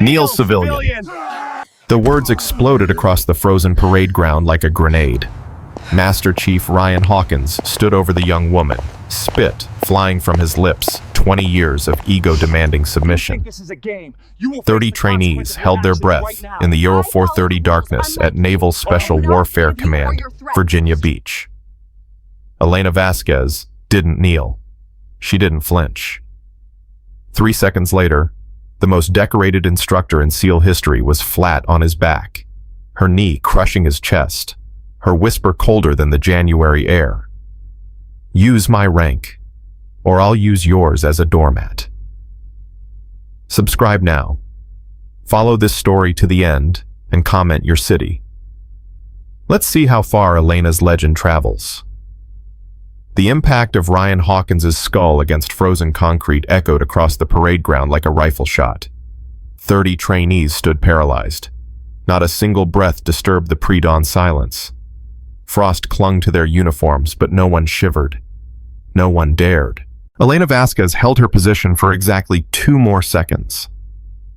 Kneel, civilian! The words exploded across the frozen parade ground like a grenade. Master Chief Ryan Hawkins stood over the young woman, spit flying from his lips, 20 years of ego-demanding submission. 30 trainees held their breath in the Euro 430 darkness at Naval Special Warfare Command, Virginia Beach. Elena Vasquez didn't kneel. She didn't flinch. 3 seconds later, the most decorated instructor in SEAL history was flat on his back, her knee crushing his chest, her whisper colder than the January air. Use my rank, or I'll use yours as a doormat. Subscribe now. Follow this story to the end and comment your city. Let's see how far Elena's legend travels. The impact of Ryan Hawkins' skull against frozen concrete echoed across the parade ground like a rifle shot. 30 trainees stood paralyzed. Not a single breath disturbed the pre-dawn silence. Frost clung to their uniforms, but no one shivered. No one dared. Elena Vasquez held her position for exactly 2 more seconds.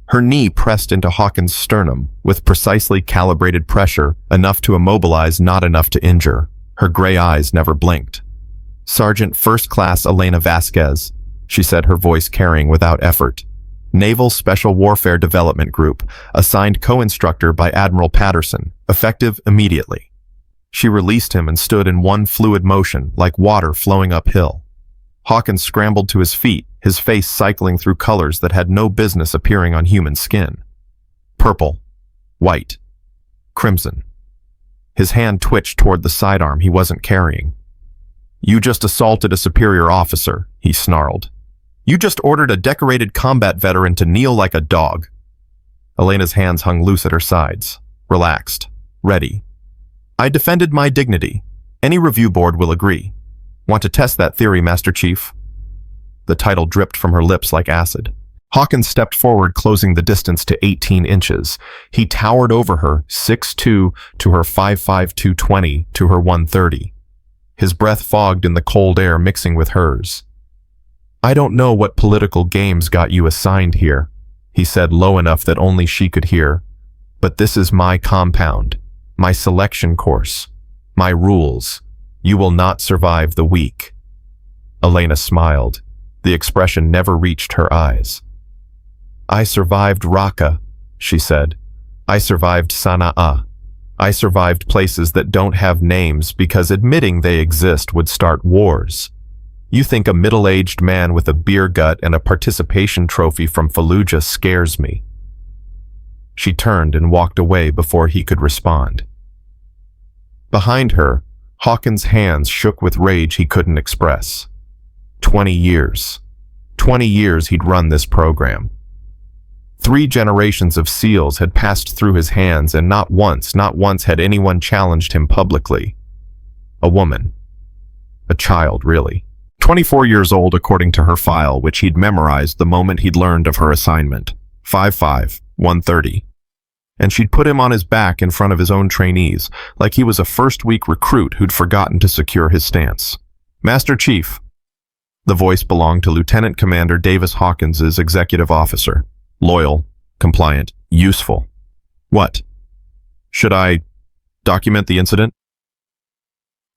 Her knee pressed into Hawkins' sternum with precisely calibrated pressure, enough to immobilize, not enough to injure. Her gray eyes never blinked. Sergeant First Class Elena Vasquez, she said, her voice carrying without effort. Naval Special Warfare Development Group, assigned co-instructor by Admiral Patterson, effective immediately. She released him and stood in one fluid motion, like water flowing uphill. Hawkins scrambled to his feet, his face cycling through colors that had no business appearing on human skin. Purple, white, crimson. His hand twitched toward the sidearm he wasn't carrying. You just assaulted a superior officer, he snarled. You just ordered a decorated combat veteran to kneel like a dog. Elena's hands hung loose at her sides, relaxed, ready. I defended my dignity. Any review board will agree. Want to test that theory, Master Chief? The title dripped from her lips like acid. Hawkins stepped forward, closing the distance to 18 inches. He towered over her, 6'2", to her 5'5", 220, to her 130. His breath fogged in the cold air mixing with hers. I don't know what political games got you assigned here, he said low enough that only she could hear. But this is my compound, my selection course, my rules. You will not survive the week. Elena smiled. The expression never reached her eyes. I survived Raqqa, she said. I survived Sana'a. I survived places that don't have names because admitting they exist would start wars. You think a middle-aged man with a beer gut and a participation trophy from Fallujah scares me. She turned and walked away before he could respond. Behind her, Hawkins' hands shook with rage he couldn't express. 20 years. 20 years he'd run this program. 3 generations of SEALs had passed through his hands, and not once had anyone challenged him publicly. A woman. A child, really. 24 years old according to her file, which he'd memorized the moment he'd learned of her assignment. 5'5", 130. And she'd put him on his back in front of his own trainees, like he was a first-week recruit who'd forgotten to secure his stance. Master Chief. The voice belonged to Lieutenant Commander Davis Hawkins' executive officer. Loyal, compliant, useful. What? Should I document the incident?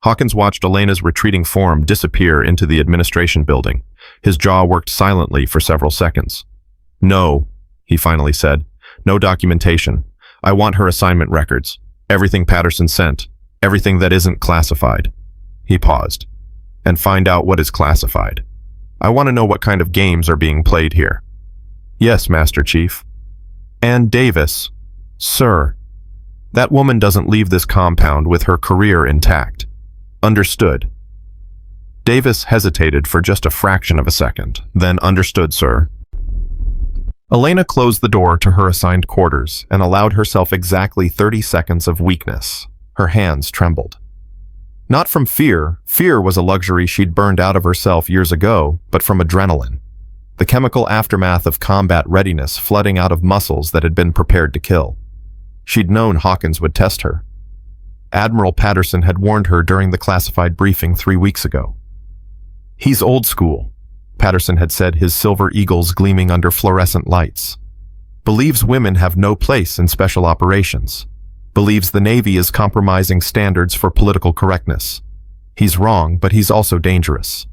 Hawkins watched Elena's retreating form disappear into the administration building. His jaw worked silently for several seconds. No, he finally said. No documentation. I want her assignment records. Everything Patterson sent. Everything that isn't classified. He paused. And find out what is classified. I want to know what kind of games are being played here. Yes, Master Chief. And Davis, sir, that woman doesn't leave this compound with her career intact. Understood. Davis hesitated for just a fraction of a second, then understood, sir. Elena closed the door to her assigned quarters and allowed herself exactly 30 seconds of weakness. Her hands trembled. Not from fear. Fear was a luxury she'd burned out of herself years ago, but from adrenaline. The chemical aftermath of combat readiness flooding out of muscles that had been prepared to kill. She'd known Hawkins would test her. Admiral Patterson had warned her during the classified briefing 3 weeks ago. He's old school, Patterson had said, his silver eagles gleaming under fluorescent lights. believes women have no place in special operations, believes the Navy is compromising standards for political correctness. He's wrong, but he's also dangerous.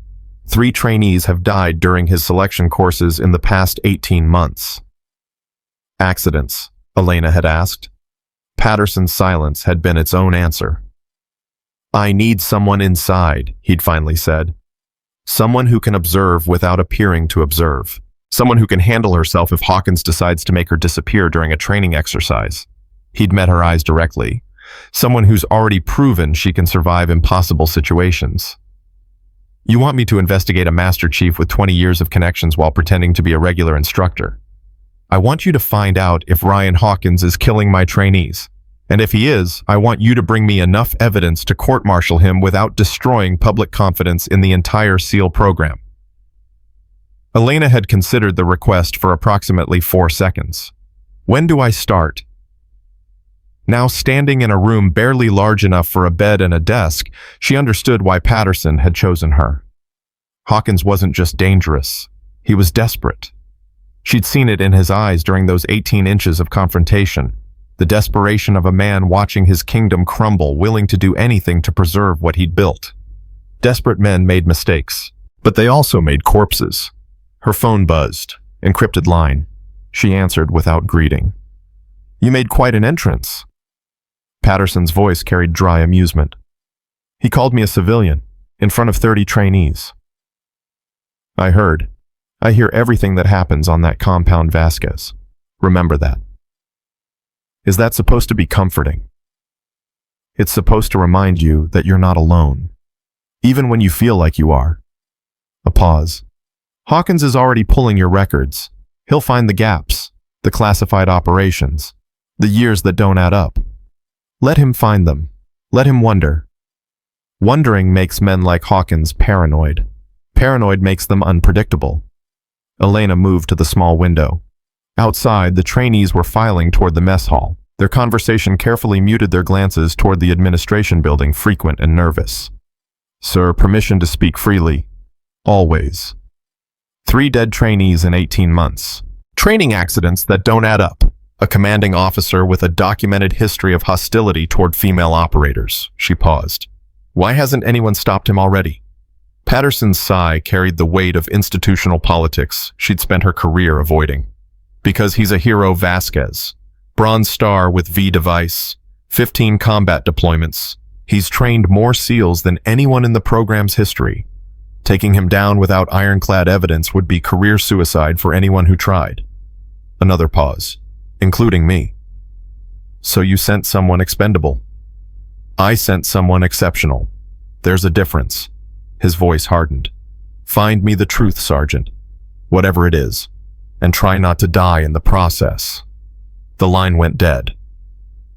3 trainees have died during his selection courses in the past 18 months. Accidents, Elena had asked. Patterson's silence had been its own answer. I need someone inside, he'd finally said. Someone who can observe without appearing to observe. Someone who can handle herself if Hawkins decides to make her disappear during a training exercise. He'd met her eyes directly. Someone who's already proven she can survive impossible situations. You want me to investigate a Master Chief with 20 years of connections while pretending to be a regular instructor. I want you to find out if Ryan Hawkins is killing my trainees. And if he is, I want you to bring me enough evidence to court-martial him without destroying public confidence in the entire SEAL program. Elena had considered the request for approximately 4 seconds. When do I start? Now standing in a room barely large enough for a bed and a desk, she understood why Patterson had chosen her. Hawkins wasn't just dangerous, he was desperate. She'd seen it in his eyes during those 18 inches of confrontation, the desperation of a man watching his kingdom crumble, willing to do anything to preserve what he'd built. Desperate men made mistakes, but they also made corpses. Her phone buzzed. Encrypted line. She answered without greeting. You made quite an entrance. Patterson's voice carried dry amusement. He called me a civilian, in front of 30 trainees. I heard. I hear everything that happens on that compound, Vasquez. Remember that. Is that supposed to be comforting? It's supposed to remind you that you're not alone, even when you feel like you are. A pause. Hawkins is already pulling your records. He'll find the gaps, the classified operations, the years that don't add up. Let him find them. Let him wonder. Wondering makes men like Hawkins paranoid. Paranoid makes them unpredictable. Elena moved to the small window. Outside, the trainees were filing toward the mess hall. Their conversation carefully muted their glances toward the administration building, frequent and nervous. Sir, permission to speak freely. Always. 3 dead trainees in 18 months. Training accidents that don't add up. A commanding officer with a documented history of hostility toward female operators. She paused. Why hasn't anyone stopped him already? Patterson's sigh carried the weight of institutional politics she'd spent her career avoiding. Because he's a hero, Vasquez. Bronze Star with V device. 15 combat deployments. He's trained more SEALs than anyone in the program's history. Taking him down without ironclad evidence would be career suicide for anyone who tried. Another pause, including me. So you sent someone expendable. I sent someone exceptional. There's a difference. His voice hardened. Find me the truth, Sergeant. Whatever it is. And try not to die in the process. The line went dead.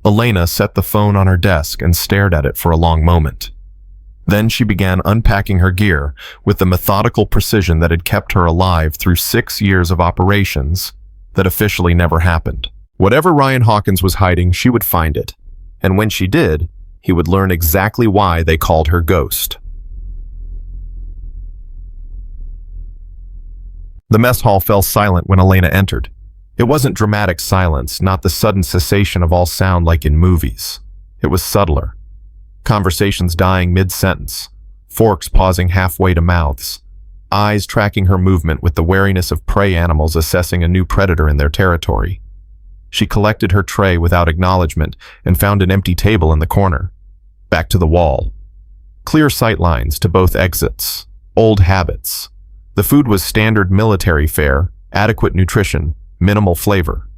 Elena set the phone on her desk and stared at it for a long moment. Then she began unpacking her gear with the methodical precision that had kept her alive through 6 years of operations that officially never happened. Whatever Ryan Hawkins was hiding, she would find it. And when she did, he would learn exactly why they called her Ghost. The mess hall fell silent when Elena entered. It wasn't dramatic silence, not the sudden cessation of all sound like in movies. It was subtler. Conversations dying mid-sentence, forks pausing halfway to mouths, eyes tracking her movement with the wariness of prey animals assessing a new predator in their territory. She collected her tray without acknowledgement and found an empty table in the corner. Back to the wall. Clear sight lines to both exits. Old habits. The food was standard military fare, adequate nutrition, minimal flavor.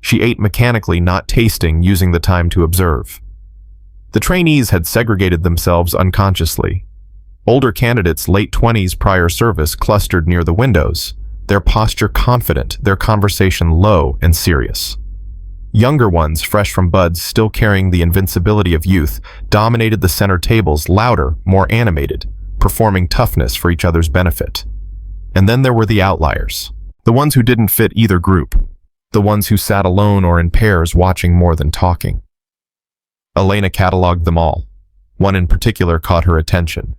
She ate mechanically, not tasting, using the time to observe. The trainees had segregated themselves unconsciously. Older candidates, late 20s prior service, clustered near the windows, their posture confident, their conversation low and serious. Younger ones, fresh from buds, still carrying the invincibility of youth, dominated the center tables, louder, more animated, performing toughness for each other's benefit. And then there were the outliers, the ones who didn't fit either group, the ones who sat alone or in pairs watching more than talking. Elena cataloged them all. One in particular caught her attention.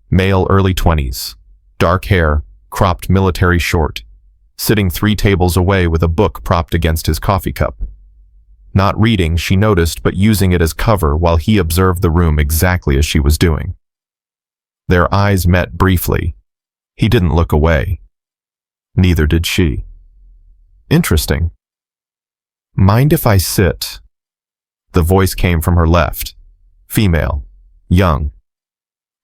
Male, early 20s, dark hair, cropped military short, sitting 3 tables away with a book propped against his coffee cup. Not reading, she noticed, but using it as cover while he observed the room exactly as she was doing. Their eyes met briefly. He didn't look away. Neither did she. Interesting. Mind if I sit? The voice came from her left. Female. Young.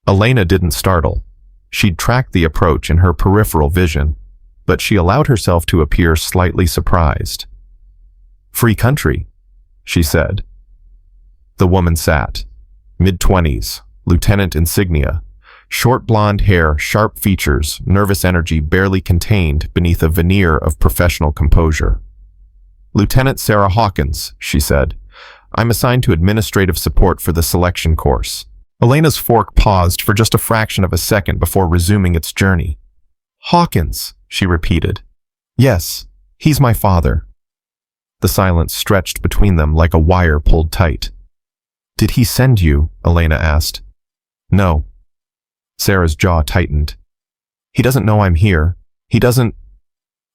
Elena didn't startle. She'd tracked the approach in her peripheral vision, but she allowed herself to appear slightly surprised. "Free country," she said. The woman sat. Mid-20s, lieutenant insignia, short blonde hair, sharp features, nervous energy barely contained beneath a veneer of professional composure. "Lieutenant Sarah Hawkins," she said. "I'm assigned to administrative support for the selection course." Elena's fork paused for just a fraction of a second before resuming its journey. "Hawkins," she repeated. "Yes, he's my father." The silence stretched between them like a wire pulled tight. "Did he send you?" Elena asked. "No." Sarah's jaw tightened. "He doesn't know I'm here. He doesn't—"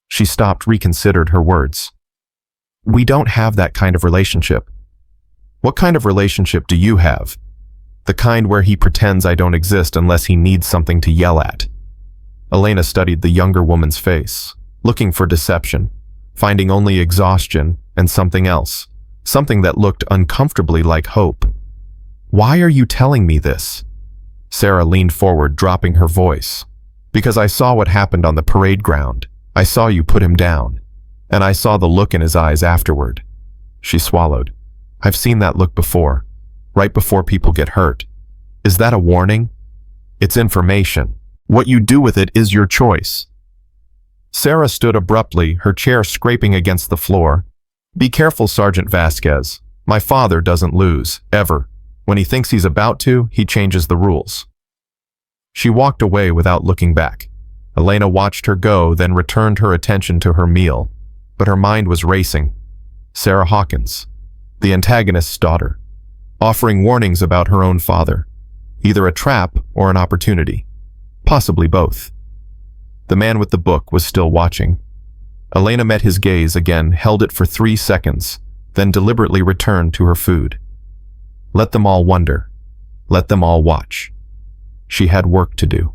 She stopped, reconsidered her words. "We don't have that kind of relationship." "What kind of relationship do you have?" "The kind where he pretends I don't exist unless he needs something to yell at." Elena studied the younger woman's face, looking for deception, finding only exhaustion and something else, something that looked uncomfortably like hope. "Why are you telling me this?" Sarah leaned forward, dropping her voice. "Because I saw what happened on the parade ground. I saw you put him down. And I saw the look in his eyes afterward." She swallowed. "I've seen that look before, right before people get hurt. Is that a warning?" "It's information. What you do with it is your choice." Sarah stood abruptly, her chair scraping against the floor. "Be careful, Sergeant Vasquez. My father doesn't lose, ever. When he thinks he's about to, he changes the rules." She walked away without looking back. Elena watched her go, then returned her attention to her meal. But her mind was racing. Sarah Hawkins, the antagonist's daughter, offering warnings about her own father. Either a trap or an opportunity. Possibly both. The man with the book was still watching. Elena met his gaze again, held it for 3 seconds, then deliberately returned to her food. Let them all wonder. Let them all watch. She had work to do.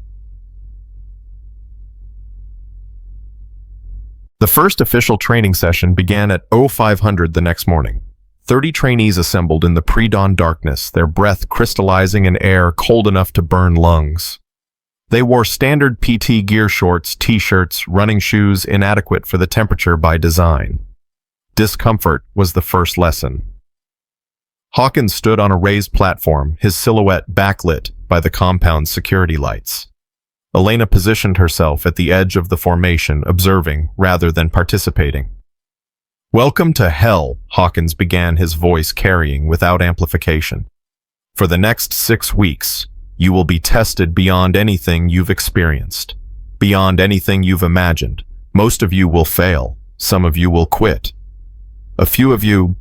The first official training session began at 0500 the next morning. 30 trainees assembled in the pre-dawn darkness, their breath crystallizing in air cold enough to burn lungs. They wore standard PT gear shorts, t-shirts, running shoes inadequate for the temperature by design. Discomfort was the first lesson. Hawkins stood on a raised platform, his silhouette backlit by the compound's security lights. Elena positioned herself at the edge of the formation, observing rather than participating. "Welcome to hell," Hawkins began, his voice carrying without amplification. "For the next 6 weeks, you will be tested beyond anything you've experienced, beyond anything you've imagined. Most of you will fail. Some of you will quit. A few of you,"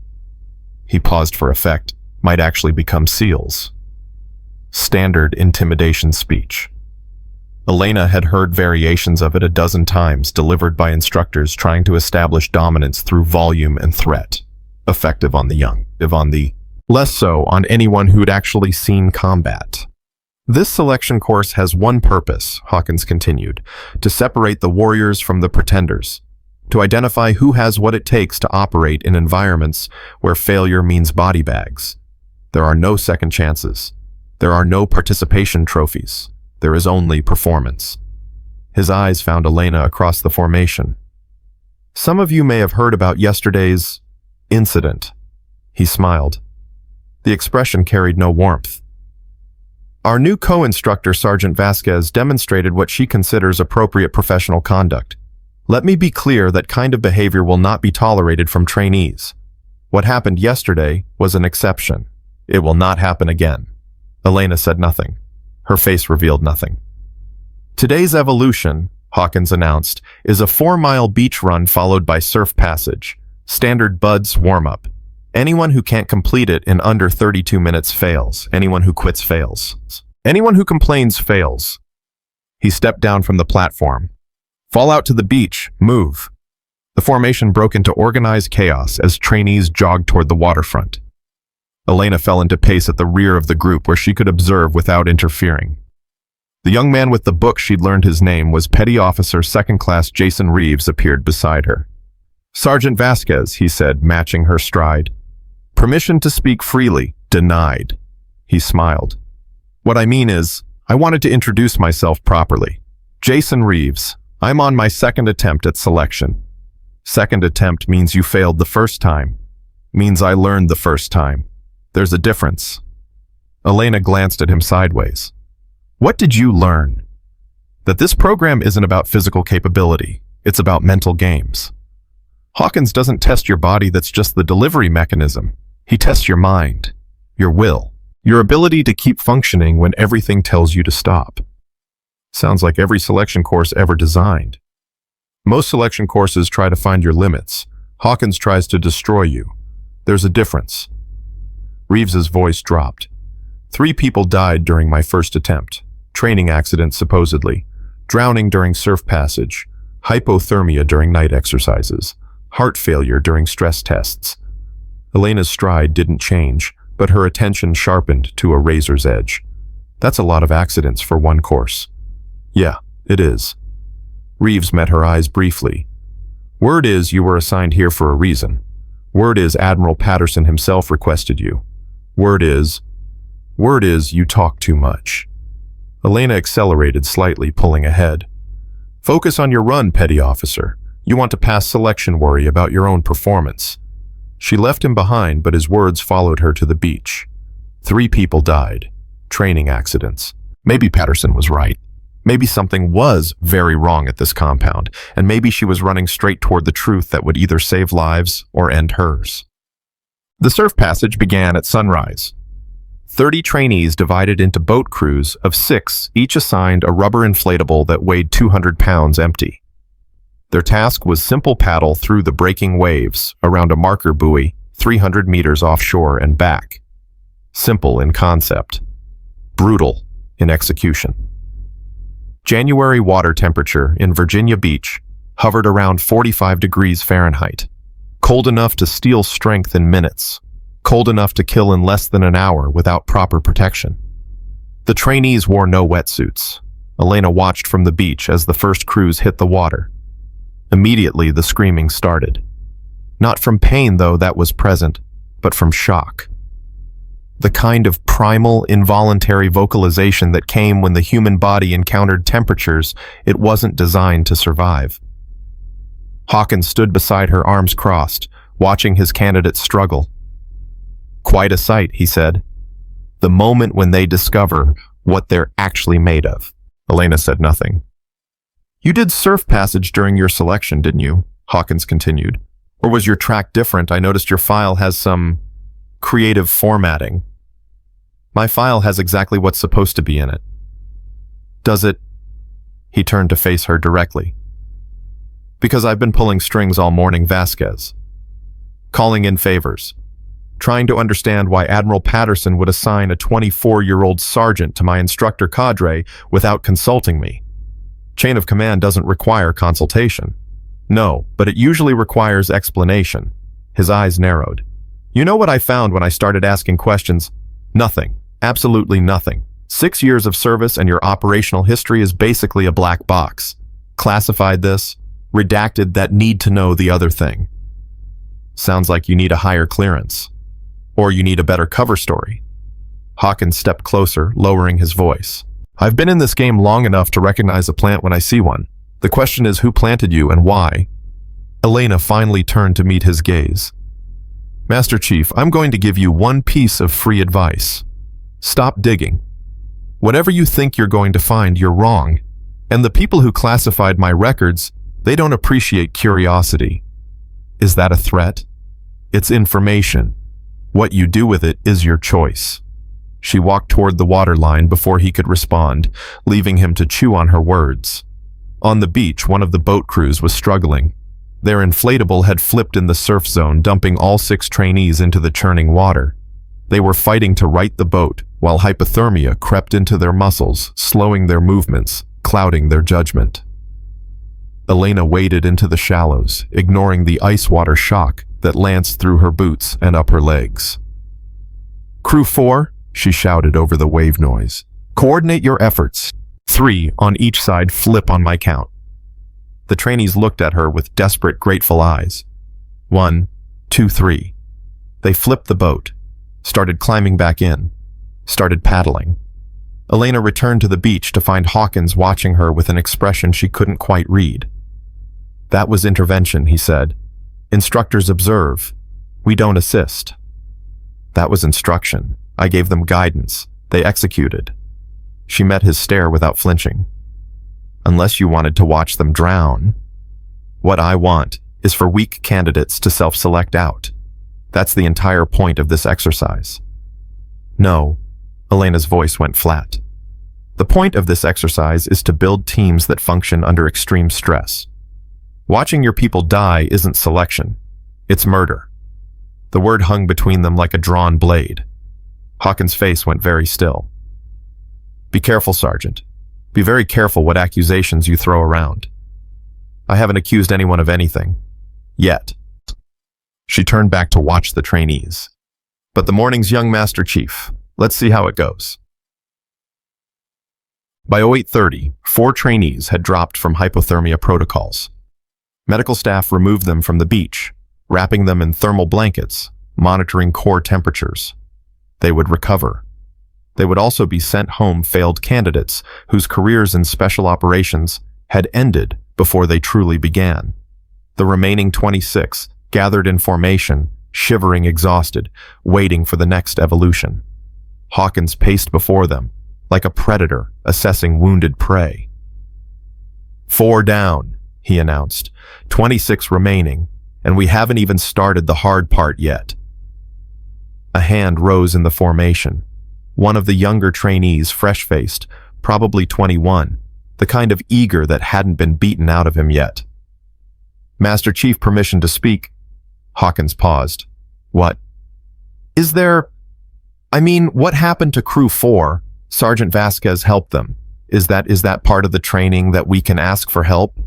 he paused for effect, "might actually become SEALs." Standard intimidation speech. Elena had heard variations of it a dozen times, delivered by instructors trying to establish dominance through volume and threat. Effective on the young, less so on anyone who'd actually seen combat. "This selection course has one purpose," Hawkins continued, "to separate the warriors from the pretenders, to identify who has what it takes to operate in environments where failure means body bags. There are no second chances. There are no participation trophies. There is only performance." His eyes found Elena across the formation. "Some of you may have heard about yesterday's incident." He smiled. The expression carried no warmth. "Our new co-instructor, Sergeant Vasquez, demonstrated what she considers appropriate professional conduct. Let me be clear that kind of behavior will not be tolerated from trainees. What happened yesterday was an exception. It will not happen again." Elena said nothing. Her face revealed nothing. "Today's evolution," Hawkins announced, "is a 4-mile beach run followed by surf passage. Standard BUDS warm-up. Anyone who can't complete it in under 32 minutes fails. Anyone who quits fails. Anyone who complains fails." He stepped down from the platform. Fall out to the beach. Move. The formation broke into organized chaos as trainees jogged toward the waterfront. Elena fell into pace at the rear of the group where she could observe without interfering. The young man with the book she'd learned his name was Petty Officer Second Class Jason Reeves appeared beside her. "Sergeant Vasquez," he said, matching her stride. "Permission to speak freely. Denied." He smiled. "What I mean is, I wanted to introduce myself properly. Jason Reeves. I'm on my second attempt at selection. Second attempt means you failed the first time. Means I learned the first time. There's a difference." Elena glanced at him sideways. "What did you learn?" "That this program isn't about physical capability. It's about mental games. Hawkins doesn't test your body, that's just the delivery mechanism. He tests your mind, your will, your ability to keep functioning when everything tells you to stop." Sounds like every selection course ever designed. Most selection courses try to find your limits. Hawkins tries to destroy you. There's a difference. Reeves's voice dropped. 3 people died during my first attempt. Training accident, supposedly. Drowning during surf passage. Hypothermia during night exercises. Heart failure during stress tests. Elena's stride didn't change, but her attention sharpened to a razor's edge. "That's a lot of accidents for one course." "Yeah, it is." Reeves met her eyes briefly. "Word is you were assigned here for a reason. Word is Admiral Patterson himself requested you. Word is you talk too much." Elena accelerated slightly, pulling ahead. "Focus on your run, Petty Officer. You want to pass selection, worry about your own performance." She left him behind, but his words followed her to the beach. 3 people died. Training accidents. Maybe Patterson was right. Maybe something was very wrong at this compound, and maybe she was running straight toward the truth that would either save lives or end hers. The surf passage began at sunrise. 30 trainees divided into boat crews of 6, each assigned a rubber inflatable that weighed 200 pounds empty. Their task was simple paddle through the breaking waves around a marker buoy 300 meters offshore and back. Simple in concept. Brutal in execution. January water temperature in Virginia Beach hovered around 45 degrees Fahrenheit. Cold enough to steal strength in minutes. Cold enough to kill in less than an hour without proper protection. The trainees wore no wetsuits. Elena watched from the beach as the first crews hit the water. Immediately, the screaming started. Not from pain, though, that was present, but from shock. The kind of primal, involuntary vocalization that came when the human body encountered temperatures it wasn't designed to survive. Hawkins stood beside her, arms crossed, watching his candidate struggle. "Quite a sight," he said. "The moment when they discover what they're actually made of." Elena said nothing. "You did surf passage during your selection, didn't you?" Hawkins continued. "Or was your track different? I noticed your file has some creative formatting." "My file has exactly what's supposed to be in it." "Does it?" He turned to face her directly. "Because I've been pulling strings all morning, Vasquez. Calling in favors. Trying to understand why Admiral Patterson would assign a 24-year-old sergeant to my instructor cadre without consulting me. Chain of command doesn't require consultation. No, but it usually requires explanation." His eyes narrowed. "You know what I found when I started asking questions? Nothing. Absolutely nothing. 6 years of service and your operational history is basically a black box. Classified this, redacted that need to know the other thing. Sounds like you need a higher clearance. Or you need a better cover story." Hawkins stepped closer, lowering his voice. "I've been in this game long enough to recognize a plant when I see one. The question is who planted you and why?" Elena finally turned to meet his gaze. "Master Chief, I'm going to give you one piece of free advice. Stop digging. Whatever you think you're going to find, you're wrong. And the people who classified my records, they don't appreciate curiosity. Is that a threat? It's information. What you do with it is your choice." She walked toward the waterline before he could respond, leaving him to chew on her words. On the beach, one of the boat crews was struggling. Their inflatable had flipped in the surf zone, dumping all 6 trainees into the churning water. They were fighting to right the boat, while hypothermia crept into their muscles, slowing their movements, clouding their judgment. Elena waded into the shallows, ignoring the ice water shock that lanced through her boots and up her legs. "Crew 4, she shouted over the wave noise. "Coordinate your efforts. 3 on each side, flip on my count." The trainees looked at her with desperate, grateful eyes. 1, 2, 3. They flipped the boat, started climbing back in, started paddling. Elena returned to the beach to find Hawkins watching her with an expression she couldn't quite read. "That was intervention," he said. "Instructors observe. We don't assist." "That was instruction. I gave them guidance. They executed." She met his stare without flinching. "Unless you wanted to watch them drown. What I want is for weak candidates to self-select out. That's the entire point of this exercise." "No." Elena's voice went flat. "The point of this exercise is to build teams that function under extreme stress. Watching your people die isn't selection. It's murder." The word hung between them like a drawn blade. Hawkins' face went very still. "Be careful, Sergeant. Be very careful what accusations you throw around. I haven't accused anyone of anything. Yet." She turned back to watch the trainees. "But the morning's young Master Chief. Let's see how it goes." By 08:30, 4 trainees had dropped from hypothermia protocols. Medical staff removed them from the beach, wrapping them in thermal blankets, monitoring core temperatures. They would recover. They would also be sent home failed candidates whose careers in special operations had ended before they truly began. The remaining 26 gathered in formation, shivering exhausted, waiting for the next evolution. Hawkins paced before them, like a predator assessing wounded prey. 4 down, he announced. 26 remaining, and we haven't even started the hard part yet. A hand rose in the formation. One of the younger trainees, fresh-faced, probably 21, the kind of eager that hadn't been beaten out of him yet. "Master Chief, permission to speak." Hawkins paused. "What?" "Is there... what happened to Crew 4? Sergeant Vasquez helped them. Is that part of the training that we can ask for help?"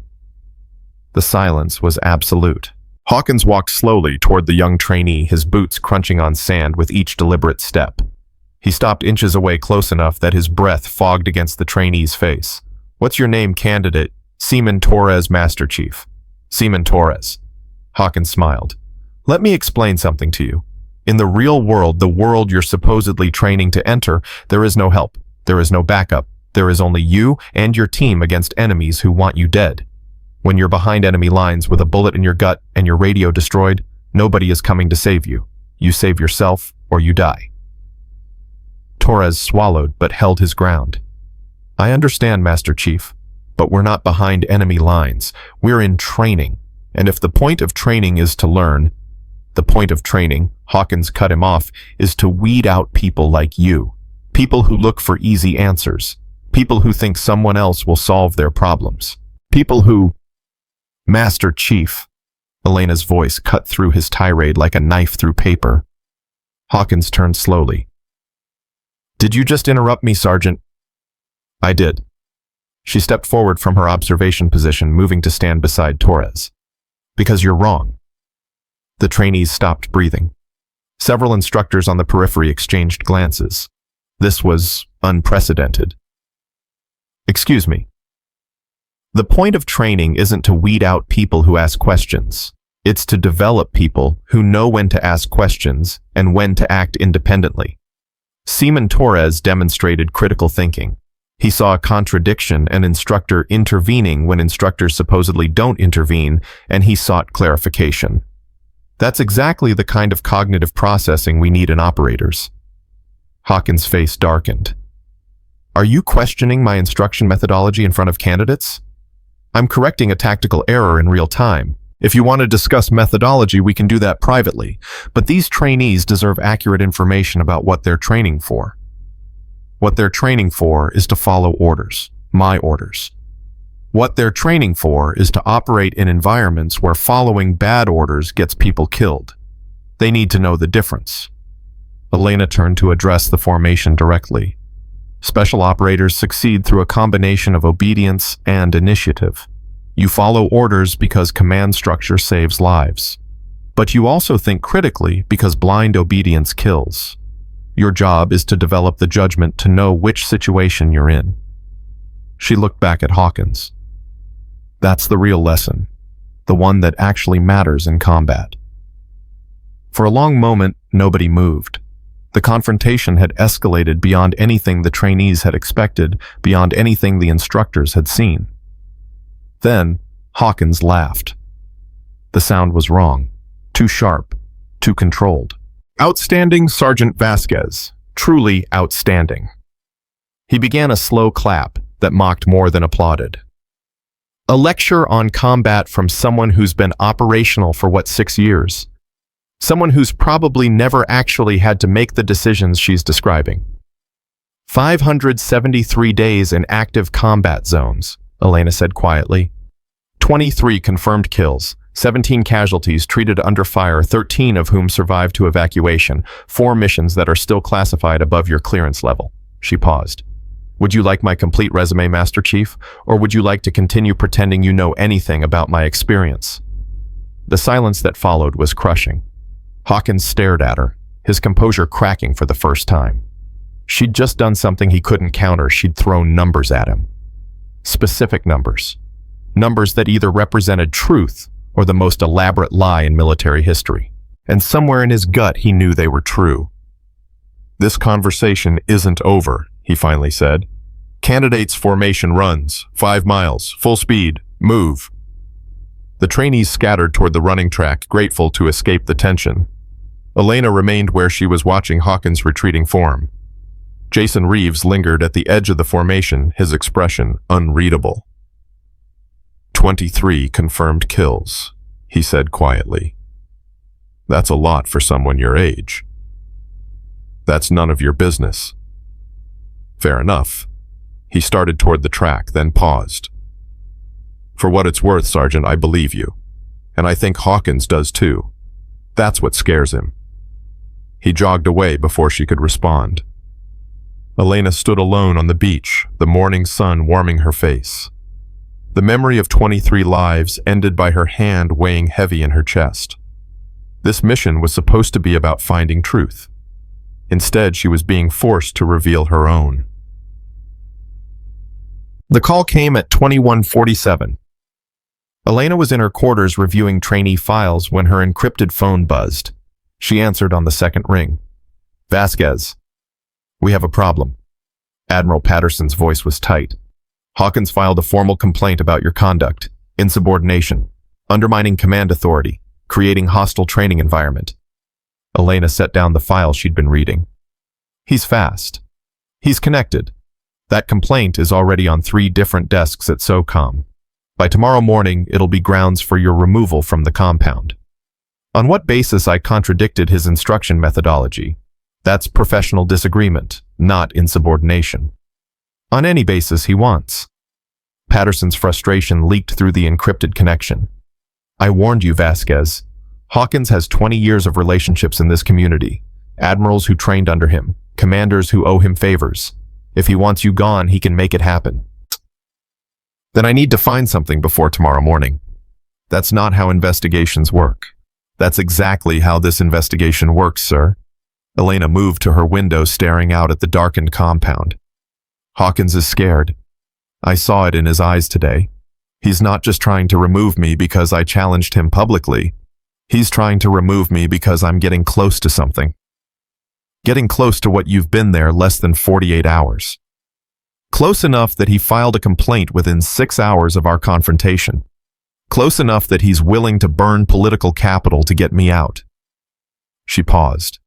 The silence was absolute. Hawkins walked slowly toward the young trainee, his boots crunching on sand with each deliberate step. He stopped inches away close enough that his breath fogged against the trainee's face. "What's your name, candidate?" "Seaman Torres, Master Chief." "Seaman Torres." Hawkins smiled. "Let me explain something to you. In the real world, the world you're supposedly training to enter, there is no help. There is no backup. There is only you and your team against enemies who want you dead. When you're behind enemy lines with a bullet in your gut and your radio destroyed, nobody is coming to save you. You save yourself or you die." Torres swallowed but held his ground. "I understand, Master Chief, but we're not behind enemy lines. We're in training. And if the point of training is to learn, the point of training," Hawkins cut him off, "is to weed out people like you. People who look for easy answers. People who think someone else will solve their problems. People who..." "Master Chief." Elena's voice cut through his tirade like a knife through paper. Hawkins turned slowly. "Did you just interrupt me, Sergeant?" "I did." She stepped forward from her observation position, moving to stand beside Torres. "Because you're wrong." The trainees stopped breathing. Several instructors on the periphery exchanged glances. This was unprecedented. "Excuse me. The point of training isn't to weed out people who ask questions. It's to develop people who know when to ask questions and when to act independently." Seaman Torres demonstrated critical thinking. He saw a contradiction, an instructor intervening when instructors supposedly don't intervene, and he sought clarification. That's exactly the kind of cognitive processing we need in operators. Hawkins' face darkened. "Are you questioning my instruction methodology in front of candidates?" "I'm correcting a tactical error in real time. If you want to discuss methodology, we can do that privately, but these trainees deserve accurate information about what they're training for. What they're training for is to follow orders, my orders. What they're training for is to operate in environments where following bad orders gets people killed. They need to know the difference." Elena turned to address the formation directly. "Special operators succeed through a combination of obedience and initiative. You follow orders because command structure saves lives. But you also think critically because blind obedience kills. Your job is to develop the judgment to know which situation you're in. She looked back at Hawkins. That's the real lesson, the one that actually matters in combat. For a long moment, nobody moved. The confrontation had escalated beyond anything the trainees had expected, beyond anything the instructors had seen. Then, Hawkins laughed. The sound was wrong, too sharp, too controlled. Outstanding, Sergeant Vasquez. Truly outstanding. He began a slow clap that mocked more than applauded. A lecture on combat from someone who's been operational for 6 years? Someone who's probably never actually had to make the decisions she's describing. 573 days in active combat zones, Elena said quietly. 23 confirmed kills, 17 casualties treated under fire, 13 of whom survived to evacuation, 4 missions that are still classified above your clearance level. She paused. Would you like my complete resume, Master Chief, or would you like to continue pretending you know anything about my experience? The silence that followed was crushing. Hawkins stared at her, his composure cracking for the first time. She'd just done something he couldn't counter. She'd thrown numbers at him. Specific numbers. Numbers that either represented truth or the most elaborate lie in military history. And somewhere in his gut he knew they were true. This conversation isn't over, he finally said. Candidates formation runs, 5 miles, full speed, move. The trainees scattered toward the running track, grateful to escape the tension. Elena remained where she was watching Hawkins' retreating form. Jason Reeves lingered at the edge of the formation, his expression unreadable. 23 confirmed kills, he said quietly. That's a lot for someone your age. That's none of your business. Fair enough. He started toward the track, then paused. For what it's worth, Sergeant, I believe you. And I think Hawkins does too. That's what scares him. He jogged away before she could respond. Elena stood alone on the beach, the morning sun warming her face. The memory of 23 lives ended by her hand weighing heavy in her chest. This mission was supposed to be about finding truth. Instead, she was being forced to reveal her own. The call came at 21:47. Elena was in her quarters reviewing trainee files when her encrypted phone buzzed. She answered on the second ring. Vasquez. We have a problem. Admiral Patterson's voice was tight. Hawkins filed a formal complaint about your conduct, insubordination, undermining command authority, creating hostile training environment. Elena set down the file she'd been reading. He's fast. He's connected. That complaint is already on 3 different desks at SOCOM. By tomorrow morning, it'll be grounds for your removal from the compound. On what basis I contradicted his instruction methodology? That's professional disagreement, not insubordination. On any basis he wants. Patterson's frustration leaked through the encrypted connection. I warned you, Vasquez. Hawkins has 20 years of relationships in this community. Admirals who trained under him, commanders who owe him favors. If he wants you gone, he can make it happen. Then I need to find something before tomorrow morning. That's not how investigations work. That's exactly how this investigation works, sir. Elena moved to her window, staring out at the darkened compound. Hawkins is scared. I saw it in his eyes today. He's not just trying to remove me because I challenged him publicly. He's trying to remove me because I'm getting close to something. Getting close to what you've been there less than 48 hours. Close enough that he filed a complaint within 6 hours of our confrontation. Close enough that he's willing to burn political capital to get me out. She paused.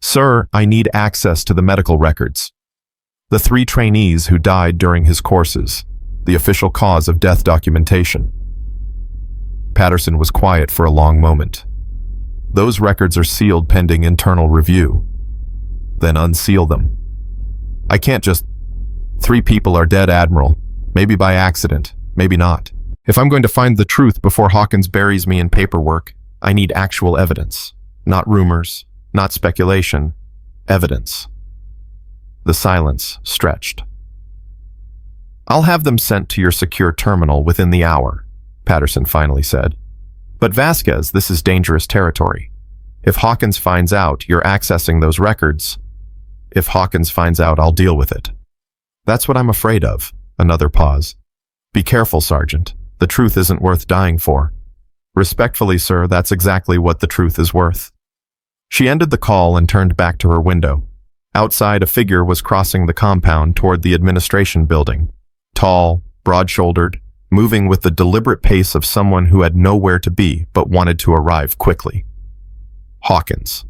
Sir, I need access to the medical records. The 3 trainees who died during his courses, the official cause of death documentation. Patterson was quiet for a long moment. Those records are sealed pending internal review. Then unseal them. I can't just... 3 people are dead, Admiral. Maybe by accident, maybe not. If I'm going to find the truth before Hawkins buries me in paperwork, I need actual evidence. Not rumors, not speculation. Evidence. The silence stretched. I'll have them sent to your secure terminal within the hour, Patterson finally said. But Vasquez, this is dangerous territory. If Hawkins finds out you're accessing those records, if Hawkins finds out, I'll deal with it. That's what I'm afraid of. Another pause. Be careful, Sergeant. The truth isn't worth dying for. Respectfully, sir, that's exactly what the truth is worth. She ended the call and turned back to her window. Outside, a figure was crossing the compound toward the administration building. Tall, broad-shouldered, moving with the deliberate pace of someone who had nowhere to be but wanted to arrive quickly. Hawkins.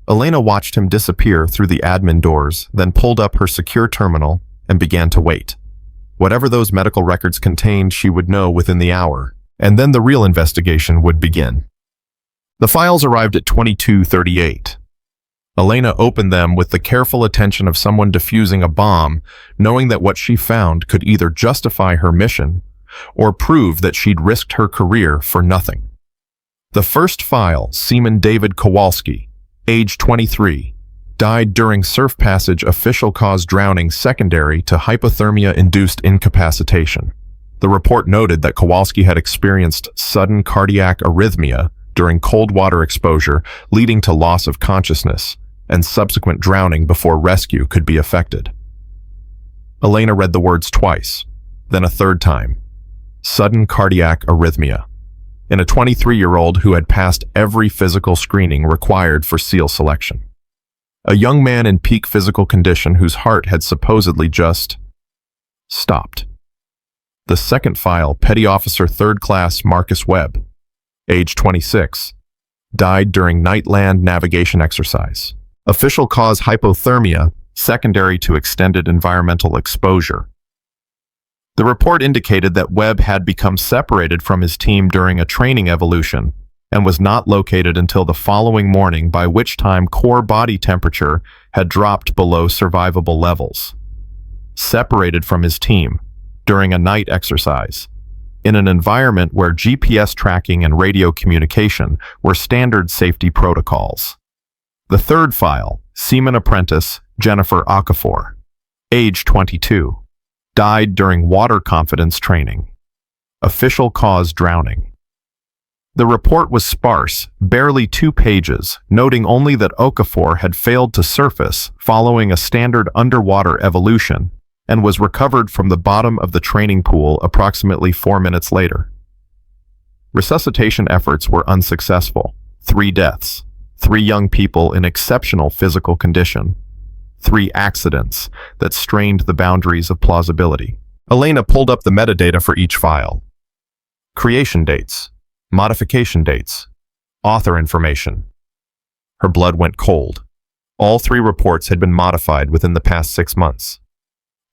Elena watched him disappear through the admin doors, then pulled up her secure terminal and began to wait. Whatever those medical records contained, she would know within the hour, and then the real investigation would begin. The files arrived at 22:38. Elena opened them with the careful attention of someone defusing a bomb, knowing that what she found could either justify her mission or prove that she'd risked her career for nothing. The first file, Seaman David Kowalski, age 23, died during surf passage, official cause drowning secondary to hypothermia-induced incapacitation. The report noted that Kowalski had experienced sudden cardiac arrhythmia during cold water exposure, leading to loss of consciousness and subsequent drowning before rescue could be effected. Elena read the words twice, then a third time. Sudden cardiac arrhythmia. In a 23-year-old who had passed every physical screening required for SEAL selection. A young man in peak physical condition whose heart had supposedly just stopped. The second file, Petty Officer 3rd Class Marcus Webb, age 26, died during nightland navigation exercise. Official cause hypothermia, secondary to extended environmental exposure. The report indicated that Webb had become separated from his team during a training evolution and was not located until the following morning, by which time core body temperature had dropped below survivable levels. Separated from his team during a night exercise, in an environment where GPS tracking and radio communication were standard safety protocols. The third file, Seaman Apprentice Jennifer Okafor, age 22, died during water confidence training. Official cause drowning. The report was sparse, barely 2 pages, noting only that Okafor had failed to surface following a standard underwater evolution and was recovered from the bottom of the training pool approximately 4 minutes later. Resuscitation efforts were unsuccessful. 3 deaths, 3 young people in exceptional physical condition, 3 accidents that strained the boundaries of plausibility. Elena pulled up the metadata for each file. Creation dates, modification dates, author information. Her blood went cold. All 3 reports had been modified within the past 6 months.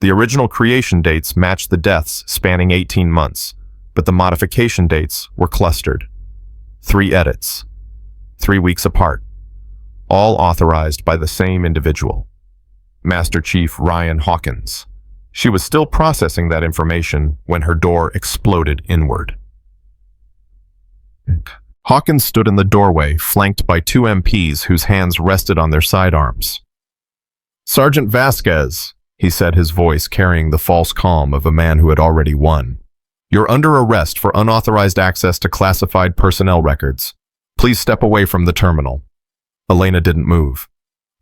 The original creation dates matched the deaths spanning 18 months, but the modification dates were clustered. 3 edits, 3 weeks apart, all authorized by the same individual, Master Chief Ryan Hawkins. She was still processing that information when her door exploded inward. Hawkins stood in the doorway, flanked by 2 MPs whose hands rested on their sidearms. "Sergeant Vasquez," he said, his voice carrying the false calm of a man who had already won. "You're under arrest for unauthorized access to classified personnel records. Please step away from the terminal." Elena didn't move.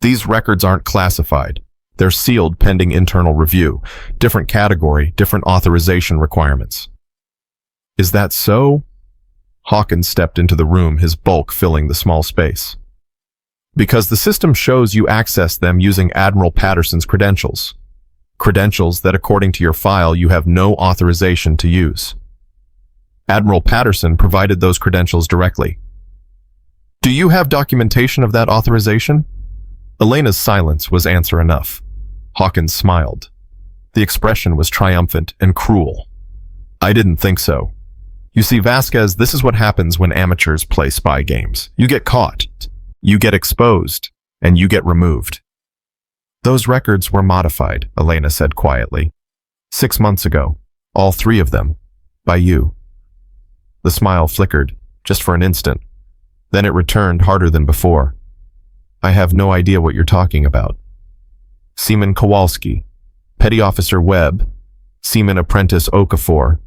"These records aren't classified. They're sealed pending internal review. Different category, different authorization requirements." "Is that so?" Hawkins stepped into the room, his bulk filling the small space. "Because the system shows you access them using Admiral Patterson's credentials. Credentials that, according to your file, you have no authorization to use. Admiral Patterson provided those credentials directly. Do you have documentation of that authorization?" Elena's silence was answer enough. Hawkins smiled. The expression was triumphant and cruel. "I didn't think so. You see, Vasquez, this is what happens when amateurs play spy games. You get caught, you get exposed, and you get removed." "Those records were modified," Elena said quietly. 6 months ago, all 3 of them, by you." The smile flickered, just for an instant. Then it returned harder than before. "I have no idea what you're talking about." Seaman Kowalski, Petty Officer Webb, Seaman Apprentice Okafor,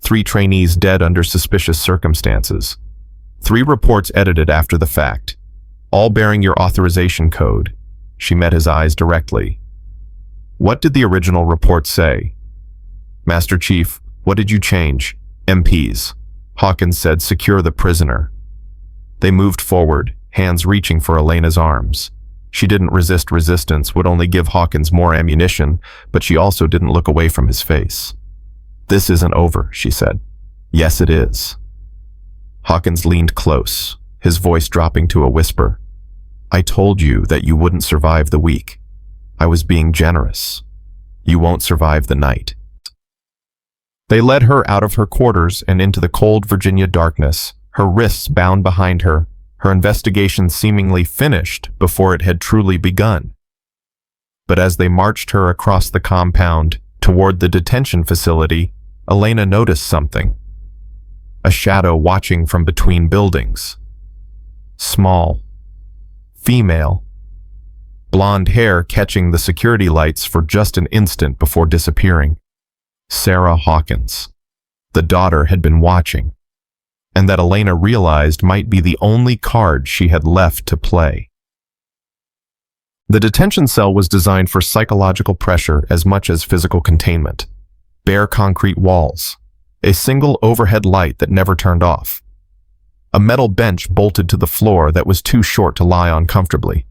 3 trainees dead under suspicious circumstances. 3 reports edited after the fact, all bearing your authorization code. She met his eyes directly. What did the original report say? Master Chief, what did you change? MPs. Hawkins said, secure the prisoner. They moved forward, hands reaching for Elena's arms. She didn't resist resistance, would only give Hawkins more ammunition, but she also didn't look away from his face. This isn't over, she said. Yes, it is. Hawkins leaned close, his voice dropping to a whisper. I told you that you wouldn't survive the week. I was being generous. You won't survive the night. They led her out of her quarters and into the cold Virginia darkness, her wrists bound behind her, her investigation seemingly finished before it had truly begun. But as they marched her across the compound toward the detention facility, Elena noticed something. A shadow watching from between buildings. Small. Female. Blonde hair catching the security lights for just an instant before disappearing. Sarah Hawkins. The daughter had been watching, and that Elena realized might be the only card she had left to play. The detention cell was designed for psychological pressure as much as physical containment. Bare concrete walls. A single overhead light that never turned off. A metal bench bolted to the floor that was too short to lie on comfortably.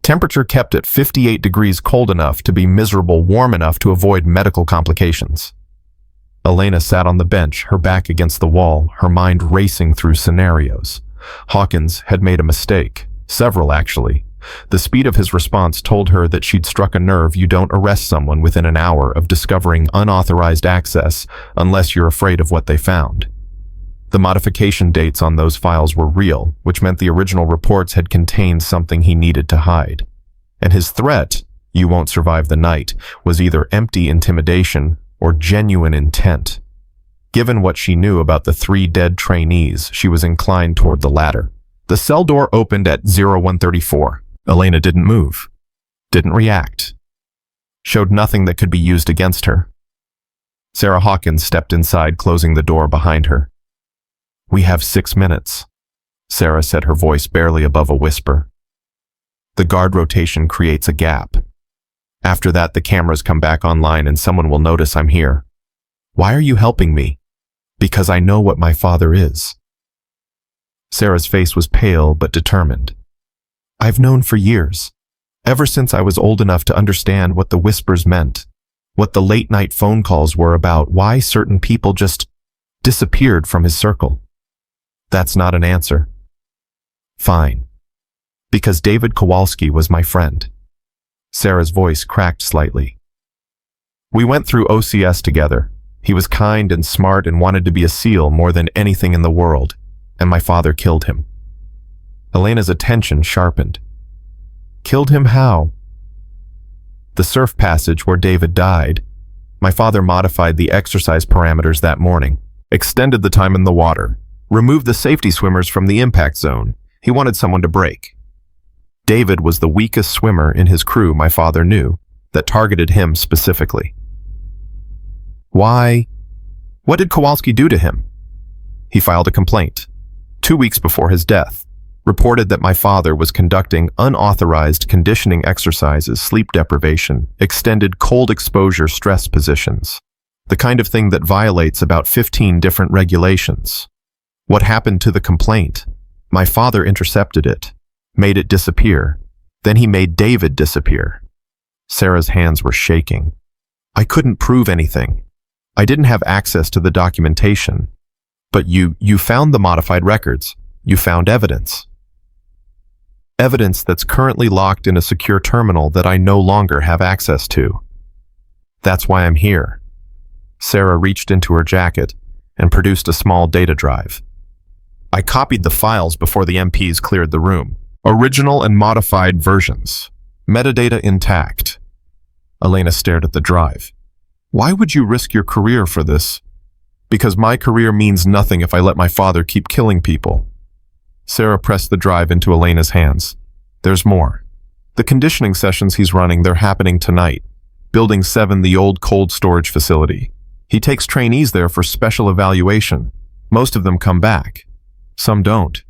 Temperature kept at 58 degrees, cold enough to be miserable, warm enough to avoid medical complications. Elena sat on the bench, her back against the wall, her mind racing through scenarios. Hawkins had made a mistake, several actually. The speed of his response told her that she'd struck a nerve. You don't arrest someone within an hour of discovering unauthorized access unless you're afraid of what they found. The modification dates on those files were real, which meant the original reports had contained something he needed to hide. And his threat, you won't survive the night, was either empty intimidation or genuine intent. Given what she knew about the 3 dead trainees, she was inclined toward the latter. The cell door opened at 0134. Elena didn't move, didn't react, showed nothing that could be used against her. Sarah Hawkins stepped inside, closing the door behind her. We have 6 minutes, Sarah said, her voice barely above a whisper. The guard rotation creates a gap. After that, the cameras come back online and someone will notice I'm here. Why are you helping me? Because I know what my father is. Sarah's face was pale but determined. I've known for years, ever since I was old enough to understand what the whispers meant, what the late-night phone calls were about, why certain people just disappeared from his circle. That's not an answer. Fine. Because David Kowalski was my friend. Sarah's voice cracked slightly. We went through OCS together. He was kind and smart and wanted to be a SEAL more than anything in the world, and my father killed him. Elena's attention sharpened. Killed him how? The surf passage where David died. My father modified the exercise parameters that morning, extended the time in the water, removed the safety swimmers from the impact zone. He wanted someone to break. David was the weakest swimmer in his crew, my father knew, that targeted him specifically. Why? What did Kowalski do to him? He filed a complaint, 2 weeks before his death. Reported that my father was conducting unauthorized conditioning exercises, sleep deprivation, extended cold exposure stress positions, the kind of thing that violates about 15 different regulations. What happened to the complaint? My father intercepted it, made it disappear. Then he made David disappear. Sarah's hands were shaking. I couldn't prove anything. I didn't have access to the documentation. But you found the modified records. You found evidence. Evidence that's currently locked in a secure terminal that I no longer have access to. That's why I'm here. Sarah reached into her jacket and produced a small data drive. I copied the files before the MPs cleared the room. Original and modified versions. Metadata intact. Elena stared at the drive. Why would you risk your career for this? Because my career means nothing if I let my father keep killing people. Sarah pressed the drive into Elena's hands. There's more. The conditioning sessions he's running, they're happening tonight. Building 7, the old cold storage facility. He takes trainees there for special evaluation. Most of them come back. Some don't.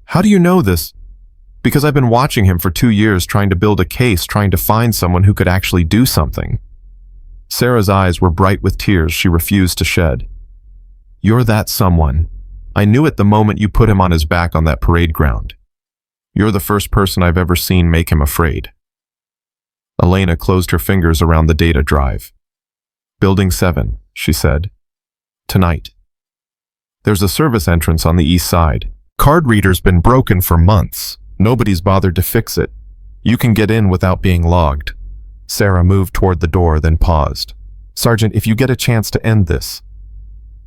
How do you know this? Because I've been watching him for 2 years trying to build a case, trying to find someone who could actually do something. Sarah's eyes were bright with tears she refused to shed. You're that someone. I knew it the moment you put him on his back on that parade ground. You're the first person I've ever seen make him afraid. Elena closed her fingers around the data drive. Building 7, she said. Tonight. There's a service entrance on the east side. Card reader's been broken for months. Nobody's bothered to fix it. You can get in without being logged. Sarah moved toward the door, then paused. Sergeant, if you get a chance to end this,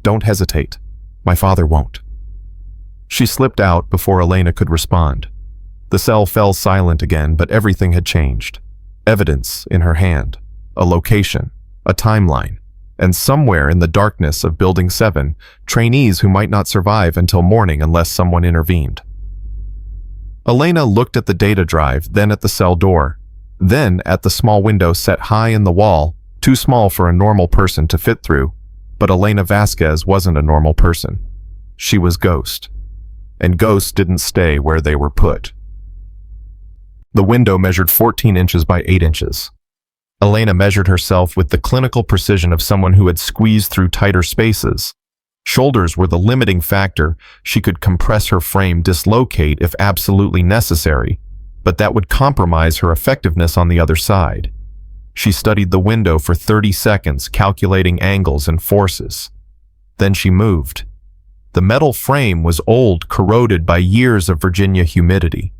don't hesitate. My father won't. She slipped out before Elena could respond. The cell fell silent again, but everything had changed. Evidence in her hand, a location, a timeline, and somewhere in the darkness of Building 7, trainees who might not survive until morning unless someone intervened. Elena looked at the data drive, then at the cell door, then at the small window set high in the wall, too small for a normal person to fit through. But Elena Vasquez wasn't a normal person. She was Ghost. And ghosts didn't stay where they were put. The window measured 14 inches by 8 inches. Elena measured herself with the clinical precision of someone who had squeezed through tighter spaces. Shoulders were the limiting factor. She could compress her frame, dislocate if absolutely necessary, but that would compromise her effectiveness on the other side. She studied the window for 30 seconds, calculating angles and forces. Then she moved. The metal frame was old, corroded by years of Virginia humidity.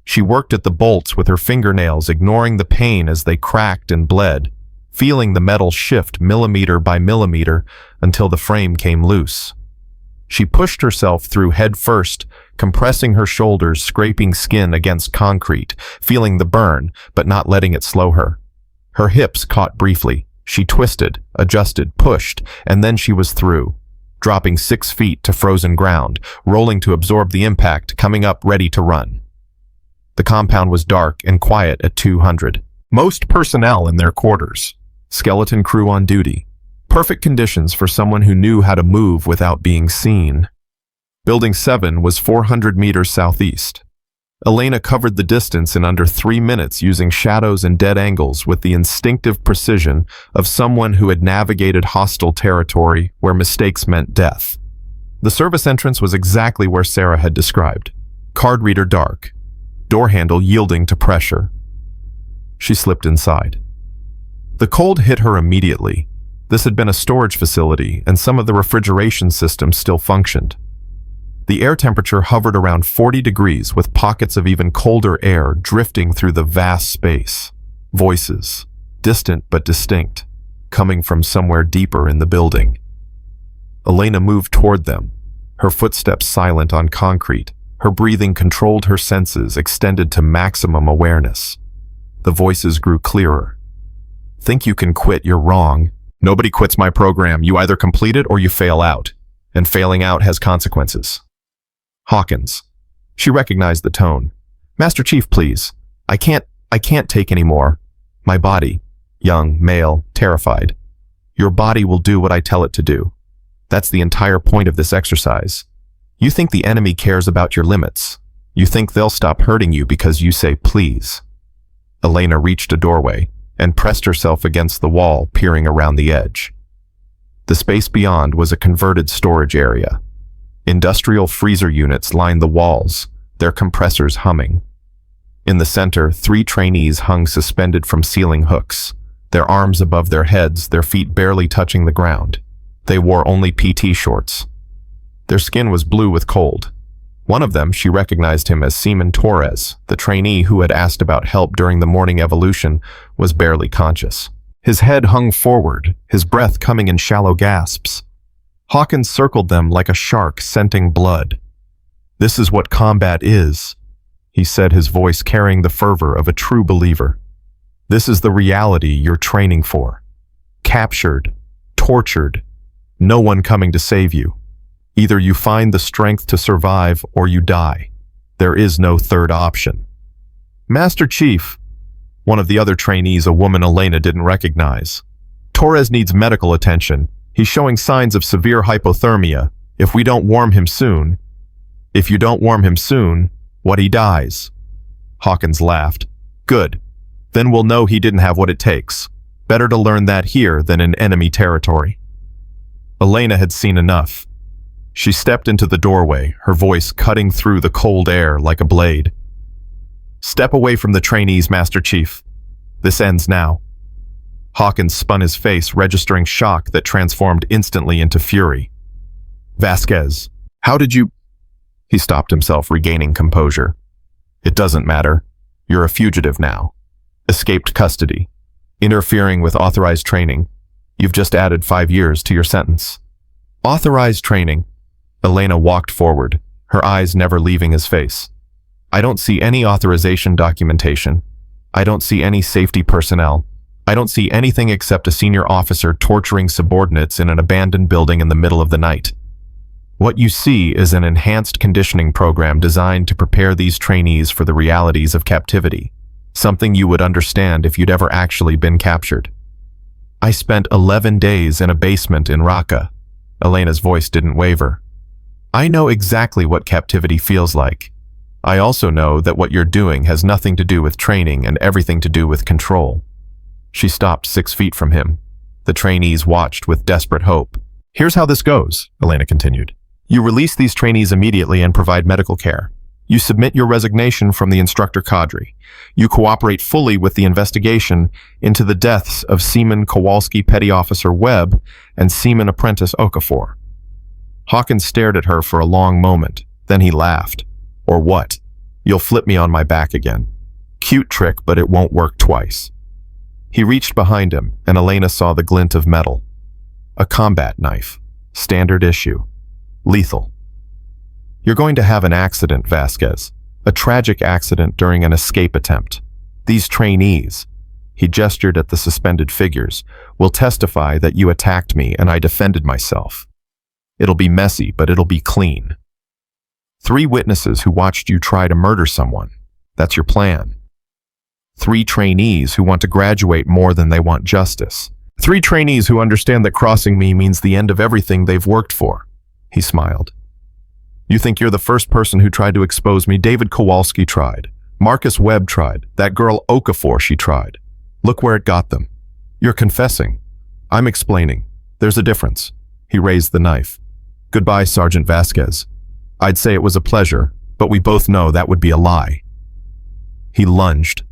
She worked at the bolts with her fingernails, ignoring the pain as they cracked and bled, feeling the metal shift millimeter by millimeter until the frame came loose. She pushed herself through head first, compressing her shoulders, scraping skin against concrete, feeling the burn, but not letting it slow her. Her hips caught briefly. She twisted, adjusted, pushed, and then she was through, dropping 6 feet to frozen ground, rolling to absorb the impact, coming up ready to run. The compound was dark and quiet at 200. Most personnel in their quarters. Skeleton crew on duty. Perfect conditions for someone who knew how to move without being seen. Building 7 was 400 meters southeast. Elena covered the distance in under 3 minutes using shadows and dead angles with the instinctive precision of someone who had navigated hostile territory where mistakes meant death. The service entrance was exactly where Sarah had described. Card reader dark. Door handle yielding to pressure. She slipped inside. The cold hit her immediately. This had been a storage facility, and some of the refrigeration systems still functioned. The air temperature hovered around 40 degrees with pockets of even colder air drifting through the vast space. Voices, distant but distinct, coming from somewhere deeper in the building. Elena moved toward them, her footsteps silent on concrete. Her breathing controlled her senses, extended to maximum awareness. The voices grew clearer. Think you can quit, you're wrong. Nobody quits my program. You either complete it or you fail out. And failing out has consequences. Hawkins. She recognized the tone. Master Chief, please. I can't take any more. My body. Young, male, terrified. Your body will do what I tell it to do. That's the entire point of this exercise. You think the enemy cares about your limits. You think they'll stop hurting you because you say please. Elena reached a doorway and pressed herself against the wall, peering around the edge. The space beyond was a converted storage area. Industrial freezer units lined the walls, their compressors humming. In the center, 3 trainees hung suspended from ceiling hooks, their arms above their heads, their feet barely touching the ground. They wore only PT shorts. Their skin was blue with cold. One of them, she recognized him as Seaman Torres, the trainee who had asked about help during the morning evolution, was barely conscious. His head hung forward, his breath coming in shallow gasps. Hawkins circled them like a shark scenting blood. This is what combat is, he said, his voice carrying the fervor of a true believer. This is the reality you're training for. Captured, tortured, no one coming to save you. Either you find the strength to survive or you die. There is no third option. Master Chief, One of the other trainees, a woman Elena didn't recognize. Torres needs medical attention. He's showing signs of severe hypothermia. If you don't warm him soon, what he dies. Hawkins laughed. Good. Then we'll know he didn't have what it takes. Better to learn that here than in enemy territory. Elena had seen enough. She stepped into the doorway, her voice cutting through the cold air like a blade. Step away from the trainees, Master Chief. This ends now. Hawkins spun his face, registering shock that transformed instantly into fury. Vasquez, how did you... He stopped himself, regaining composure. It doesn't matter. You're a fugitive now. Escaped custody. Interfering with authorized training. You've just added 5 years to your sentence. Authorized training. Elena walked forward, her eyes never leaving his face. I don't see any authorization documentation. I don't see any safety personnel. I don't see anything except a senior officer torturing subordinates in an abandoned building in the middle of the night. What you see is an enhanced conditioning program designed to prepare these trainees for the realities of captivity, something you would understand if you'd ever actually been captured. I spent 11 days in a basement in Raqqa. Elena's voice didn't waver. I know exactly what captivity feels like. I also know that what you're doing has nothing to do with training and everything to do with control. She stopped 6 feet from him. The trainees watched with desperate hope. Here's how this goes, Elena continued. You release these trainees immediately and provide medical care. You submit your resignation from the instructor cadre. You cooperate fully with the investigation into the deaths of Seaman Kowalski Petty Officer Webb and Seaman Apprentice Okafor. Hawkins stared at her for a long moment. Then he laughed. Or what? You'll flip me on my back again. Cute trick, but it won't work twice. He reached behind him, and Elena saw the glint of metal. A combat knife. Standard issue. Lethal. You're going to have an accident, Vasquez. A tragic accident during an escape attempt. These trainees, he gestured at the suspended figures, will testify that you attacked me and I defended myself. It'll be messy, but it'll be clean. 3 witnesses who watched you try to murder someone. That's your plan. 3 trainees who want to graduate more than they want justice. 3 trainees who understand that crossing me means the end of everything they've worked for. He smiled. You think you're the first person who tried to expose me? David Kowalski tried. Marcus Webb tried. That girl Okafor, she tried. Look where it got them. You're confessing. I'm explaining. There's a difference. He raised the knife. Goodbye, Sergeant Vasquez. I'd say it was a pleasure, but we both know that would be a lie. He lunged.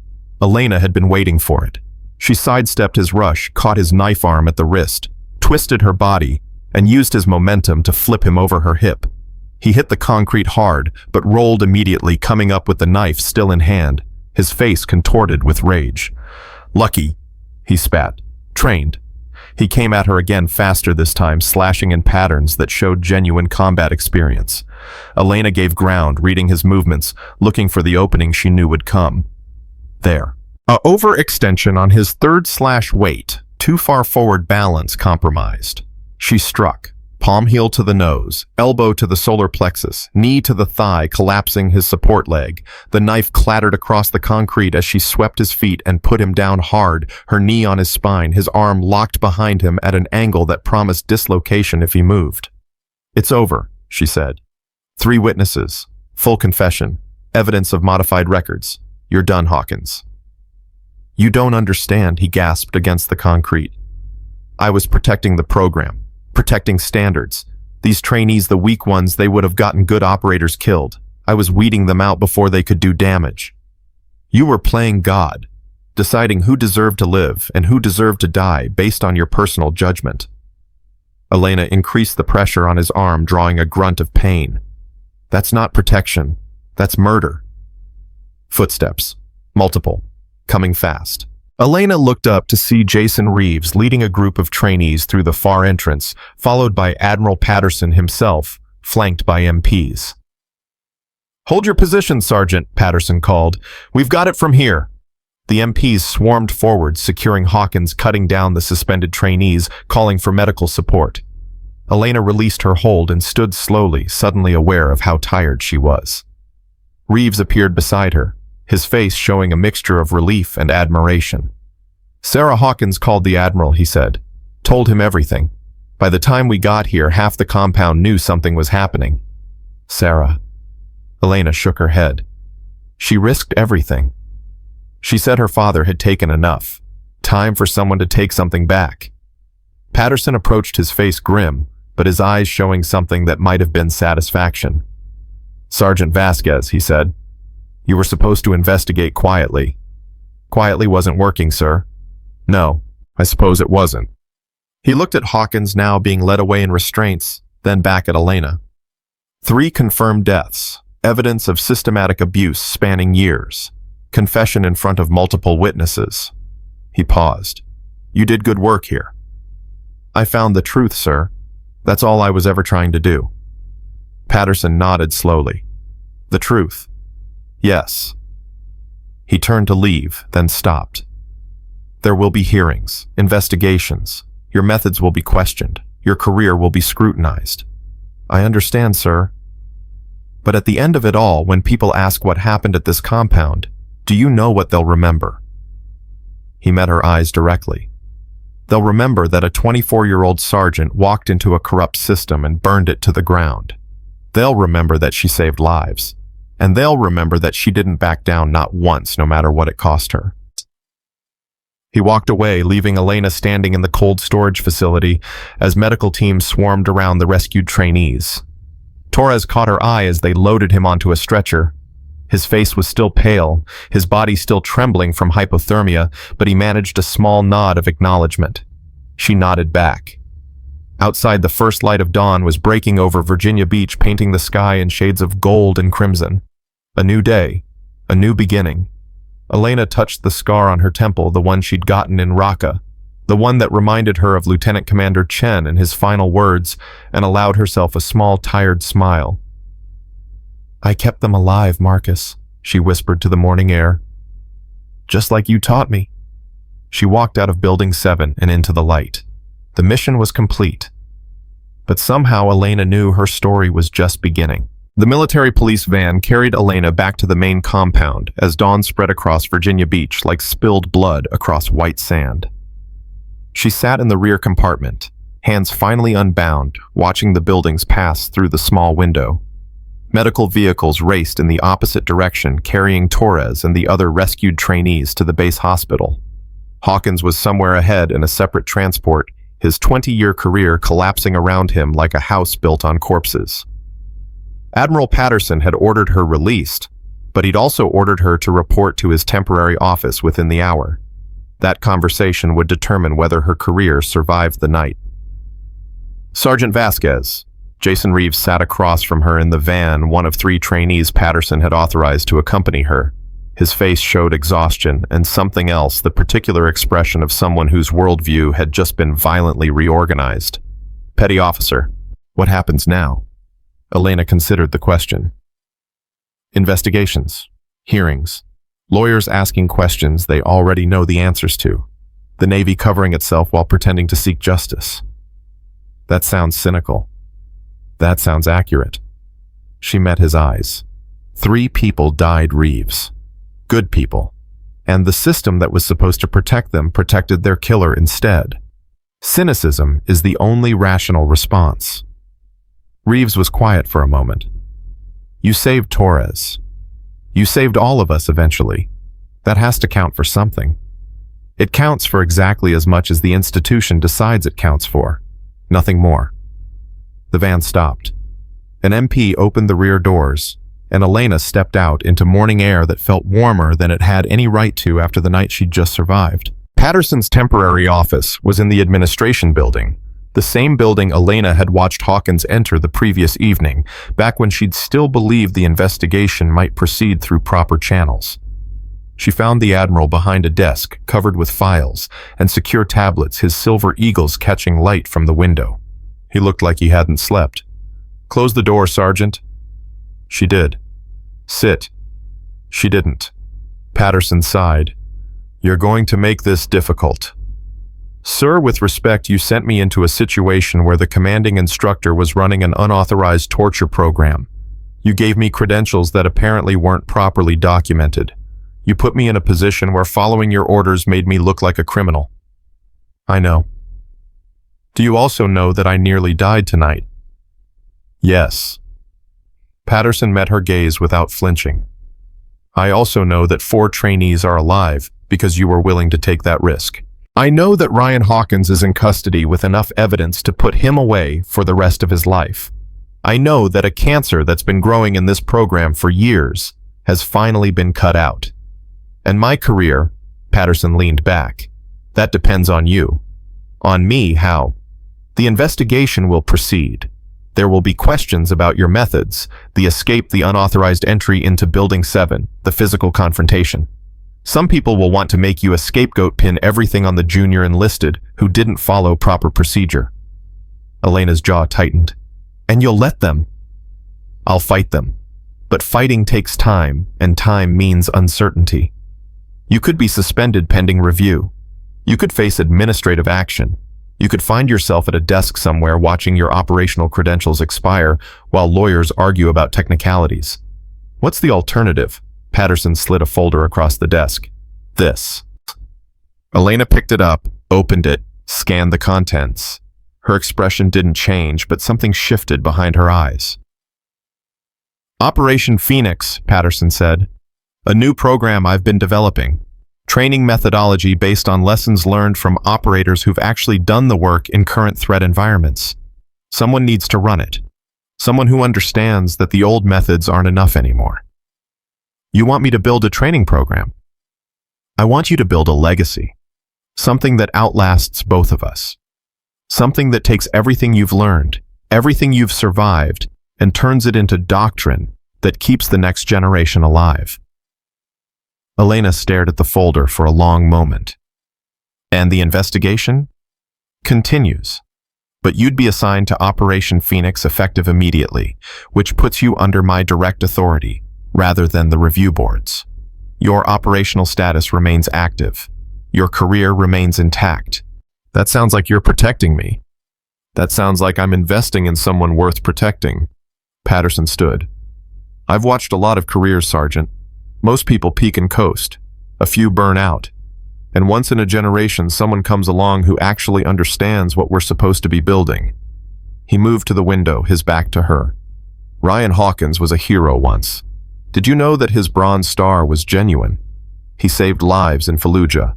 Elena had been waiting for it. She sidestepped his rush, caught his knife arm at the wrist, twisted her body, and used his momentum to flip him over her hip. He hit the concrete hard, but rolled immediately, coming up with the knife still in hand, his face contorted with rage. Lucky, he spat. Trained. He came at her again, faster this time, slashing in patterns that showed genuine combat experience. Elena gave ground, reading his movements, looking for the opening she knew would come. There. A overextension on his third weight, too far forward balance compromised. She struck. Palm heel to the nose, elbow to the solar plexus, knee to the thigh, collapsing his support leg. The knife clattered across the concrete as she swept his feet and put him down hard, her knee on his spine, his arm locked behind him at an angle that promised dislocation if he moved. It's over, she said. 3 witnesses, full confession, evidence of modified records. You're done, Hawkins. You don't understand, he gasped against the concrete. I was protecting the program. Protecting standards. These trainees, the weak ones, they would have gotten good operators killed. I was weeding them out before they could do damage. You were playing God, deciding who deserved to live and who deserved to die based on your personal judgment. Elena increased the pressure on his arm, drawing a grunt of pain. That's not protection. That's murder. Footsteps. Multiple. Coming fast. Elena looked up to see Jason Reeves leading a group of trainees through the far entrance, followed by Admiral Patterson himself, flanked by MPs. Hold your position, Sergeant, Patterson called. We've got it from here. The MPs swarmed forward, securing Hawkins, cutting down the suspended trainees, calling for medical support. Elena released her hold and stood slowly, suddenly aware of how tired she was. Reeves appeared beside her, his face showing a mixture of relief and admiration. "Sarah Hawkins called the Admiral," he said. "Told him everything. By the time we got here, half the compound knew something was happening." "Sarah." Elena shook her head. "She risked everything. She said her father had taken enough. Time for someone to take something back." Patterson approached, his face grim, but his eyes showing something that might have been satisfaction. "Sergeant Vasquez," he said, "you were supposed to investigate quietly." "Quietly wasn't working, sir." "No, I suppose it wasn't." He looked at Hawkins, now being led away in restraints, then back at Elena. 3 confirmed deaths, evidence of systematic abuse spanning years, confession in front of multiple witnesses. He paused. "You did good work here." "I found the truth, sir. That's all I was ever trying to do." Patterson nodded slowly. "The truth?" "Yes." He turned to leave, then stopped. "There will be hearings, investigations. Your methods will be questioned. Your career will be scrutinized." "I understand, sir. But at the end of it all, when people ask what happened at this compound, do you know what they'll remember?" He met her eyes directly. "They'll remember that a 24-year-old sergeant walked into a corrupt system and burned it to the ground. They'll remember that she saved lives. And they'll remember that she didn't back down, not once, no matter what it cost her." He walked away, leaving Elena standing in the cold storage facility as medical teams swarmed around the rescued trainees. Torres caught her eye as they loaded him onto a stretcher. His face was still pale, his body still trembling from hypothermia, but he managed a small nod of acknowledgement. She nodded back. Outside, the first light of dawn was breaking over Virginia Beach, painting the sky in shades of gold and crimson. A new day, a new beginning. Elena touched the scar on her temple, the one she'd gotten in Raqqa, the one that reminded her of Lieutenant Commander Chen and his final words, and allowed herself a small, tired smile. "I kept them alive, Marcus," she whispered to the morning air. "Just like you taught me." She walked out of Building 7 and into the light. The mission was complete. But somehow Elena knew her story was just beginning. The military police van carried Elena back to the main compound as dawn spread across Virginia Beach like spilled blood across white sand. She sat in the rear compartment, hands finally unbound, watching the buildings pass through the small window. Medical vehicles raced in the opposite direction, carrying Torres and the other rescued trainees to the base hospital. Hawkins was somewhere ahead in a separate transport, his 20-year career collapsing around him like a house built on corpses. Admiral Patterson had ordered her released, but he'd also ordered her to report to his temporary office within the hour. That conversation would determine whether her career survived the night. "Sergeant Vasquez." Jason Reeves sat across from her in the van, one of 3 trainees Patterson had authorized to accompany her. His face showed exhaustion and something else, the particular expression of someone whose worldview had just been violently reorganized. "Petty officer, what happens now?" Elena considered the question. "Investigations, hearings, lawyers asking questions they already know the answers to, the Navy covering itself while pretending to seek justice." "That sounds cynical." "That sounds accurate." She met his eyes. 3 people died, Reeves. Good people. And the system that was supposed to protect them protected their killer instead. Cynicism is the only rational response. Reeves was quiet for a moment. "You saved Torres. You saved all of us eventually. That has to count for something. It counts for exactly as much as the institution decides it counts for. Nothing more." The van stopped. An MP opened the rear doors, and Elena stepped out into morning air that felt warmer than it had any right to after the night she'd just survived. Patterson's temporary office was in the administration building, the same building Elena had watched Hawkins enter the previous evening, back when she'd still believed the investigation might proceed through proper channels. She found the Admiral behind a desk covered with files and secure tablets, his silver eagles catching light from the window. He looked like he hadn't slept. "Close the door, Sergeant." She did. "Sit." She didn't. Patterson sighed. "You're going to make this difficult." "Sir, with respect, you sent me into a situation where the commanding instructor was running an unauthorized torture program. You gave me credentials that apparently weren't properly documented. You put me in a position where following your orders made me look like a criminal. I know. Do you also know that I nearly died tonight? Yes. Patterson met her gaze without flinching. I also know that 4 trainees are alive because you were willing to take that risk. I know that Ryan Hawkins is in custody with enough evidence to put him away for the rest of his life. I know that a cancer that's been growing in this program for years has finally been cut out. And my career, Patterson leaned back, that depends on you. On me, how? The investigation will proceed. There will be questions about your methods, the escape, the unauthorized entry into Building 7, the physical confrontation. Some people will want to make you a scapegoat, pin everything on the junior enlisted who didn't follow proper procedure. Elena's jaw tightened. And you'll let them? I'll fight them. But fighting takes time, and time means uncertainty. You could be suspended pending review. You could face administrative action. You could find yourself at a desk somewhere watching your operational credentials expire while lawyers argue about technicalities. What's the alternative? Patterson slid a folder across the desk. This. Elena picked it up, opened it, scanned the contents. Her expression didn't change, but something shifted behind her eyes. Operation Phoenix, Patterson said. A new program I've been developing. Training methodology based on lessons learned from operators who've actually done the work in current threat environments. Someone needs to run it. Someone who understands that the old methods aren't enough anymore. You want me to build a training program? I want you to build a legacy. Something that outlasts both of us. Something that takes everything you've learned, everything you've survived, and turns it into doctrine that keeps the next generation alive. Elena stared at the folder for a long moment. And the investigation? Continues. But you'd be assigned to Operation Phoenix effective immediately, which puts you under my direct authority, rather than the review boards. Your operational status remains active. Your career remains intact. That sounds like you're protecting me. That sounds like I'm investing in someone worth protecting. Patterson stood. I've watched a lot of careers, Sergeant. Most people peak and coast. A few burn out. And once in a generation, someone comes along who actually understands what we're supposed to be building. He moved to the window, his back to her. Ryan Hawkins was a hero once. Did you know that his Bronze Star was genuine? He saved lives in Fallujah.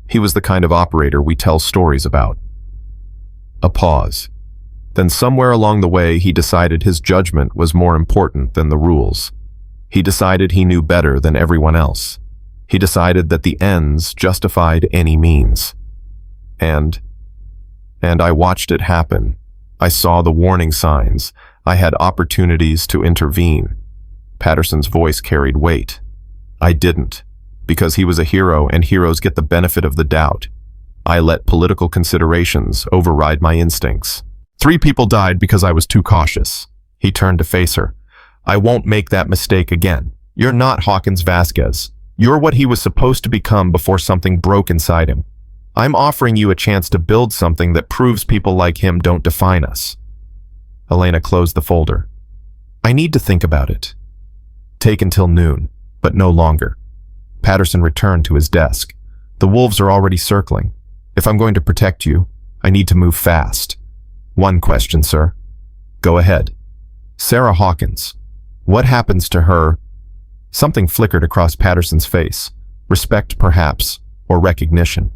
He was the kind of operator we tell stories about. A pause. Then somewhere along the way, he decided his judgment was more important than the rules. He decided he knew better than everyone else. He decided that the ends justified any means. And I watched it happen. I saw the warning signs. I had opportunities to intervene. Patterson's voice carried weight. I didn't, because he was a hero and heroes get the benefit of the doubt. I let political considerations override my instincts. 3 people died because I was too cautious. He turned to face her. I won't make that mistake again. You're not Hawkins Vasquez. You're what he was supposed to become before something broke inside him. I'm offering you a chance to build something that proves people like him don't define us. Elena closed the folder. I need to think about it. Take until noon, but no longer. Patterson returned to his desk. The wolves are already circling. If I'm going to protect you, I need to move fast. One question, sir. Go ahead. Sarah Hawkins. What happens to her? Something flickered across Patterson's face. Respect, perhaps, or recognition.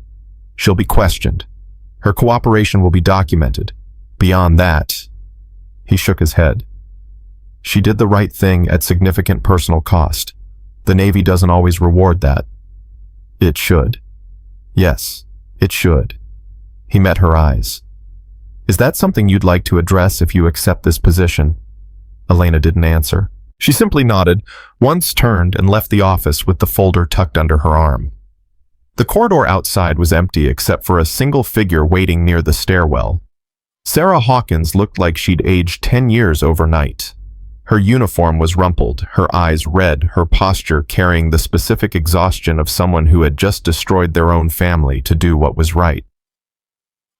She'll be questioned. Her cooperation will be documented. Beyond that, he shook his head. She did the right thing at significant personal cost. The Navy doesn't always reward that. It should. Yes, it should. He met her eyes. Is that something you'd like to address if you accept this position? Elena didn't answer. She simply nodded, once turned and left the office with the folder tucked under her arm. The corridor outside was empty except for a single figure waiting near the stairwell. Sarah Hawkins looked like she'd aged 10 years overnight. Her uniform was rumpled, her eyes red, her posture carrying the specific exhaustion of someone who had just destroyed their own family to do what was right.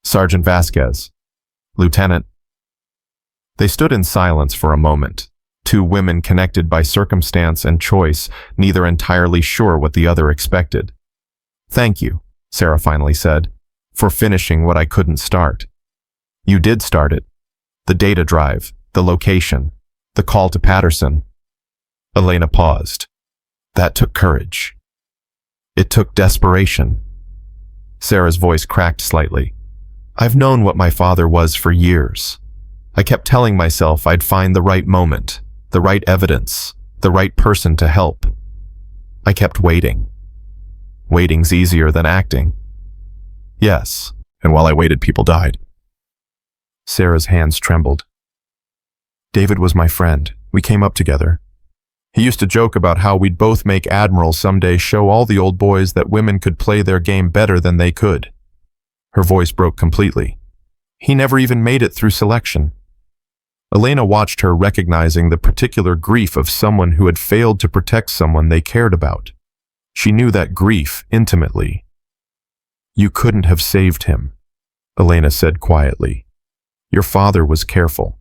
Sergeant Vasquez. Lieutenant. They stood in silence for a moment. two women connected by circumstance and choice, neither entirely sure what the other expected. "Thank you," Sarah finally said, "for finishing what I couldn't start." "You did start it. The data drive, the location, the call to Patterson." Elena paused. "That took courage. It took desperation." Sarah's voice cracked slightly. "I've known what my father was for years. I kept telling myself I'd find the right moment, the right evidence, the right person to help. I kept waiting. Waiting's easier than acting." "Yes, and while I waited, people died." Sarah's hands trembled. "David was my friend. We came up together. He used to joke about how we'd both make admirals someday, show all the old boys that women could play their game better than they could." Her voice broke completely. "He never even made it through selection." Elena watched her, recognizing the particular grief of someone who had failed to protect someone they cared about. She knew that grief intimately. "You couldn't have saved him," Elena said quietly. "Your father was careful.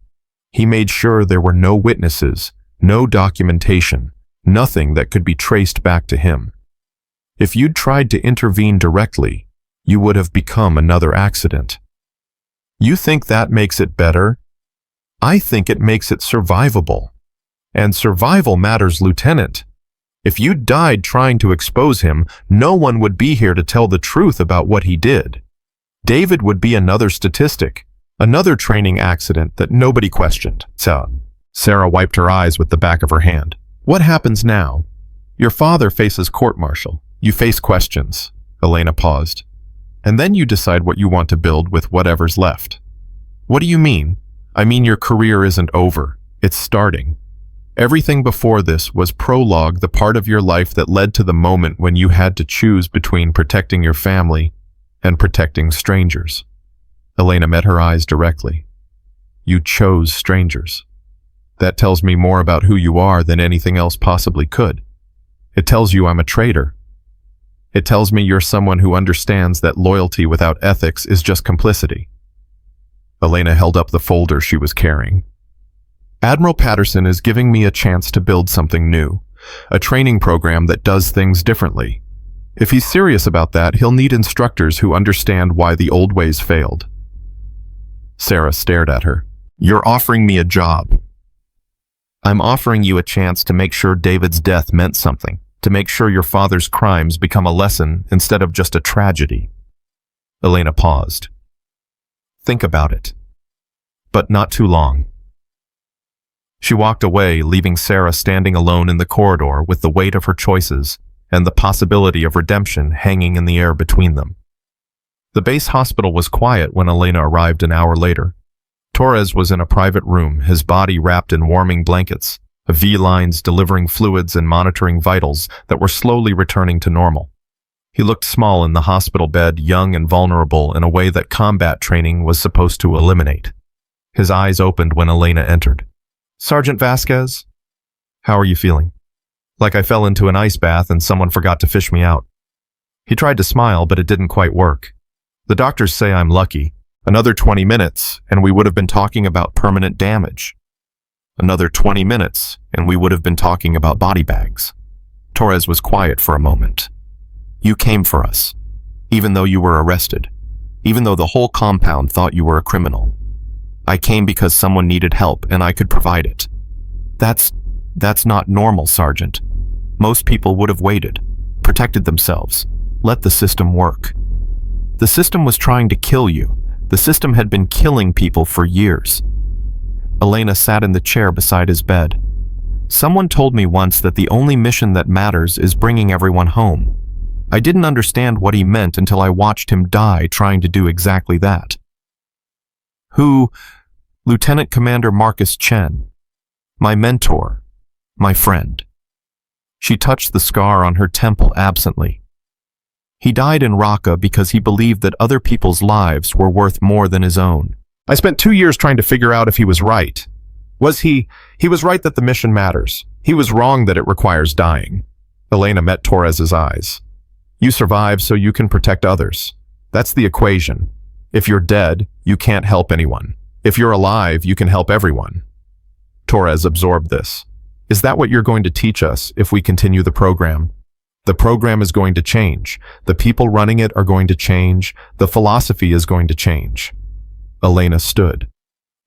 He made sure there were no witnesses, no documentation, nothing that could be traced back to him. If you'd tried to intervene directly, you would have become another accident. You think that makes it better? I think it makes it survivable. And survival matters, Lieutenant. If you died trying to expose him, no one would be here to tell the truth about what he did. David would be another statistic, another training accident that nobody questioned." Sarah wiped her eyes with the back of her hand. "What happens now? Your father faces court-martial. You face questions." Elena paused. "And then you decide what you want to build with whatever's left." "What do you mean?" "I mean your career isn't over. It's starting. Everything before this was prologue, the part of your life that led to the moment when you had to choose between protecting your family and protecting strangers." Elena met her eyes directly. "You chose strangers. That tells me more about who you are than anything else possibly could. It tells you I'm a traitor. It tells me you're someone who understands that loyalty without ethics is just complicity." Elena held up the folder she was carrying. "Admiral Patterson is giving me a chance to build something new, a training program that does things differently. If he's serious about that, he'll need instructors who understand why the old ways failed." Sarah stared at her. "You're offering me a job." "I'm offering you a chance to make sure David's death meant something, to make sure your father's crimes become a lesson instead of just a tragedy." Elena paused. "Think about it. But not too long." She walked away, leaving Sarah standing alone in the corridor with the weight of her choices and the possibility of redemption hanging in the air between them. The base hospital was quiet when Elena arrived an hour later. Torres was in a private room, his body wrapped in warming blankets, V-lines delivering fluids and monitoring vitals that were slowly returning to normal. He looked small in the hospital bed, young and vulnerable in a way that combat training was supposed to eliminate. His eyes opened when Elena entered. "Sergeant Vasquez? How are you feeling?" "Like I fell into an ice bath and someone forgot to fish me out." He tried to smile, but it didn't quite work. "The doctors say I'm lucky. Another 20 minutes, and we would have been talking about permanent damage. Another 20 minutes, and we would have been talking about body bags." Torres was quiet for a moment. "You came for us, even though you were arrested, even though the whole compound thought you were a criminal. I came because someone needed help, and I could provide it. That's not normal, Sergeant. Most people would have waited, protected themselves, let the system work. The system was trying to kill you. The system had been killing people for years." Elena sat in the chair beside his bed. "Someone told me once that the only mission that matters is bringing everyone home. I didn't understand what he meant until I watched him die trying to do exactly that." "Who?" "Lieutenant Commander Marcus Chen. My mentor. My friend." She touched the scar on her temple absently. "He died in Raqqa because he believed that other people's lives were worth more than his own. I spent 2 years trying to figure out if he was right. He was right that the mission matters. He was wrong that it requires dying." Elena met Torres's eyes. "You survive so you can protect others. That's the equation. If you're dead, you can't help anyone. If you're alive, you can help everyone." Torres absorbed this. Is that what you're going to teach us if we continue the program? The program is going to change. The people running it are going to change. The philosophy is going to change. Elena stood.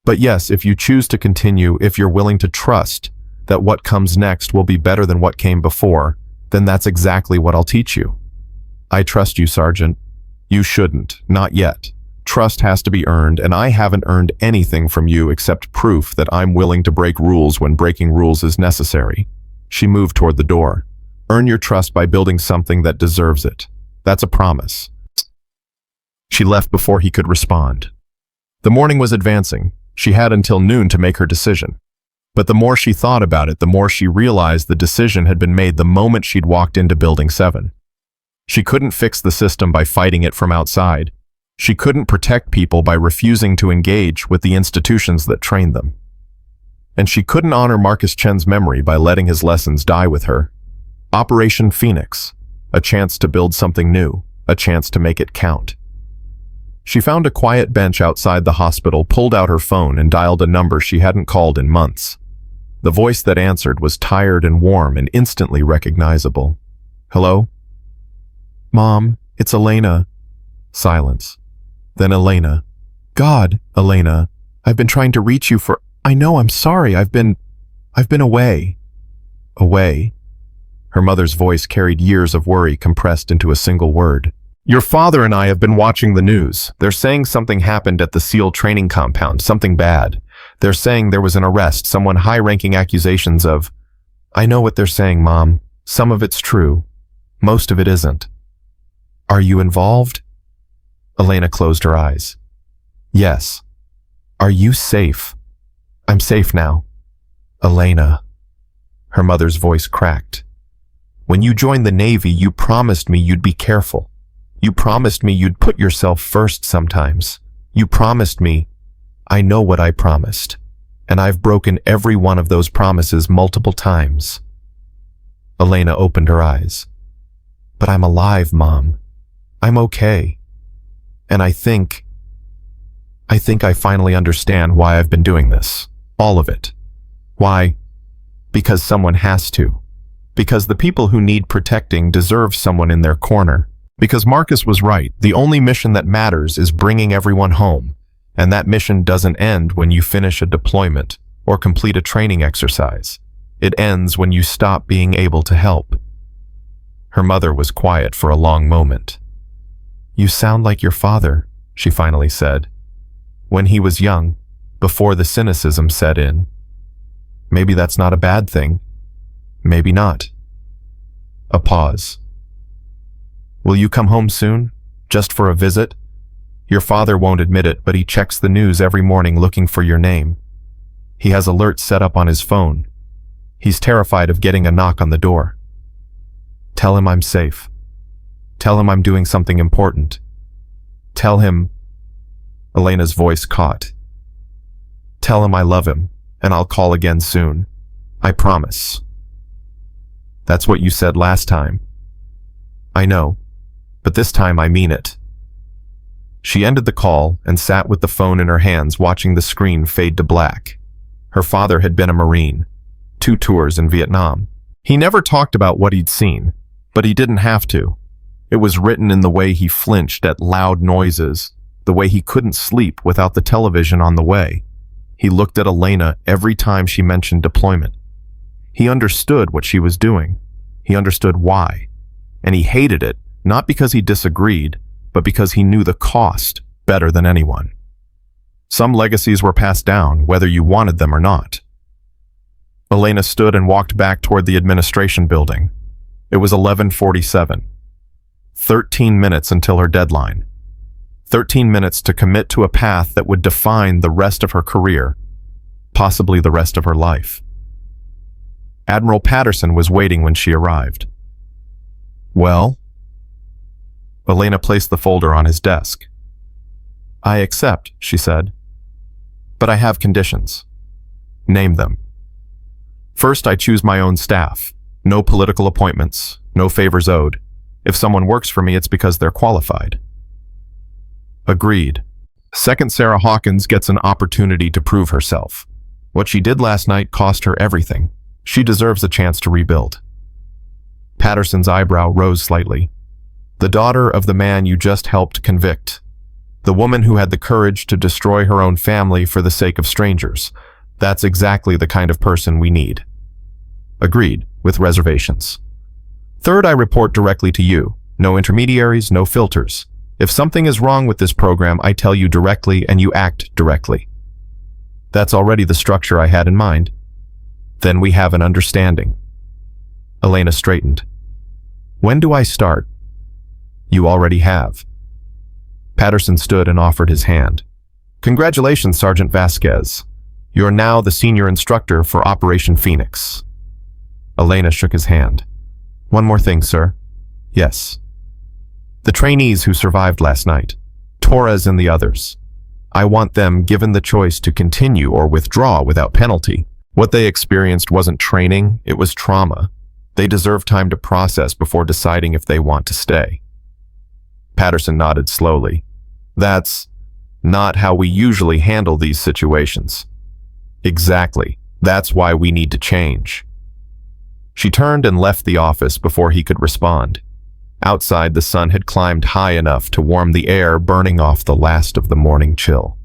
But yes, if you choose to continue, if you're willing to trust that what comes next will be better than what came before, then that's exactly what I'll teach you. I trust you, Sergeant. You shouldn't, not yet. Trust has to be earned, and I haven't earned anything from you except proof that I'm willing to break rules when breaking rules is necessary. She moved toward the door. Earn your trust by building something that deserves it. That's a promise. She left before he could respond. The morning was advancing. She had until noon to make her decision. But the more she thought about it, the more she realized the decision had been made the moment she'd walked into Building 7. She couldn't fix the system by fighting it from outside. She couldn't protect people by refusing to engage with the institutions that trained them. And she couldn't honor Marcus Chen's memory by letting his lessons die with her. Operation Phoenix, a chance to build something new, a chance to make it count. She found a quiet bench outside the hospital, pulled out her phone, and dialed a number she hadn't called in months. The voice that answered was tired and warm and instantly recognizable. Hello? Mom, it's Elena. Silence. Then Elena. God, Elena, I've been trying to reach you for... I know, I'm sorry, I've been away. Away? Her mother's voice carried years of worry compressed into a single word. Your father and I have been watching the news. They're saying something happened at the SEAL training compound, something bad. They're saying there was an arrest, someone high-ranking accusations of... I know what they're saying, Mom. Some of it's true. Most of it isn't. Are you involved? Elena closed her eyes. Yes. Are you safe? I'm safe now. Elena. Her mother's voice cracked. When you joined the Navy, you promised me you'd be careful. You promised me you'd put yourself first sometimes. You promised me. I know what I promised. And I've broken every one of those promises multiple times. Elena opened her eyes. But I'm alive, Mom. I'm okay. And I think I finally understand why I've been doing this. All of it. Why? Because someone has to. Because the people who need protecting deserve someone in their corner. Because Marcus was right. The only mission that matters is bringing everyone home. And that mission doesn't end when you finish a deployment or complete a training exercise. It ends when you stop being able to help. Her mother was quiet for a long moment. You sound like your father, she finally said. When he was young, before the cynicism set in. Maybe that's not a bad thing. Maybe not. A pause. Will you come home soon? Just for a visit? Your father won't admit it, but he checks the news every morning looking for your name. He has alerts set up on his phone. He's terrified of getting a knock on the door. Tell him I'm safe. Tell him I'm doing something important. Tell him... Elena's voice caught. Tell him I love him, and I'll call again soon. I promise. That's what you said last time. I know, but this time I mean it. She ended the call and sat with the phone in her hands, watching the screen fade to black. Her father had been a Marine, 2 tours in Vietnam. He never talked about what he'd seen, but he didn't have to. It was written in the way he flinched at loud noises, the way he couldn't sleep without the television on the way. He looked at Elena every time she mentioned deployment. He understood what she was doing. He understood why. And he hated it, not because he disagreed, but because he knew the cost better than anyone. Some legacies were passed down, whether you wanted them or not. Elena stood and walked back toward the administration building. It was 11:47. 13 minutes until her deadline. 13 minutes to commit to a path that would define the rest of her career, possibly the rest of her life. Admiral Patterson was waiting when she arrived. Well? Elena placed the folder on his desk. I accept, she said. But I have conditions. Name them. First, I choose my own staff. No political appointments, no favors owed. If someone works for me, it's because they're qualified. Agreed. Second, Sarah Hawkins gets an opportunity to prove herself. What she did last night cost her everything. She deserves a chance to rebuild. Patterson's eyebrow rose slightly. The daughter of the man you just helped convict. The woman who had the courage to destroy her own family for the sake of strangers. That's exactly the kind of person we need. Agreed, with reservations. Third, I report directly to you. No intermediaries, no filters. If something is wrong with this program, I tell you directly and you act directly. That's already the structure I had in mind. Then we have an understanding. Elena straightened. When do I start? You already have. Patterson stood and offered his hand. Congratulations, Sergeant Vasquez. You're now the senior instructor for Operation Phoenix. Elena shook his hand. One more thing, sir. Yes. The trainees who survived last night, Torres and the others. I want them given the choice to continue or withdraw without penalty. What they experienced wasn't training, it was trauma. They deserve time to process before deciding if they want to stay. Patterson nodded slowly. That's not how we usually handle these situations. Exactly. That's why we need to change. She turned and left the office before he could respond. Outside, the sun had climbed high enough to warm the air, burning off the last of the morning chill.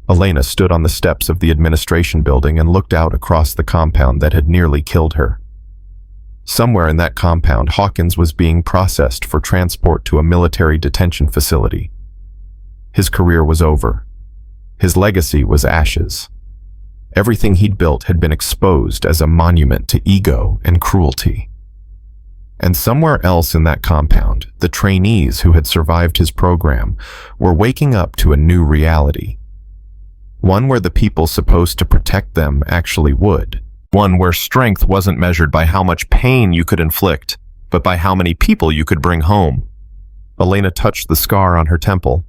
Elena stood on the steps of the administration building and looked out across the compound that had nearly killed her. Somewhere in that compound, Hawkins was being processed for transport to a military detention facility. His career was over. His legacy was ashes. Everything he'd built had been exposed as a monument to ego and cruelty. And somewhere else in that compound, the trainees who had survived his program were waking up to a new reality. One where the people supposed to protect them actually would. One where strength wasn't measured by how much pain you could inflict, but by how many people you could bring home. Elena touched the scar on her temple.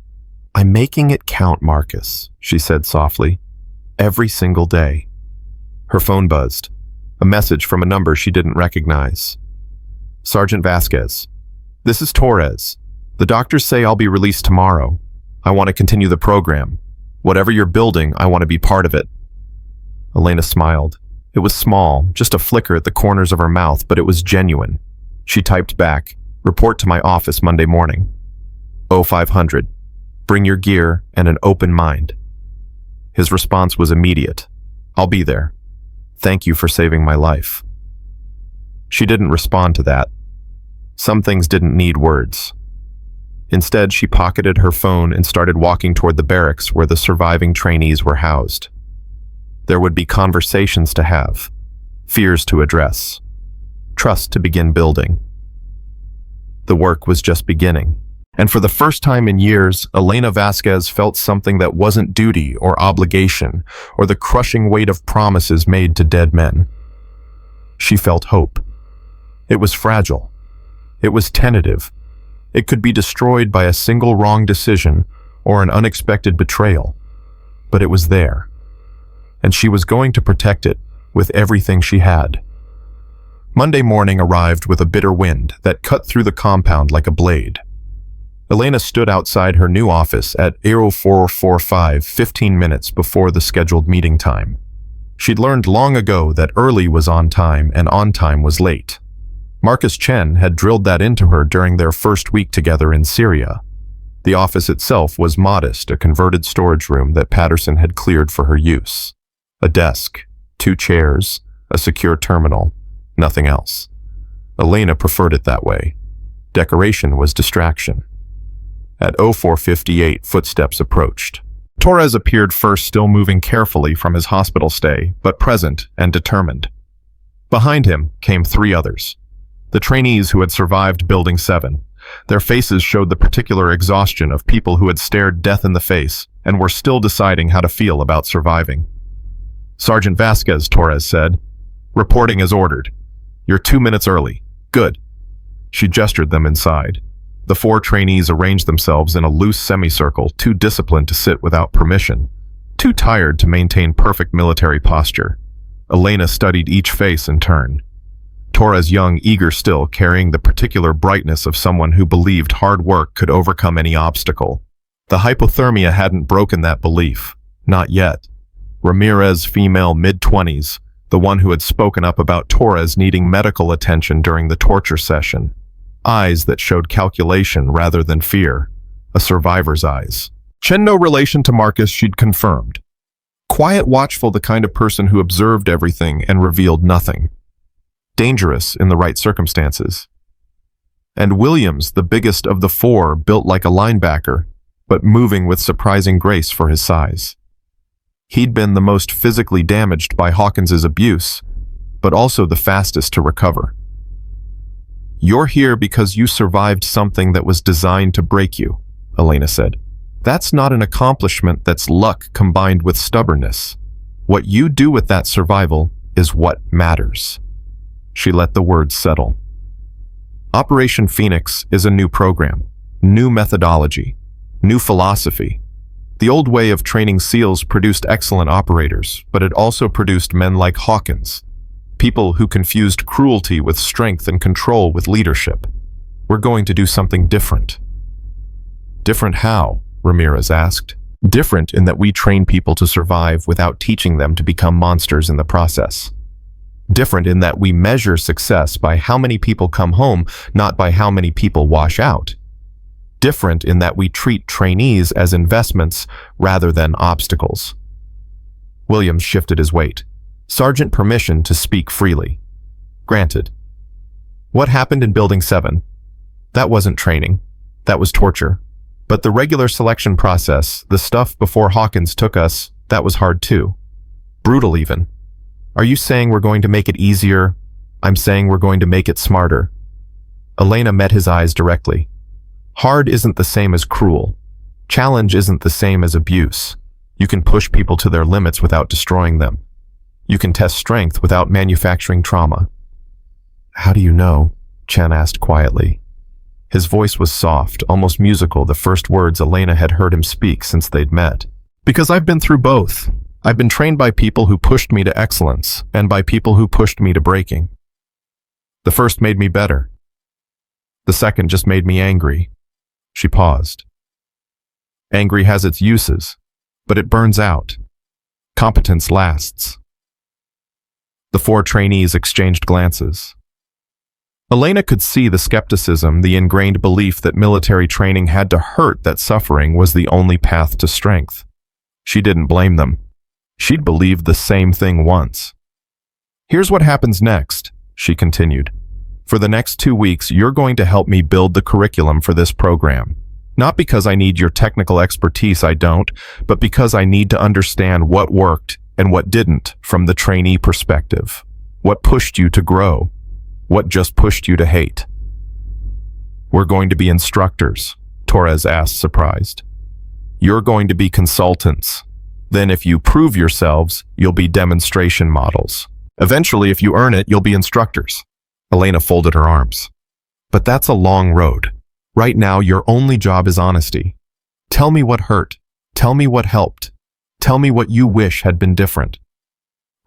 I'm making it count, Marcus, she said softly. Every single day. Her phone buzzed. A message from a number she didn't recognize. Sergeant Vasquez. This is Torres. The doctors say I'll be released tomorrow. I want to continue the program. Whatever you're building, I want to be part of it. Elena smiled. It was small, just a flicker at the corners of her mouth, but it was genuine. She typed back, report to my office Monday morning. 0500. Bring your gear and an open mind. His response was immediate. I'll be there. Thank you for saving my life. She didn't respond to that. Some things didn't need words. Instead, she pocketed her phone and started walking toward the barracks where the surviving trainees were housed. There would be conversations to have, fears to address, trust to begin building. The work was just beginning. And for the first time in years, Elena Vasquez felt something that wasn't duty or obligation or the crushing weight of promises made to dead men. She felt hope. It was fragile. It was tentative. It could be destroyed by a single wrong decision or an unexpected betrayal. But it was there. And she was going to protect it with everything she had. Monday morning arrived with a bitter wind that cut through the compound like a blade. Elena stood outside her new office at 0445, 15 minutes before the scheduled meeting time. She'd learned long ago that early was on time and on time was late. Marcus Chen had drilled that into her during their first week together in Syria. The office itself was modest, a converted storage room that Patterson had cleared for her use. A desk, 2 chairs, a secure terminal, nothing else. Elena preferred it that way. Decoration was distraction. At 0458, footsteps approached. Torres appeared first, still moving carefully from his hospital stay, but present and determined. Behind him came 3 others. The trainees who had survived Building 7. Their faces showed the particular exhaustion of people who had stared death in the face and were still deciding how to feel about surviving. Sergeant Vasquez, Torres said. Reporting as ordered. You're 2 minutes early. Good. She gestured them inside. The 4 trainees arranged themselves in a loose semicircle, too disciplined to sit without permission, too tired to maintain perfect military posture. Elena studied each face in turn. Torres young, eager still, carrying the particular brightness of someone who believed hard work could overcome any obstacle. The hypothermia hadn't broken that belief. Not yet. Ramirez, female, mid-20s, the one who had spoken up about Torres needing medical attention during the torture session. Eyes that showed calculation rather than fear. A survivor's eyes. Chen no relation to Marcus, she'd confirmed. Quiet, watchful, the kind of person who observed everything and revealed nothing. Dangerous in the right circumstances. And Williams, the biggest of the four, built like a linebacker, but moving with surprising grace for his size. He'd been the most physically damaged by Hawkins's abuse, but also the fastest to recover. "You're here because you survived something that was designed to break you," Elena said. "That's not an accomplishment, that's luck combined with stubbornness. What you do with that survival is what matters." She let the words settle. Operation Phoenix is a new program, new methodology, new philosophy. The old way of training SEALs produced excellent operators, but it also produced men like Hawkins, people who confused cruelty with strength and control with leadership. "We're going to do something different." "Different how?" Ramirez asked. "Different in that we train people to survive without teaching them to become monsters in the process. Different in that we measure success by how many people come home, not by how many people wash out. Different in that we treat trainees as investments rather than obstacles." Williams shifted his weight. "Sergeant, permission to speak freely." "Granted." "What happened in Building 7? That wasn't training. That was torture. But the regular selection process, the stuff before Hawkins took us, that was hard too. Brutal even. Are you saying we're going to make it easier? I'm saying we're going to make it smarter." Elena met his eyes directly. Hard isn't the same as cruel. Challenge isn't the same as abuse. You can push people to their limits without destroying them. You can test strength without manufacturing trauma. "How do you know?" Chen asked quietly. His voice was soft, almost musical, the first words Elena had heard him speak since they'd met. "Because I've been through both. I've been trained by people who pushed me to excellence, and by people who pushed me to breaking. The first made me better. The second just made me angry." She paused. "Angry has its uses, but it burns out. Competence lasts." The four trainees exchanged glances. Elena could see the skepticism, the ingrained belief that military training had to hurt, that suffering was the only path to strength. She didn't blame them. She'd believed the same thing once. "Here's what happens next," she continued. "For the next 2 weeks, you're going to help me build the curriculum for this program. Not because I need your technical expertise, I don't, but because I need to understand what worked and what didn't from the trainee perspective. What pushed you to grow? What just pushed you to hate?" "We're going to be instructors," Torres asked, surprised. "You're going to be consultants. Then if you prove yourselves, you'll be demonstration models. Eventually, if you earn it, you'll be instructors." Elena folded her arms. "But that's a long road. Right now, your only job is honesty. Tell me what hurt. Tell me what helped. Tell me what you wish had been different."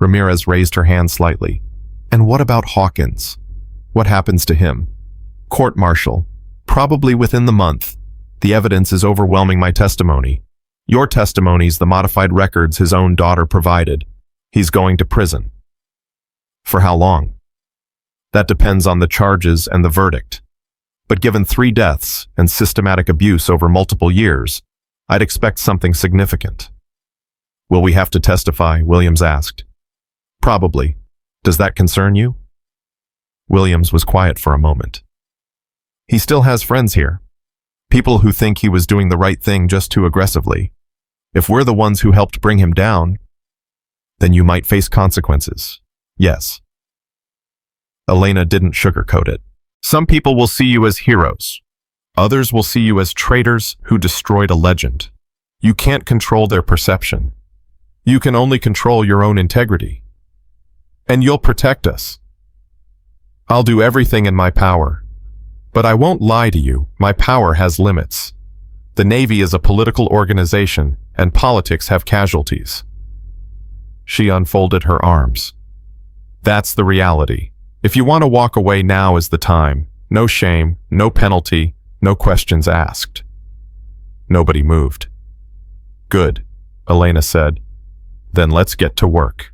Ramirez raised her hand slightly. "And what about Hawkins? What happens to him?" "Court-martial. Probably within the month. The evidence is overwhelming my testimony. Your testimony's the modified records his own daughter provided. He's going to prison." "For how long?" "That depends on the charges and the verdict. But given 3 deaths and systematic abuse over multiple years, I'd expect something significant." "Will we have to testify?" Williams asked. "Probably. Does that concern you?" Williams was quiet for a moment. "He still has friends here. People who think he was doing the right thing just too aggressively. If we're the ones who helped bring him down, then you might face consequences. Yes." Elena didn't sugarcoat it. "Some people will see you as heroes. Others will see you as traitors who destroyed a legend. You can't control their perception. You can only control your own integrity. And you'll protect us. I'll do everything in my power. But I won't lie to you, my power has limits. The Navy is a political organization, and politics have casualties." She unfolded her arms. "That's the reality. If you want to walk away, now is the time. No shame, no penalty, no questions asked." Nobody moved. "Good," Elena said. Then let's get to work.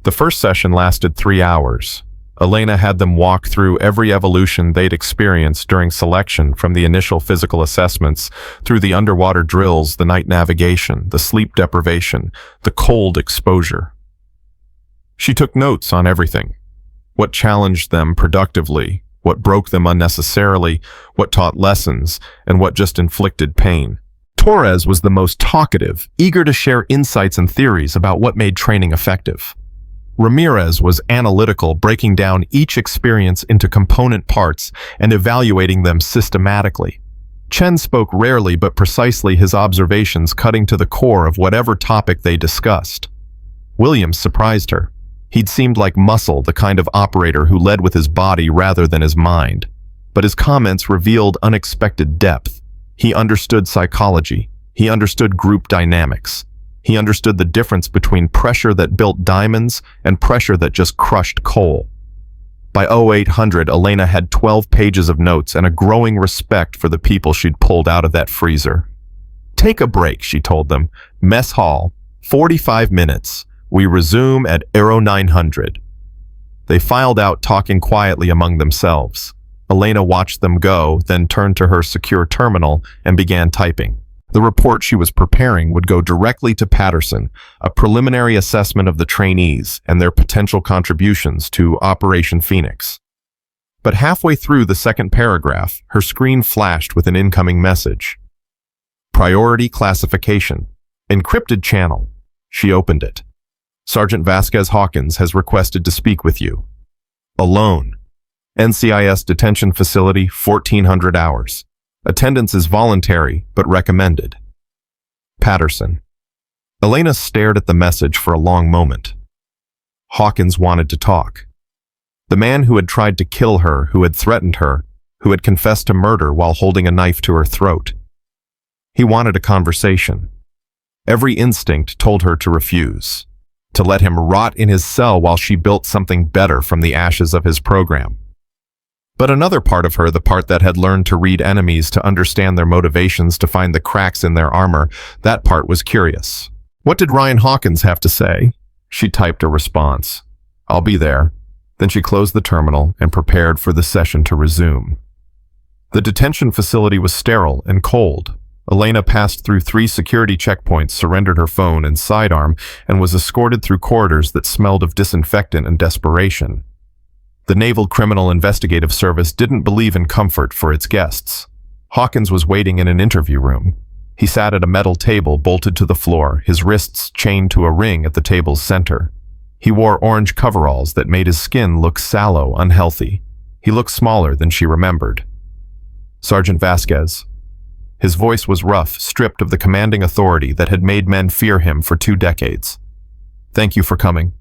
The first session lasted 3 hours. Elena had them walk through every evolution they'd experienced during selection, from the initial physical assessments, through the underwater drills, the night navigation, the sleep deprivation, the cold exposure. She took notes on everything. What challenged them productively, what broke them unnecessarily, what taught lessons, and what just inflicted pain. Torres was the most talkative, eager to share insights and theories about what made training effective. Ramirez was analytical, breaking down each experience into component parts and evaluating them systematically. Chen spoke rarely but precisely, his observations cutting to the core of whatever topic they discussed. Williams surprised her. He'd seemed like muscle, the kind of operator who led with his body rather than his mind. But his comments revealed unexpected depth. He understood psychology. He understood group dynamics. He understood the difference between pressure that built diamonds and pressure that just crushed coal. By 0800, Elena had 12 pages of notes and a growing respect for the people she'd pulled out of that freezer. "Take a break," she told them. "Mess hall, 45 minutes. We resume at Aero 900. They filed out, talking quietly among themselves. Elena watched them go, then turned to her secure terminal and began typing. The report she was preparing would go directly to Patterson, a preliminary assessment of the trainees and their potential contributions to Operation Phoenix. But halfway through the second paragraph, her screen flashed with an incoming message. Priority classification. Encrypted channel. She opened it. Sergeant Vasquez Hawkins has requested to speak with you. Alone. NCIS detention facility, 1400 hours. Attendance is voluntary, but recommended. Patterson. Elena stared at the message for a long moment. Hawkins wanted to talk. The man who had tried to kill her, who had threatened her, who had confessed to murder while holding a knife to her throat. He wanted a conversation. Every instinct told her to refuse, to let him rot in his cell while she built something better from the ashes of his program. But another part of her, the part that had learned to read enemies, to understand their motivations, to find the cracks in their armor, that part was curious. What did Ryan Hawkins have to say? She typed a response. I'll be there. Then she closed the terminal and prepared for the session to resume. The detention facility was sterile and cold. Elena passed through 3 security checkpoints, surrendered her phone and sidearm, and was escorted through corridors that smelled of disinfectant and desperation. The Naval Criminal Investigative Service didn't believe in comfort for its guests. Hawkins was waiting in an interview room. He sat at a metal table bolted to the floor, his wrists chained to a ring at the table's center. He wore orange coveralls that made his skin look sallow, unhealthy. He looked smaller than she remembered. Sergeant Vasquez. His voice was rough, stripped of the commanding authority that had made men fear him for 2 decades. Thank you for coming.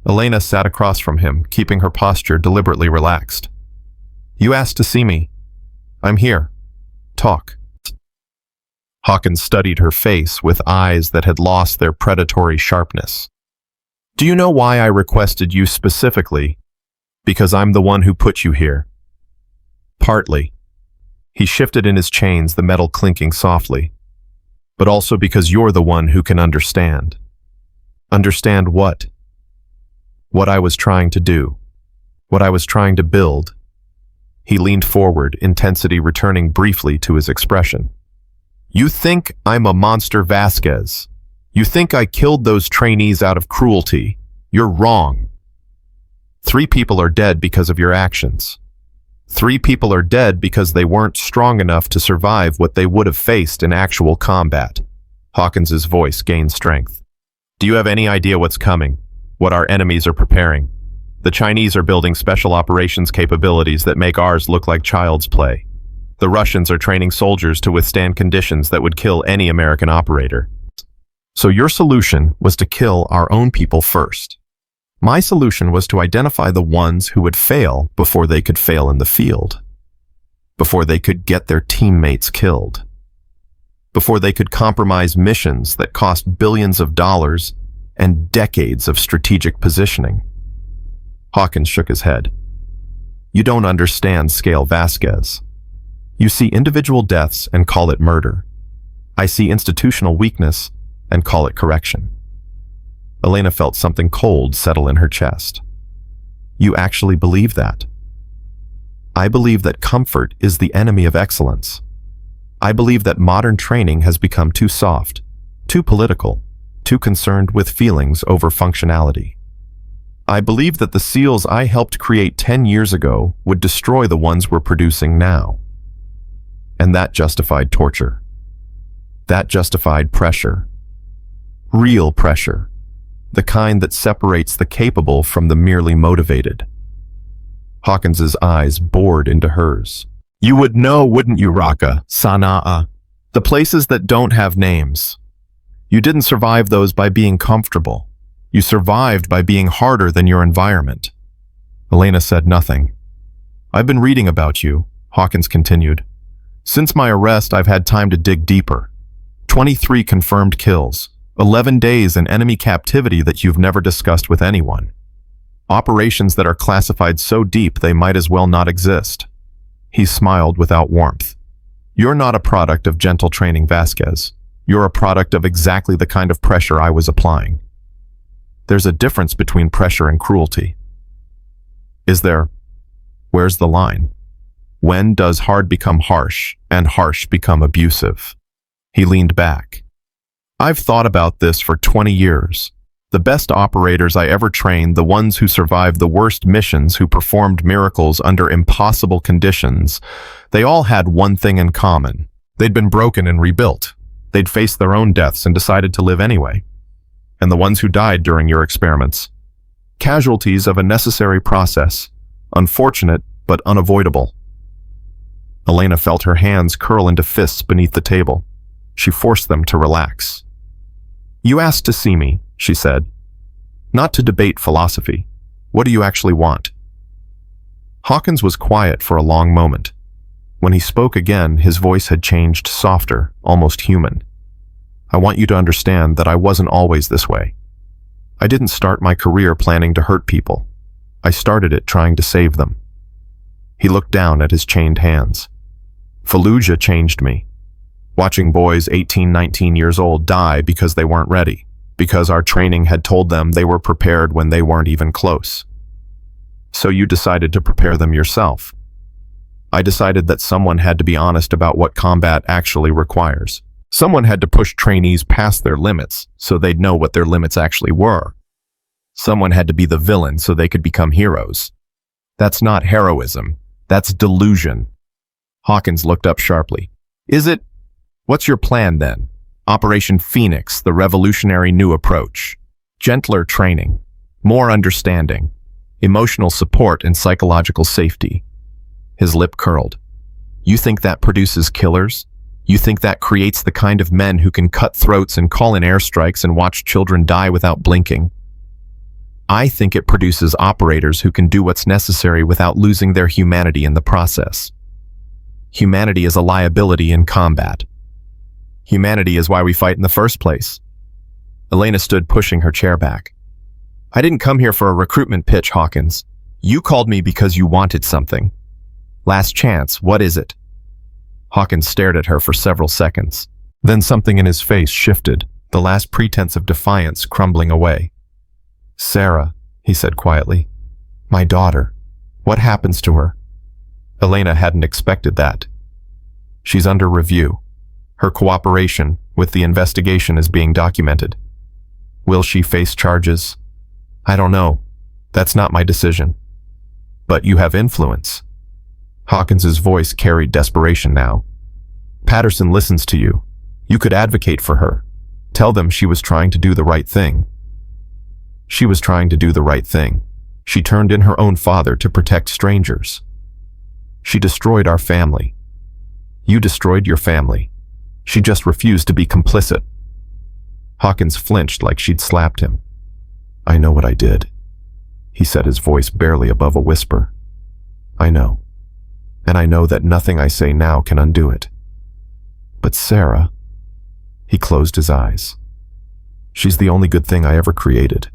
Elena sat across from him, keeping her posture deliberately relaxed. You asked to see me. I'm here. Talk. Hawkins studied her face with eyes that had lost their predatory sharpness. Do you know why I requested you specifically? Because I'm the one who put you here. Partly. He shifted in his chains, the metal clinking softly. But also because you're the one who can understand. Understand what? What I was trying to do. What I was trying to build. He leaned forward, intensity returning briefly to his expression. You think I'm a monster, Vasquez. You think I killed those trainees out of cruelty. You're wrong. 3 people are dead because of your actions. 3 people are dead because they weren't strong enough to survive what they would have faced in actual combat. Hawkins's voice gained strength. Do you have any idea what's coming? What our enemies are preparing? The Chinese are building special operations capabilities that make ours look like child's play. The Russians are training soldiers to withstand conditions that would kill any American operator. So your solution was to kill our own people first. My solution was to identify the ones who would fail before they could fail in the field. Before they could get their teammates killed. Before they could compromise missions that cost billions of dollars and decades of strategic positioning. Hawkins shook his head. You don't understand scale, Vasquez. You see individual deaths and call it murder. I see institutional weakness and call it correction. Elena felt something cold settle in her chest. You actually believe that? I believe that comfort is the enemy of excellence. I believe that modern training has become too soft, too political, too concerned with feelings over functionality. I believe that the SEALs I helped create 10 years ago would destroy the ones we're producing now. And that justified torture. That justified pressure. Real pressure. The kind that separates the capable from the merely motivated. Hawkins's eyes bored into hers. You would know, wouldn't you, Raqqa, Sana'a? The places that don't have names. You didn't survive those by being comfortable. You survived by being harder than your environment. Elena said nothing. I've been reading about you, Hawkins continued. Since my arrest, I've had time to dig deeper. 23 confirmed kills, 11 days in enemy captivity that you've never discussed with anyone. Operations that are classified so deep they might as well not exist. He smiled without warmth. You're not a product of gentle training, Vasquez. You're a product of exactly the kind of pressure I was applying. There's a difference between pressure and cruelty. Is there? Where's the line? When does hard become harsh and harsh become abusive? He leaned back. I've thought about this for 20 years. The best operators I ever trained, the ones who survived the worst missions, who performed miracles under impossible conditions, they all had one thing in common. They'd been broken and rebuilt. They'd faced their own deaths and decided to live anyway. And the ones who died during your experiments. Casualties of a necessary process, unfortunate but unavoidable. Elena felt her hands curl into fists beneath the table. She forced them to relax. You asked to see me, she said. Not to debate philosophy. What do you actually want? Hawkins was quiet for a long moment. When he spoke again, his voice had changed softer, almost human. I want you to understand that I wasn't always this way. I didn't start my career planning to hurt people. I started it trying to save them. He looked down at his chained hands. Fallujah changed me. Watching boys 18, 19 years old die because they weren't ready, because our training had told them they were prepared when they weren't even close. So you decided to prepare them yourself. I decided that someone had to be honest about what combat actually requires. Someone had to push trainees past their limits so they'd know what their limits actually were. Someone had to be the villain so they could become heroes. That's not heroism. That's delusion. Hawkins looked up sharply. Is it? What's your plan then? Operation Phoenix, the revolutionary new approach. Gentler training, more understanding, emotional support and psychological safety. His lip curled. You think that produces killers? You think that creates the kind of men who can cut throats and call in airstrikes and watch children die without blinking? I think it produces operators who can do what's necessary without losing their humanity in the process. Humanity is a liability in combat. Humanity is why we fight in the first place. Elena stood pushing her chair back. I didn't come here for a recruitment pitch, Hawkins. You called me because you wanted something. Last chance, what is it? Hawkins stared at her for several seconds. Then something in his face shifted, the last pretense of defiance crumbling away. Sarah, he said quietly. My daughter. What happens to her? Elena hadn't expected that. She's under review. Her cooperation with the investigation is being documented. Will she face charges? I don't know. That's not my decision. But you have influence. Hawkins's voice carried desperation now. Patterson listens to you. You could advocate for her. Tell them she was trying to do the right thing. She was trying to do the right thing. She turned in her own father to protect strangers. She destroyed our family. You destroyed your family. She just refused to be complicit. Hawkins flinched like she'd slapped him. I know what I did, he said, his voice barely above a whisper. I know. And I know that nothing I say now can undo it. But Sarah, he closed his eyes. She's the only good thing I ever created.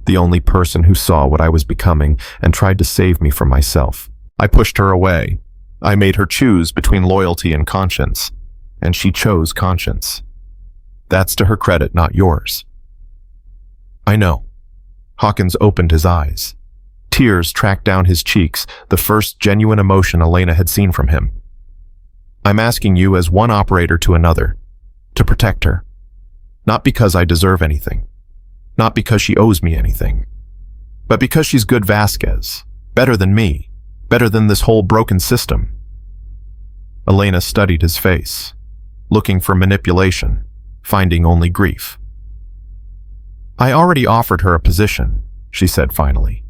The only person who saw what I was becoming and tried to save me from myself. I pushed her away. I made her choose between loyalty and conscience. And she chose conscience. That's to her credit, not yours. I know. Hawkins opened his eyes. Tears tracked down his cheeks, the first genuine emotion Elena had seen from him. I'm asking you as one operator to another, to protect her. Not because I deserve anything. Not because she owes me anything. But because she's good Vasquez. Better than me. Better than this whole broken system. Elena studied his face, looking for manipulation, finding only grief. I already offered her a position, she said finally,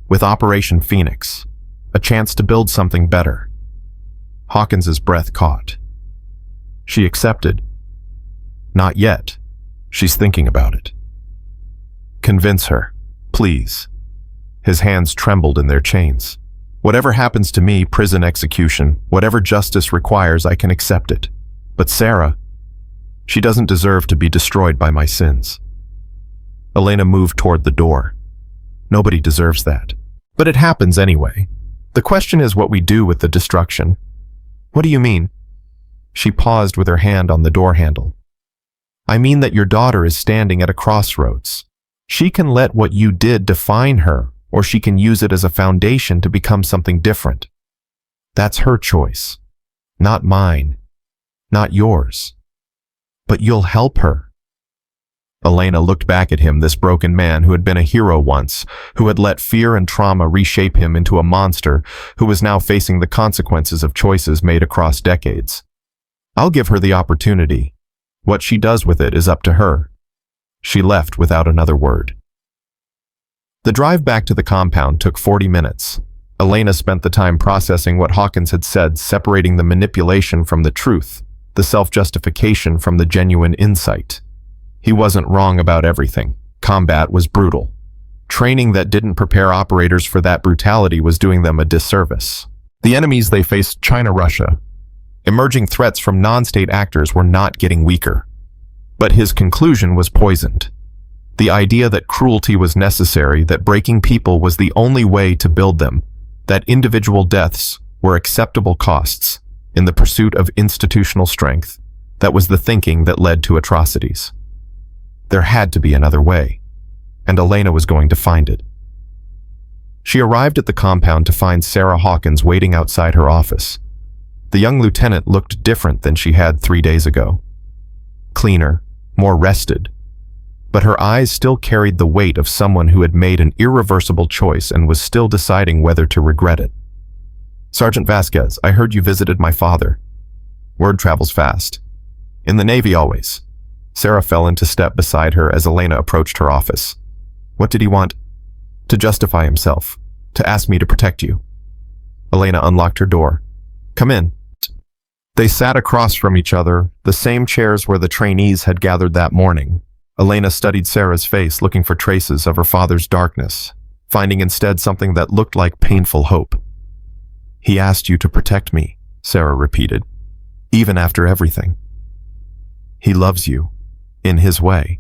with Operation Phoenix, a chance to build something better. Hawkins's breath caught. She accepted. Not yet. She's thinking about it. Convince her, please. His hands trembled in their chains. Whatever happens to me, prison execution, whatever justice requires, I can accept it. But Sarah, she doesn't deserve to be destroyed by my sins. Elena moved toward the door. Nobody deserves that. But it happens anyway. The question is what we do with the destruction. What do you mean? She paused with her hand on the door handle. I mean that your daughter is standing at a crossroads. She can let what you did define her, or she can use it as a foundation to become something different. That's her choice. Not mine. Not yours. But you'll help her. Elena looked back at him, this broken man who had been a hero once, who had let fear and trauma reshape him into a monster, who was now facing the consequences of choices made across decades. I'll give her the opportunity. What she does with it is up to her. She left without another word. The drive back to the compound took 40 minutes. Elena spent the time processing what Hawkins had said, separating the manipulation from the truth, the self-justification from the genuine insight. He wasn't wrong about everything. Combat was brutal. Training that didn't prepare operators for that brutality was doing them a disservice. The enemies they faced, China, Russia. Emerging threats from non-state actors were not getting weaker. But his conclusion was poisoned. The idea that cruelty was necessary, that breaking people was the only way to build them, that individual deaths were acceptable costs in the pursuit of institutional strength, that was the thinking that led to atrocities. There had to be another way, and Elena was going to find it. She arrived at the compound to find Sarah Hawkins waiting outside her office. The young lieutenant looked different than she had 3 days ago. Cleaner, more rested. But her eyes still carried the weight of someone who had made an irreversible choice and was still deciding whether to regret it. Sergeant Vasquez, I heard you visited my father. Word travels fast. In the Navy always. Sarah fell into step beside her as Elena approached her office. What did he want? To justify himself. To ask me to protect you. Elena unlocked her door. Come in. They sat across from each other, the same chairs where the trainees had gathered that morning. Elena studied Sarah's face, looking for traces of her father's darkness, finding instead something that looked like painful hope. He asked you to protect me, Sarah repeated, even after everything. He loves you, in his way.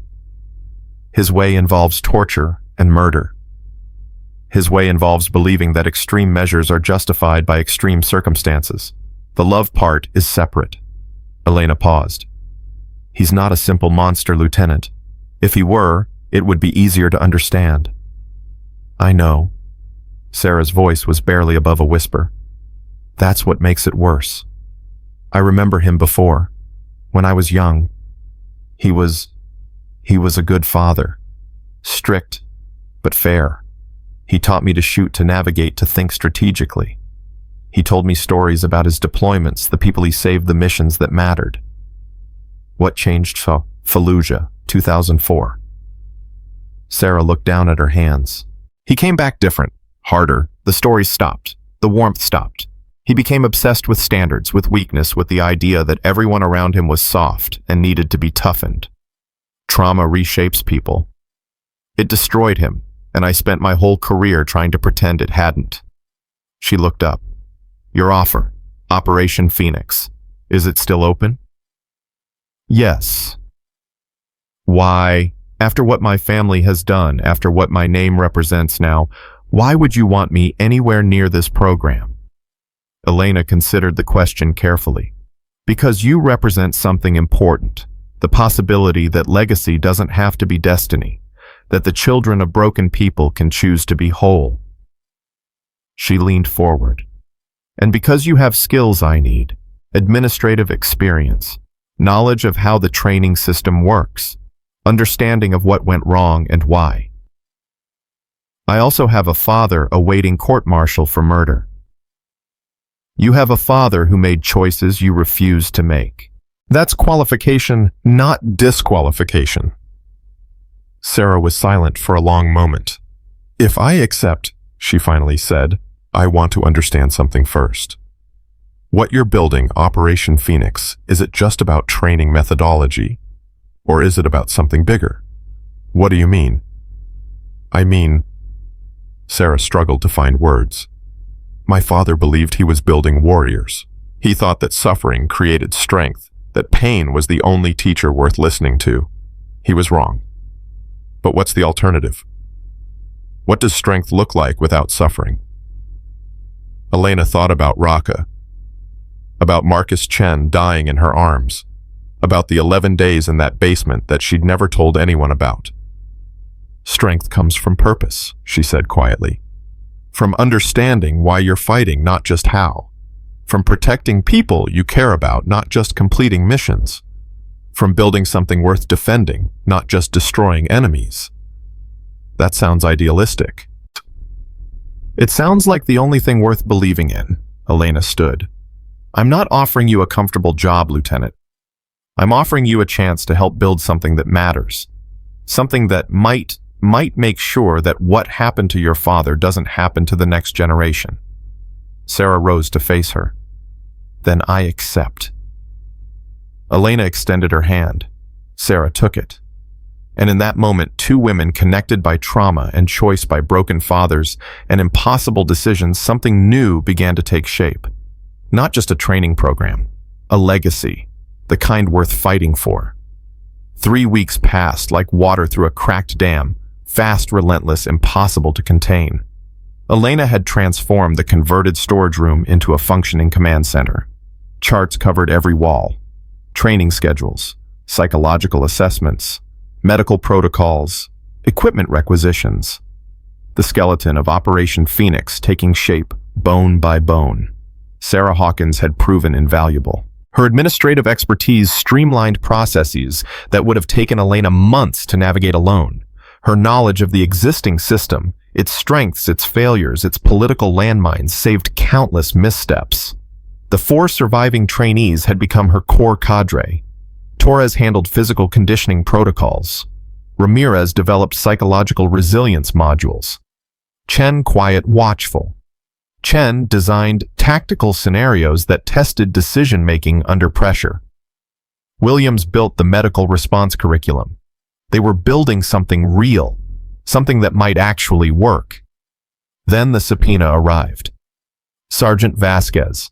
His way involves torture and murder. His way involves believing that extreme measures are justified by extreme circumstances. The love part is separate. Elena paused. He's not a simple monster, Lieutenant. If he were, it would be easier to understand. I know. Sarah's voice was barely above a whisper. That's what makes it worse. I remember him before, when I was young. He was a good father. Strict, but fair. He taught me to shoot, to navigate, to think strategically. He told me stories about his deployments, the people he saved, the missions that mattered. What changed? Fallujah, 2004. Sarah looked down at her hands. He came back different, harder. The stories stopped. The warmth stopped. He became obsessed with standards, with weakness, with the idea that everyone around him was soft and needed to be toughened. Trauma reshapes people. It destroyed him, and I spent my whole career trying to pretend it hadn't. She looked up. Your offer, Operation Phoenix, is it still open? Yes. Why, after what my family has done, after what my name represents now, why would you want me anywhere near this program? Elena considered the question carefully. Because you represent something important, the possibility that legacy doesn't have to be destiny, that the children of broken people can choose to be whole. She leaned forward. And because you have skills I need, administrative experience, knowledge of how the training system works, understanding of what went wrong and why. I also have a father awaiting court-martial for murder. You have a father who made choices you refused to make. That's qualification, not disqualification. Sarah was silent for a long moment. If I accept, she finally said, I want to understand something first. What you're building, Operation Phoenix, is it just about training methodology? Or is it about something bigger? What do you mean? I mean, Sarah struggled to find words. My father believed he was building warriors. He thought that suffering created strength, that pain was the only teacher worth listening to. He was wrong. But what's the alternative? What does strength look like without suffering? Elena thought about Raka, about Marcus Chen dying in her arms, about the 11 days in that basement that she'd never told anyone about. Strength comes from purpose, she said quietly. From understanding why you're fighting, not just how. From protecting people you care about, not just completing missions. From building something worth defending, not just destroying enemies. That sounds idealistic. It sounds like the only thing worth believing in, Elena stood. I'm not offering you a comfortable job, Lieutenant. I'm offering you a chance to help build something that matters. Something that might make sure that what happened to your father doesn't happen to the next generation. Sarah rose to face her. Then I accept. Elena extended her hand. Sarah took it. And in that moment, two women connected by trauma and choice by broken fathers and impossible decisions, something new began to take shape. Not just a training program, a legacy, the kind worth fighting for. 3 weeks passed like water through a cracked dam, fast, relentless, impossible to contain. Elena had transformed the converted storage room into a functioning command center. Charts covered every wall. Training schedules, psychological assessments, medical protocols, equipment requisitions. The skeleton of Operation Phoenix taking shape bone by bone. Sarah Hawkins had proven invaluable. Her administrative expertise streamlined processes that would have taken Elena months to navigate alone. Her knowledge of the existing system, its strengths, its failures, its political landmines saved countless missteps. The 4 surviving trainees had become her core cadre. Torres handled physical conditioning protocols. Ramirez developed psychological resilience modules. Chen quiet watchful. Chen designed tactical scenarios that tested decision-making under pressure. Williams built the medical response curriculum. They were building something real, something that might actually work. Then the subpoena arrived. Sergeant Vasquez.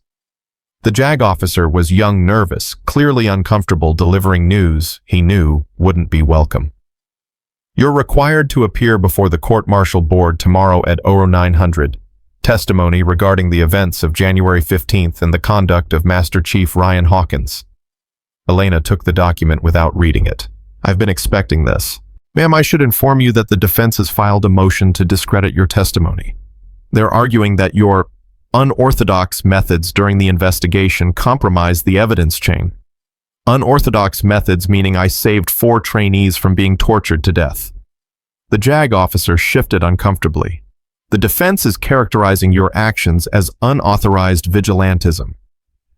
The JAG officer was young, nervous, clearly uncomfortable delivering news he knew wouldn't be welcome. You're required to appear before the court-martial board tomorrow at 0900. Testimony regarding the events of January 15th and the conduct of Master Chief Ryan Hawkins. Elena took the document without reading it. I've been expecting this. Ma'am, I should inform you that the defense has filed a motion to discredit your testimony. They're arguing that your unorthodox methods during the investigation compromised the evidence chain. Unorthodox methods meaning I saved 4 trainees from being tortured to death. The JAG officer shifted uncomfortably. The defense is characterizing your actions as unauthorized vigilantism.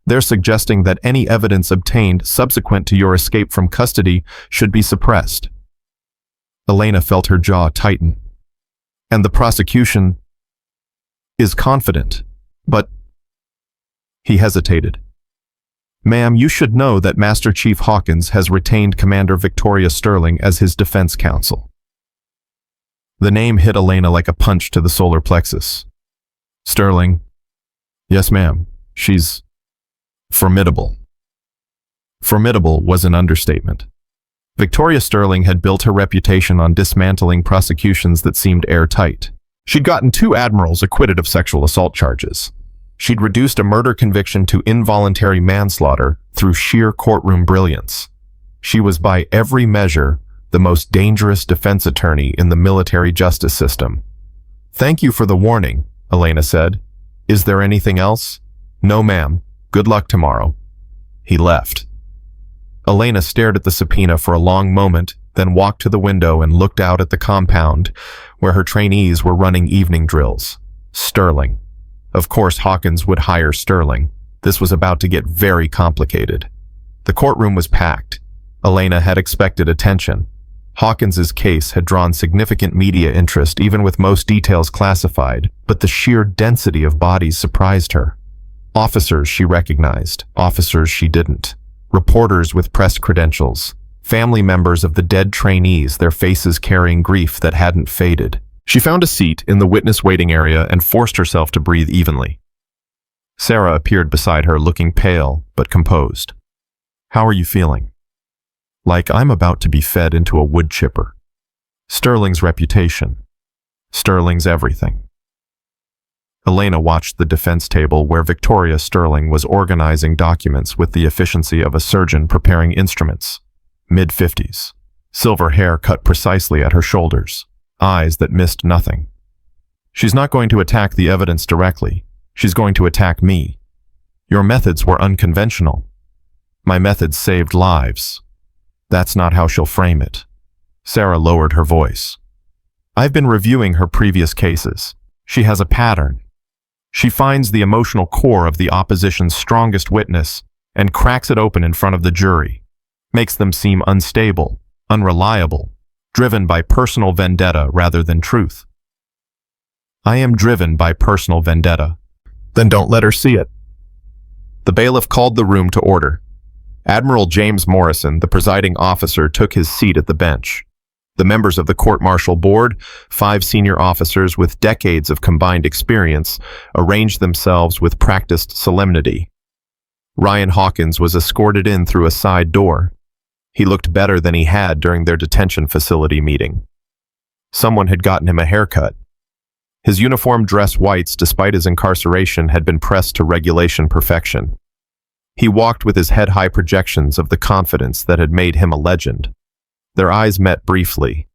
They're suggesting that any evidence obtained subsequent to your escape from custody should be suppressed. Elena felt her jaw tighten. And the prosecution is confident, but... He hesitated. Ma'am, you should know that Master Chief Hawkins has retained Commander Victoria Sterling as his defense counsel. The name hit Elena like a punch to the solar plexus. Sterling? Yes, ma'am. She's formidable. Formidable was an understatement. Victoria Sterling had built her reputation on dismantling prosecutions that seemed airtight. She'd gotten 2 admirals acquitted of sexual assault charges. She'd reduced a murder conviction to involuntary manslaughter through sheer courtroom brilliance. She was by every measure the most dangerous defense attorney in the military justice system. "Thank you for the warning," Elena said. "Is there anything else?" "No, ma'am. Good luck tomorrow." He left. Elena stared at the subpoena for a long moment, then walked to the window and looked out at the compound where her trainees were running evening drills. Sterling. Of course Hawkins would hire Sterling. This was about to get very complicated. The courtroom was packed. Elena had expected attention. Hawkins's case had drawn significant media interest, even with most details classified, but the sheer density of bodies surprised her. Officers she recognized, officers she didn't. Reporters with press credentials, family members of the dead trainees, their faces carrying grief that hadn't faded. She found a seat in the witness waiting area and forced herself to breathe evenly. Sarah appeared beside her, looking pale but composed. "How are you feeling?" "Like I'm about to be fed into a wood chipper." Sterling's reputation. Sterling's everything. Elena watched the defense table where Victoria Sterling was organizing documents with the efficiency of a surgeon preparing instruments. Mid-50s. Silver hair cut precisely at her shoulders. Eyes that missed nothing. "She's not going to attack the evidence directly. She's going to attack me. Your methods were unconventional. My methods saved lives. That's not how she'll frame it." Sarah lowered her voice. "I've been reviewing her previous cases. She has a pattern. She finds the emotional core of the opposition's strongest witness and cracks it open in front of the jury. Makes them seem unstable, unreliable, driven by personal vendetta rather than truth." "I am driven by personal vendetta." "Then don't let her see it." The bailiff called the room to order. Admiral James Morrison, the presiding officer, took his seat at the bench. The members of the court-martial board, 5 senior officers with decades of combined experience, arranged themselves with practiced solemnity. Ryan Hawkins was escorted in through a side door. He looked better than he had during their detention facility meeting. Someone had gotten him a haircut. His uniform dress whites, despite his incarceration, had been pressed to regulation perfection. He walked with his head-high projections of the confidence that had made him a legend. Their eyes met briefly.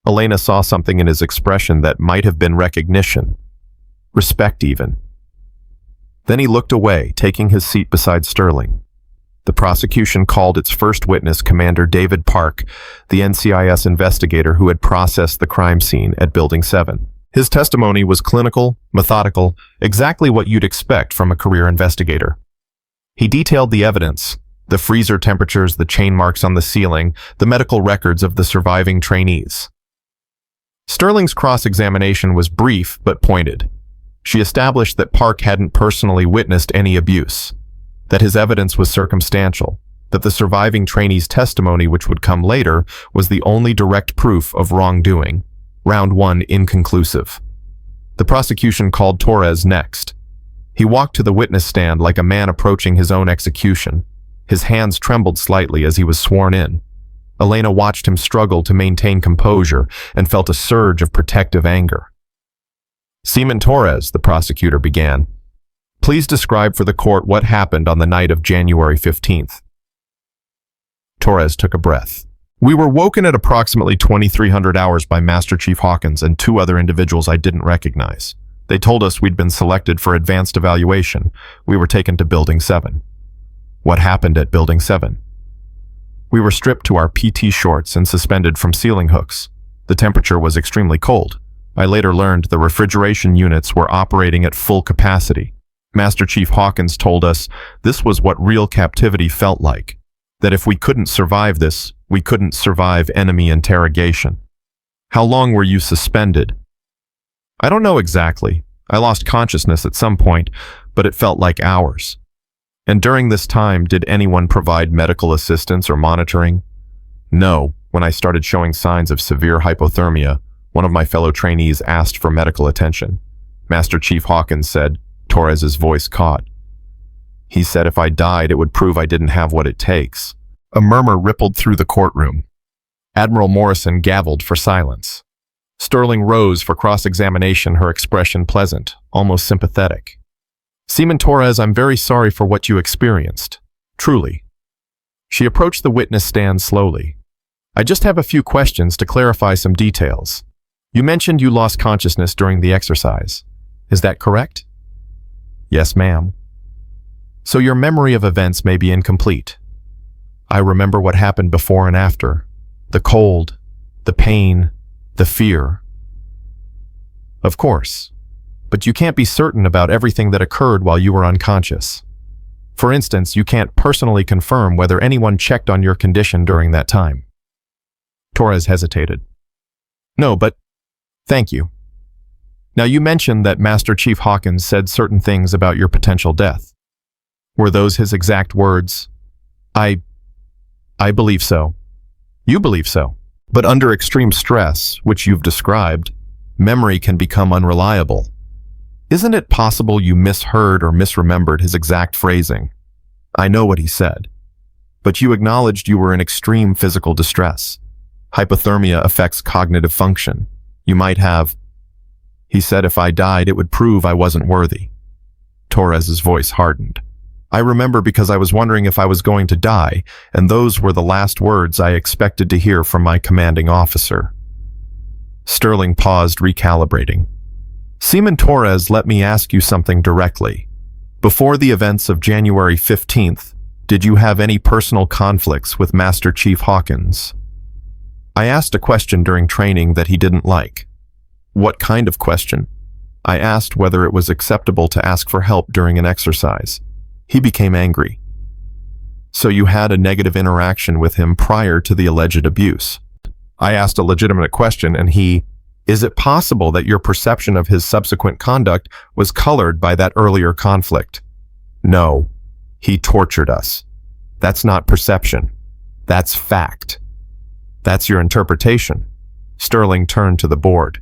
Elena saw something in his expression that might have been recognition. Respect, even. Then he looked away, taking his seat beside Sterling. The prosecution called its first witness, Commander David Park, the NCIS investigator who had processed the crime scene at Building 7. His testimony was clinical, methodical, exactly what you'd expect from a career investigator. He detailed the evidence, the freezer temperatures, the chain marks on the ceiling, the medical records of the surviving trainees. Sterling's cross-examination was brief but pointed. She established that Park hadn't personally witnessed any abuse, that his evidence was circumstantial, that the surviving trainee's testimony, which would come later, was the only direct proof of wrongdoing. Round 1 inconclusive. The prosecution called Torres next. He walked to the witness stand like a man approaching his own execution. His hands trembled slightly as he was sworn in. Elena watched him struggle to maintain composure and felt a surge of protective anger. "Seaman Torres," the prosecutor began, "please describe for the court what happened on the night of January 15th. Torres took a breath. "We were woken at approximately 2300 hours by Master Chief Hawkins and 2 other individuals I didn't recognize. They told us we'd been selected for advanced evaluation. We were taken to Building 7. "What happened at Building 7? "We were stripped to our PT shorts and suspended from ceiling hooks. The temperature was extremely cold. I later learned the refrigeration units were operating at full capacity. Master Chief Hawkins told us this was what real captivity felt like, that if we couldn't survive this, we couldn't survive enemy interrogation." "How long were you suspended?" "I don't know exactly. I lost consciousness at some point, but it felt like hours." "And during this time, did anyone provide medical assistance or monitoring?" "No. When I started showing signs of severe hypothermia, one of my fellow trainees asked for medical attention. Master Chief Hawkins said," Torres's voice caught. "He said if I died, it would prove I didn't have what it takes." A murmur rippled through the courtroom. Admiral Morrison gavelled for silence. Sterling rose for cross-examination, her expression pleasant, almost sympathetic. "Seaman Torres, I'm very sorry for what you experienced. Truly." She approached the witness stand slowly. I just have a few questions to clarify some details. You mentioned you lost consciousness during the exercise. Is that correct? Yes, ma'am. So your memory of events may be incomplete. I remember what happened before and after. The cold, the pain, the fear. Of course. But you can't be certain about everything that occurred while you were unconscious. For instance, you can't personally confirm whether anyone checked on your condition during that time. Torres hesitated. No, but thank you. Now you mentioned that Master Chief Hawkins said certain things about your potential death. Were those his exact words? I believe so. You believe so. But under extreme stress, which you've described, memory can become unreliable. Isn't it possible you misheard or misremembered his exact phrasing? I know what he said. But you acknowledged you were in extreme physical distress. Hypothermia affects cognitive function. You might have... He said if I died, it would prove I wasn't worthy. Torres's voice hardened. I remember because I was wondering if I was going to die, and those were the last words I expected to hear from my commanding officer. Sterling paused, recalibrating. Seaman Torres, let me ask you something directly. Before the events of January 15th, did you have any personal conflicts with Master Chief Hawkins? I asked a question during training that he didn't like. What kind of question? I asked whether it was acceptable to ask for help during an exercise. He became angry. So you had a negative interaction with him prior to the alleged abuse. I asked a legitimate question and he, is it possible that your perception of his subsequent conduct was colored by that earlier conflict? No. He tortured us. That's not perception. That's fact. That's your interpretation. Sterling turned to the board.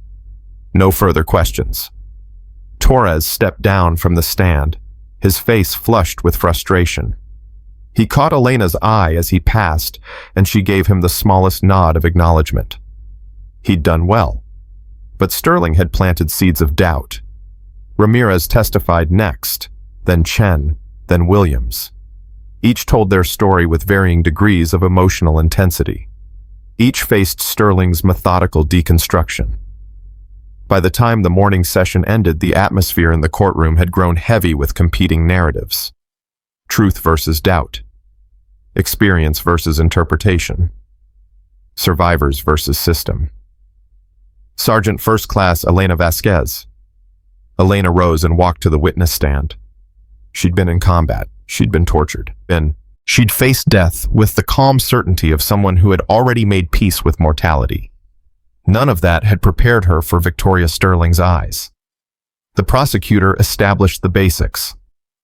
No further questions. Torres stepped down from the stand, his face flushed with frustration. He caught Elena's eye as he passed, and she gave him the smallest nod of acknowledgement. He'd done well. But Sterling had planted seeds of doubt. Ramirez testified next, then Chen, then Williams. Each told their story with varying degrees of emotional intensity. Each faced Sterling's methodical deconstruction. By the time the morning session ended, the atmosphere in the courtroom had grown heavy with competing narratives. Truth versus doubt. Experience versus interpretation. Survivors versus system. Sergeant First Class Elena Vasquez. Elena rose and walked to the witness stand. She'd been in combat. She'd been tortured. She'd faced death with the calm certainty of someone who had already made peace with mortality. None of that had prepared her for Victoria Sterling's eyes. The prosecutor established the basics.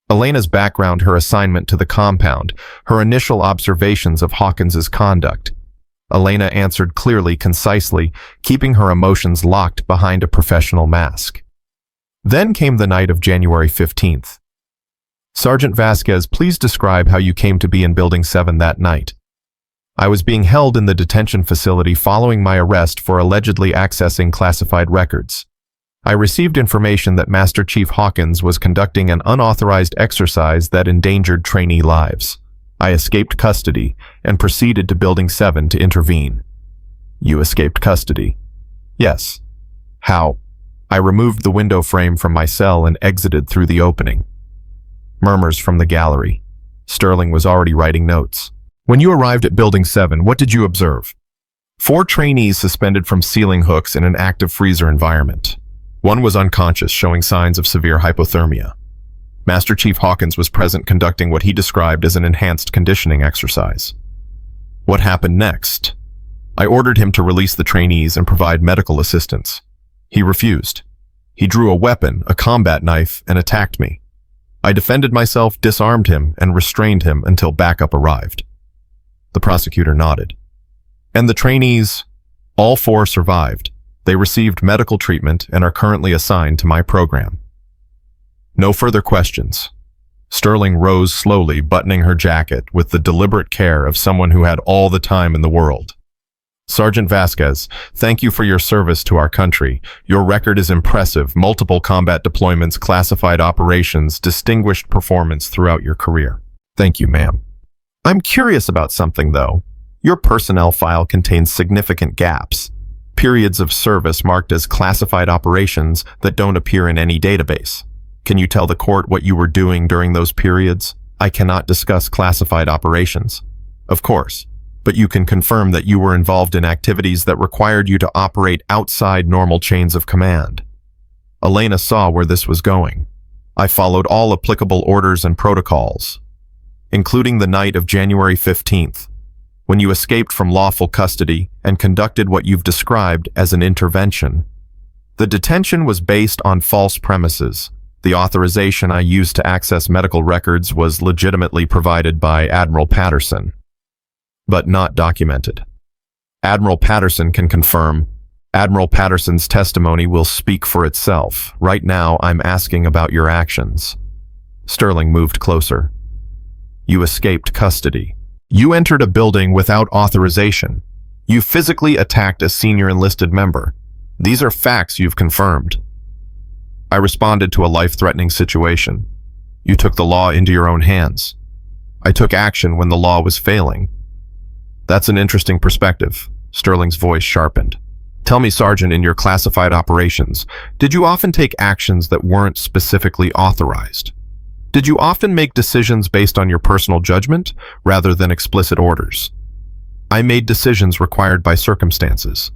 Elena's background, her assignment to the compound, her initial observations of Hawkins's conduct. Elena answered clearly, concisely, keeping her emotions locked behind a professional mask. Then came the night of January 15th. Sergeant Vasquez, please describe how you came to be in Building 7 that night. I was being held in the detention facility following my arrest for allegedly accessing classified records. I received information that Master Chief Hawkins was conducting an unauthorized exercise that endangered trainee lives. I escaped custody and proceeded to Building 7 to intervene. You escaped custody? Yes. How? I removed the window frame from my cell and exited through the opening. Murmurs from the gallery. Sterling was already writing notes. When you arrived at Building 7, what did you observe? 4 trainees suspended from ceiling hooks in an active freezer environment. One was unconscious, showing signs of severe hypothermia. Master Chief Hawkins was present conducting what he described as an enhanced conditioning exercise. What happened next? I ordered him to release the trainees and provide medical assistance. He refused. He drew a weapon, a combat knife, and attacked me. I defended myself, disarmed him, and restrained him until backup arrived. The prosecutor nodded. And the trainees? All 4 survived. They received medical treatment and are currently assigned to my program. No further questions. Sterling rose slowly, buttoning her jacket with the deliberate care of someone who had all the time in the world. Sergeant Vasquez, thank you for your service to our country. Your record is impressive. Multiple combat deployments, classified operations, distinguished performance throughout your career. Thank you, ma'am. I'm curious about something, though. Your personnel file contains significant gaps, periods of service marked as classified operations that don't appear in any database. Can you tell the court what you were doing during those periods? I cannot discuss classified operations. Of course, but you can confirm that you were involved in activities that required you to operate outside normal chains of command. Elena saw where this was going. I followed all applicable orders and protocols, including the night of January 15th, when you escaped from lawful custody and conducted what you've described as an intervention. The detention was based on false premises. The authorization I used to access medical records was legitimately provided by Admiral Patterson, but not documented. Admiral Patterson can confirm. Admiral Patterson's testimony will speak for itself. Right now, I'm asking about your actions. Sterling moved closer. You escaped custody. You entered a building without authorization. You physically attacked a senior enlisted member. These are facts you've confirmed. I responded to a life-threatening situation. You took the law into your own hands. I took action when the law was failing. That's an interesting perspective. Sterling's voice sharpened. Tell me, Sergeant, in your classified operations, did you often take actions that weren't specifically authorized? Did you often make decisions based on your personal judgment rather than explicit orders? I made decisions required by circumstances.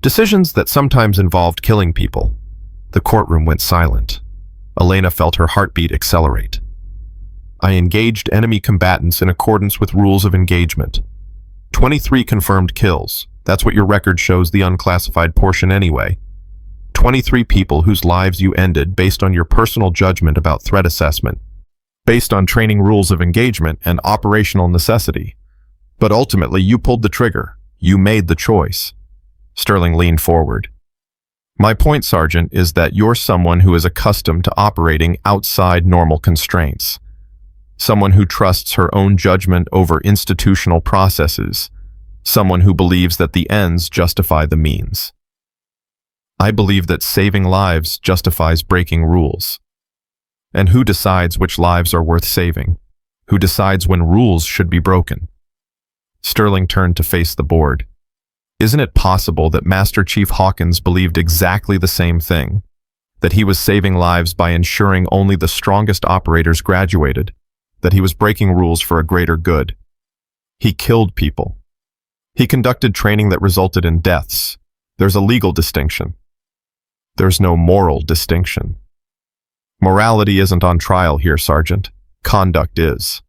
Decisions that sometimes involved killing people. The courtroom went silent. Elena felt her heartbeat accelerate. I engaged enemy combatants in accordance with rules of engagement. 23 confirmed kills. That's what your record shows, the unclassified portion anyway. 23 people whose lives you ended based on your personal judgment about threat assessment, based on training rules of engagement and operational necessity. But ultimately, you pulled the trigger. You made the choice. Sterling leaned forward. My point, Sergeant, is that you're someone who is accustomed to operating outside normal constraints. Someone who trusts her own judgment over institutional processes. Someone who believes that the ends justify the means. I believe that saving lives justifies breaking rules. And who decides which lives are worth saving? Who decides when rules should be broken? Sterling turned to face the board. Isn't it possible that Master Chief Hawkins believed exactly the same thing? That he was saving lives by ensuring only the strongest operators graduated? That he was breaking rules for a greater good? He killed people. He conducted training that resulted in deaths. There's a legal distinction. There's no moral distinction. Morality isn't on trial here, Sergeant. Conduct is.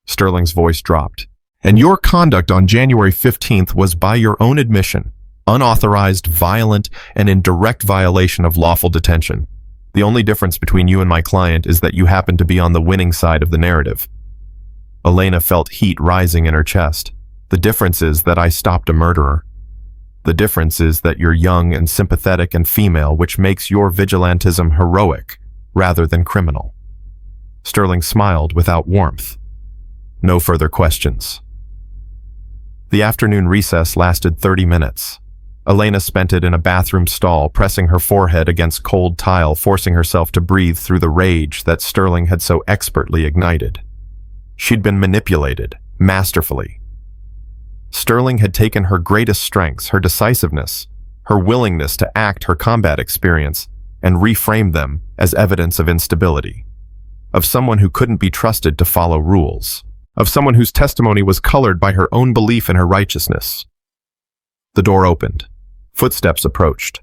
Sterling's voice dropped. And your conduct on January 15th was, by your own admission, unauthorized, violent, and in direct violation of lawful detention. The only difference between you and my client is that you happen to be on the winning side of the narrative. Elena felt heat rising in her chest. The difference is that I stopped a murderer. The difference is that you're young and sympathetic and female, which makes your vigilantism heroic rather than criminal. Sterling smiled without warmth. No further questions. The afternoon recess lasted 30 minutes. Elena spent it in a bathroom stall, pressing her forehead against cold tile, forcing herself to breathe through the rage that Sterling had so expertly ignited. She'd been manipulated, masterfully. Sterling had taken her greatest strengths, her decisiveness, her willingness to act, her combat experience, and reframed them as evidence of instability, of someone who couldn't be trusted to follow rules, of someone whose testimony was colored by her own belief in her righteousness. The door opened. Footsteps approached.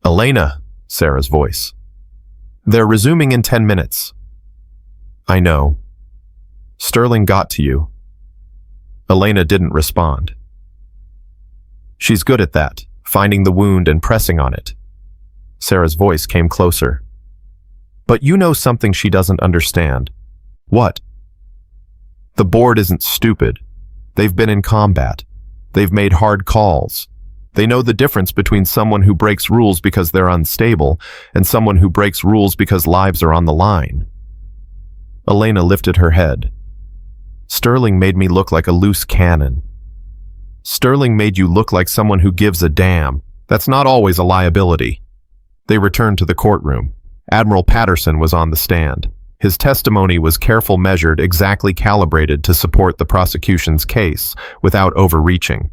Elena, Sarah's voice. They're resuming in 10 minutes. I know. Sterling got to you. Elena didn't respond. She's good at that, finding the wound and pressing on it. Sarah's voice came closer. But you know something she doesn't understand. What? The board isn't stupid. They've been in combat. They've made hard calls. They know the difference between someone who breaks rules because they're unstable and someone who breaks rules because lives are on the line. Elena lifted her head. Sterling made me look like a loose cannon. Sterling made you look like someone who gives a damn. That's not always a liability. They returned to the courtroom. Admiral Patterson was on the stand. His testimony was careful, measured, exactly calibrated to support the prosecution's case without overreaching.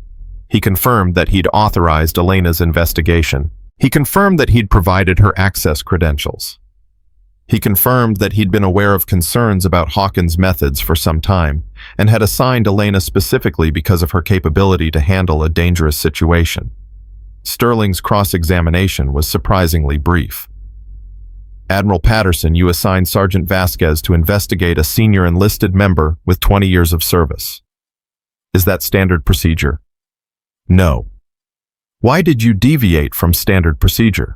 He confirmed that he'd authorized Elena's investigation. He confirmed that he'd provided her access credentials. He confirmed that he'd been aware of concerns about Hawkins' methods for some time and had assigned Elena specifically because of her capability to handle a dangerous situation. Sterling's cross-examination was surprisingly brief. Admiral Patterson, you assigned Sergeant Vasquez to investigate a senior enlisted member with 20 years of service. Is that standard procedure? No. Why did you deviate from standard procedure?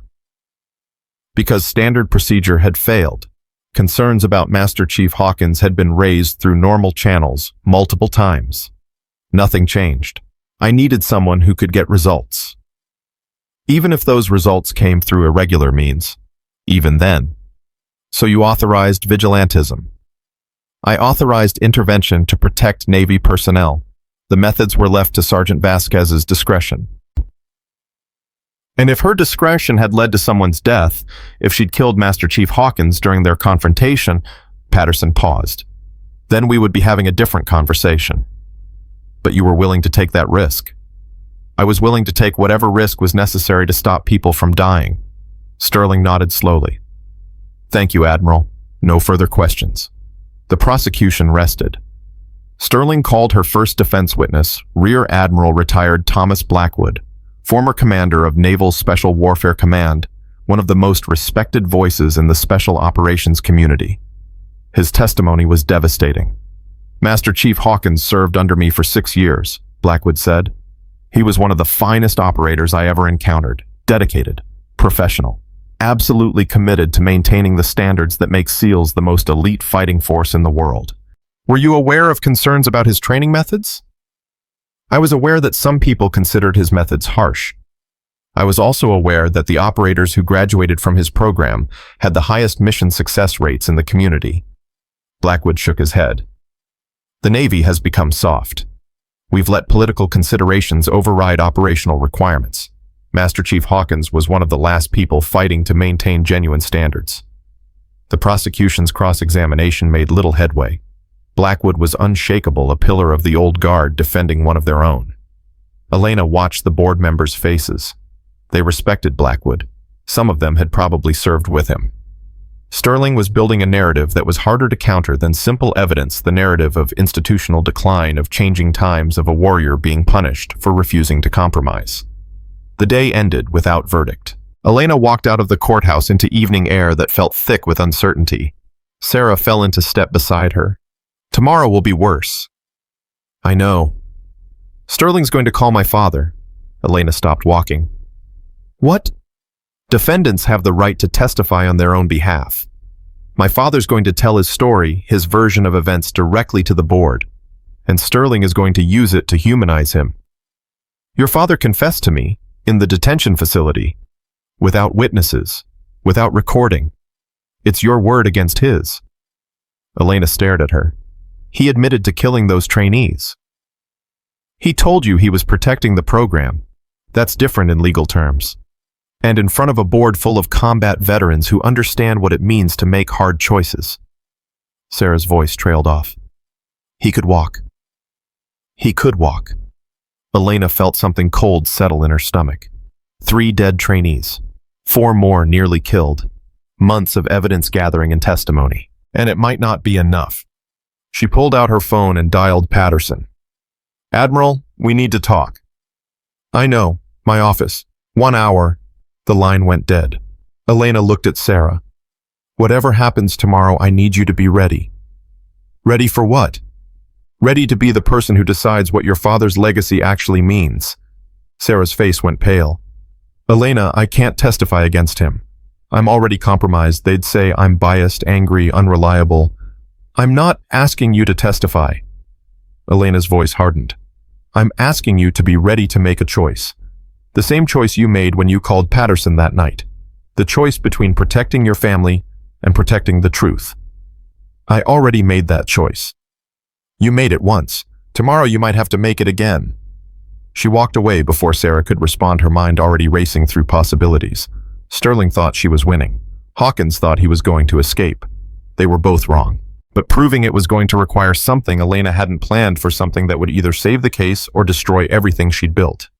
Because standard procedure had failed. Concerns about Master Chief Hawkins had been raised through normal channels multiple times. Nothing changed. I needed someone who could get results. Even if those results came through irregular means. Even then. So you authorized vigilantism. I authorized intervention to protect Navy personnel. The methods were left to Sergeant Vasquez's discretion. And if her discretion had led to someone's death, if she'd killed Master Chief Hawkins during their confrontation, Patterson paused. Then we would be having a different conversation. But you were willing to take that risk. I was willing to take whatever risk was necessary to stop people from dying. Sterling nodded slowly. Thank you, Admiral. No further questions. The prosecution rested. Sterling called her first defense witness, Rear Admiral retired Thomas Blackwood, former commander of Naval Special Warfare Command, one of the most respected voices in the special operations community. His testimony was devastating. Master Chief Hawkins served under me for 6 years, Blackwood said. He was one of the finest operators I ever encountered, dedicated, professional, absolutely committed to maintaining the standards that make SEALs the most elite fighting force in the world. Were you aware of concerns about his training methods? I was aware that some people considered his methods harsh. I was also aware that the operators who graduated from his program had the highest mission success rates in the community. Blackwood shook his head. The Navy has become soft. We've let political considerations override operational requirements. Master Chief Hawkins was one of the last people fighting to maintain genuine standards. The prosecution's cross-examination made little headway. Blackwood was unshakable, a pillar of the old guard defending one of their own. Elena watched the board members' faces. They respected Blackwood. Some of them had probably served with him. Sterling was building a narrative that was harder to counter than simple evidence, the narrative of institutional decline, of changing times, of a warrior being punished for refusing to compromise. The day ended without verdict. Elena walked out of the courthouse into evening air that felt thick with uncertainty. Sarah fell into step beside her. Tomorrow will be worse. I know. Sterling's going to call my father. Elena stopped walking. What? Defendants have the right to testify on their own behalf. My father's going to tell his story, his version of events, directly to the board, and Sterling is going to use it to humanize him. Your father confessed to me, in the detention facility, without witnesses, without recording. It's your word against his. Elena stared at her. He admitted to killing those trainees. He told you he was protecting the program. That's different in legal terms. And in front of a board full of combat veterans who understand what it means to make hard choices. Sarah's voice trailed off. He could walk. He could walk. Elena felt something cold settle in her stomach. 3 dead trainees. 4 more nearly killed. Months of evidence gathering and testimony. And it might not be enough. She pulled out her phone and dialed Patterson. Admiral, we need to talk. I know. My office. 1 hour. The line went dead. Elena looked at Sarah. Whatever happens tomorrow, I need you to be ready. Ready for what? Ready to be the person who decides what your father's legacy actually means. Sarah's face went pale. Elena, I can't testify against him. I'm already compromised. They'd say I'm biased, angry, unreliable. I'm not asking you to testify. Elena's voice hardened. I'm asking you to be ready to make a choice. The same choice you made when you called Patterson that night. The choice between protecting your family and protecting the truth. I already made that choice. You made it once. Tomorrow you might have to make it again. She walked away before Sarah could respond, her mind already racing through possibilities. Sterling thought she was winning. Hawkins thought he was going to escape. They were both wrong. But proving it was going to require something Elena hadn't planned for something that would either save the case or destroy everything she'd built.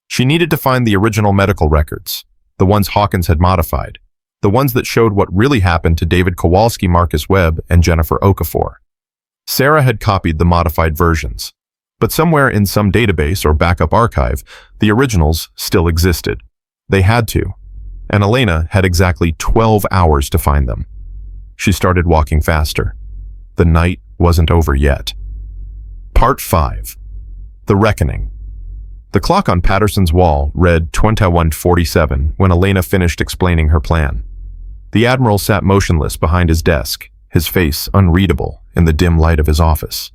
She needed to find the original medical records, the ones Hawkins had modified, the ones that showed what really happened to David Kowalski, Marcus Webb, and Jennifer Okafor. Sarah had copied the modified versions, but somewhere in some database or backup archive, the originals still existed. They had to, and Elena had exactly 12 hours to find them. She started walking faster. The night wasn't over yet. Part 5. The Reckoning. The clock on Patterson's wall read 21:47 when Elena finished explaining her plan. The Admiral sat motionless behind his desk, his face unreadable in the dim light of his office.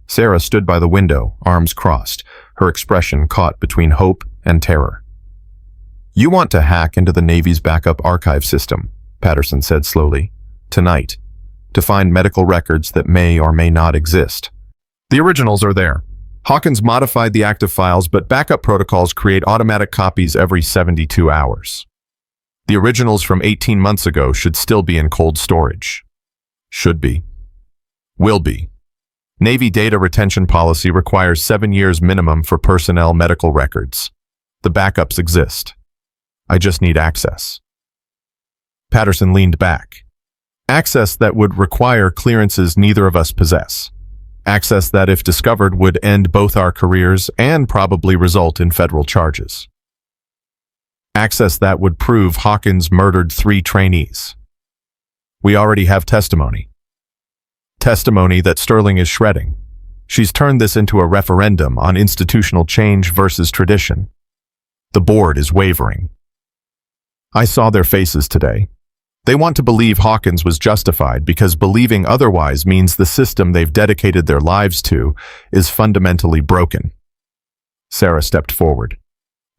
Sarah stood by the window, arms crossed, her expression caught between hope and terror. "You want to hack into the Navy's backup archive system," Patterson said slowly, "tonight, to find medical records that may or may not exist. The originals are there. Hawkins modified the active files, but backup protocols create automatic copies every 72 hours. The originals from 18 months ago should still be in cold storage. Should be. Will be. Navy data retention policy requires 7 years minimum for personnel medical records. The backups exist. I just need access." Patterson leaned back. Access that would require clearances neither of us possess. Access that, if discovered, would end both our careers and probably result in federal charges. Access that would prove Hawkins murdered 3 trainees. We already have testimony. Testimony that Sterling is shredding. She's turned this into a referendum on institutional change versus tradition. The board is wavering. I saw their faces today. They want to believe Hawkins was justified because believing otherwise means the system they've dedicated their lives to is fundamentally broken. Sarah stepped forward.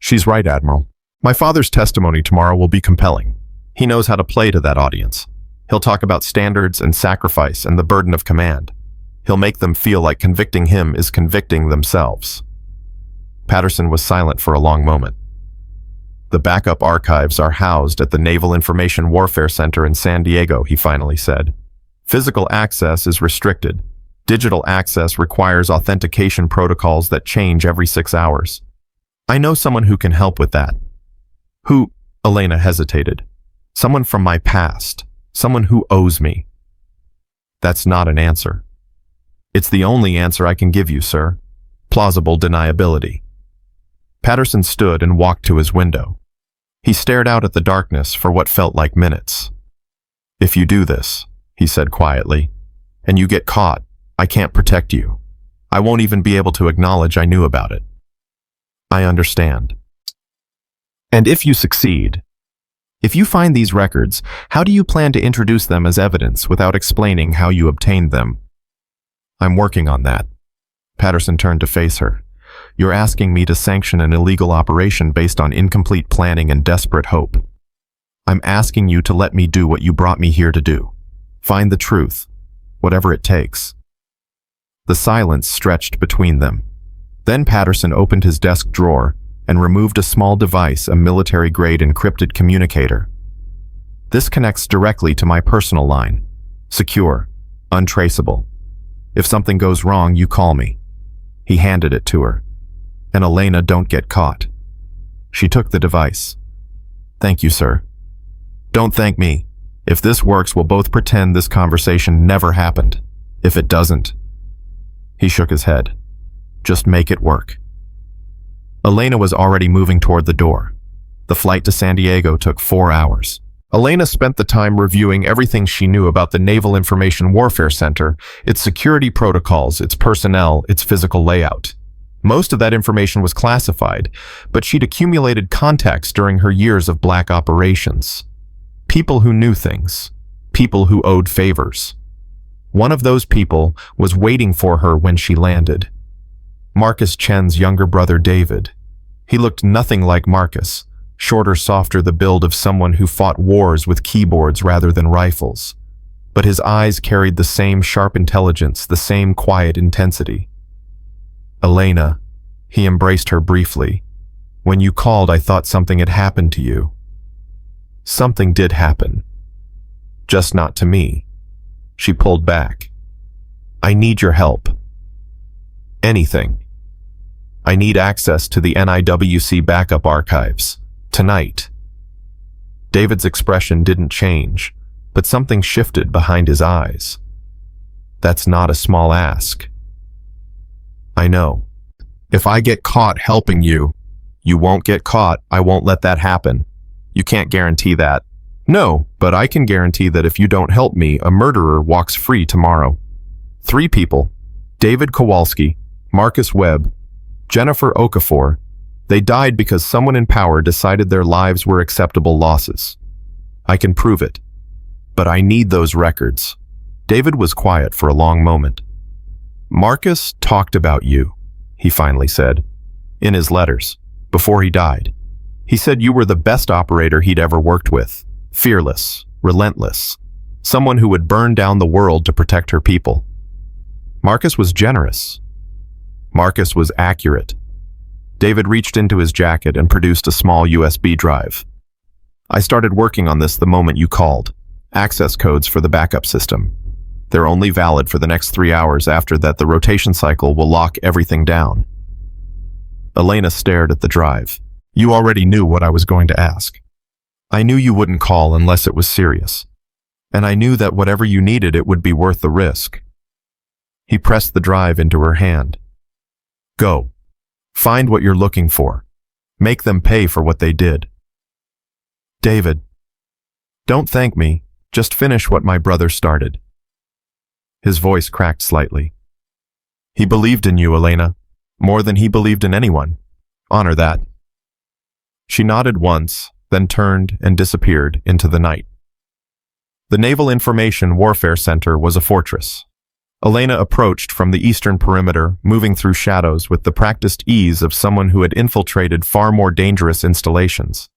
"She's right, Admiral. My father's testimony tomorrow will be compelling. He knows how to play to that audience. He'll talk about standards and sacrifice and the burden of command. He'll make them feel like convicting him is convicting themselves." Patterson was silent for a long moment. "The backup archives are housed at the Naval Information Warfare Center in San Diego," he finally said. "Physical access is restricted. Digital access requires authentication protocols that change every 6 hours. I know someone who can help with that." "Who?" Elena hesitated. "Someone from my past. Someone who owes me." "That's not an answer." "It's the only answer I can give you, sir. Plausible deniability." Patterson stood and walked to his window. He stared out at the darkness for what felt like minutes. "If you do this," he said quietly, "and you get caught, I can't protect you. I won't even be able to acknowledge I knew about it." "I understand." "And if you succeed, if you find these records, how do you plan to introduce them as evidence without explaining how you obtained them?" "I'm working on that." Patterson turned to face her. "You're asking me to sanction an illegal operation based on incomplete planning and desperate hope. I'm asking you to let me do what you brought me here to do. Find the truth, whatever it takes." The silence stretched between them. Then Patterson opened his desk drawer and removed a small device, a military-grade encrypted communicator. "This connects directly to my personal line. Secure, untraceable. If something goes wrong, you call me." He handed it to her. "And Elena, don't get caught." She took the device. "Thank you, sir." "Don't thank me. If this works, we'll both pretend this conversation never happened. If it doesn't..." He shook his head. "Just make it work." Elena was already moving toward the door. The flight to San Diego took 4 hours. Elena spent the time reviewing everything she knew about the Naval Information Warfare Center, its security protocols, its personnel, its physical layout. Most of that information was classified, but she'd accumulated contacts during her years of black operations. People who knew things. People who owed favors. One of those people was waiting for her when she landed. Marcus Chen's younger brother David. He looked nothing like Marcus, shorter, softer, the build of someone who fought wars with keyboards rather than rifles. But his eyes carried the same sharp intelligence, the same quiet intensity. "Elena," he embraced her briefly. "When you called, I thought something had happened to you." Something did happen. Just not to me. She pulled back. I need your help. Anything. I need access to the NIWC backup archives. Tonight. David's expression didn't change, but something shifted behind his eyes. That's not a small ask. I know. If I get caught helping you, you won't get caught. I won't let that happen. You can't guarantee that. No, but I can guarantee that if you don't help me, a murderer walks free tomorrow. 3 people, David Kowalski, Marcus Webb, Jennifer Okafor, they died because someone in power decided their lives were acceptable losses. I can prove it. But I need those records. David was quiet for a long moment. Marcus talked about you, he finally said, in his letters, before he died. He said you were the best operator he'd ever worked with, fearless, relentless, someone who would burn down the world to protect her people. Marcus was generous. Marcus was accurate. David reached into his jacket and produced a small USB drive. I started working on this the moment you called. Access codes for the backup system. They're only valid for the next 3 hours. After that, the rotation cycle will lock everything down. Elena stared at the drive. You already knew what I was going to ask. I knew you wouldn't call unless it was serious. And I knew that whatever you needed, it would be worth the risk. He pressed the drive into her hand. Go. Find what you're looking for. Make them pay for what they did. David. Don't thank me. Just finish what my brother started. His voice cracked slightly. He believed in you, Elena, more than he believed in anyone. Honor that. She nodded once, then turned and disappeared into the night. The Naval Information Warfare Center was a fortress. Elena approached from the eastern perimeter, moving through shadows with the practiced ease of someone who had infiltrated far more dangerous installations.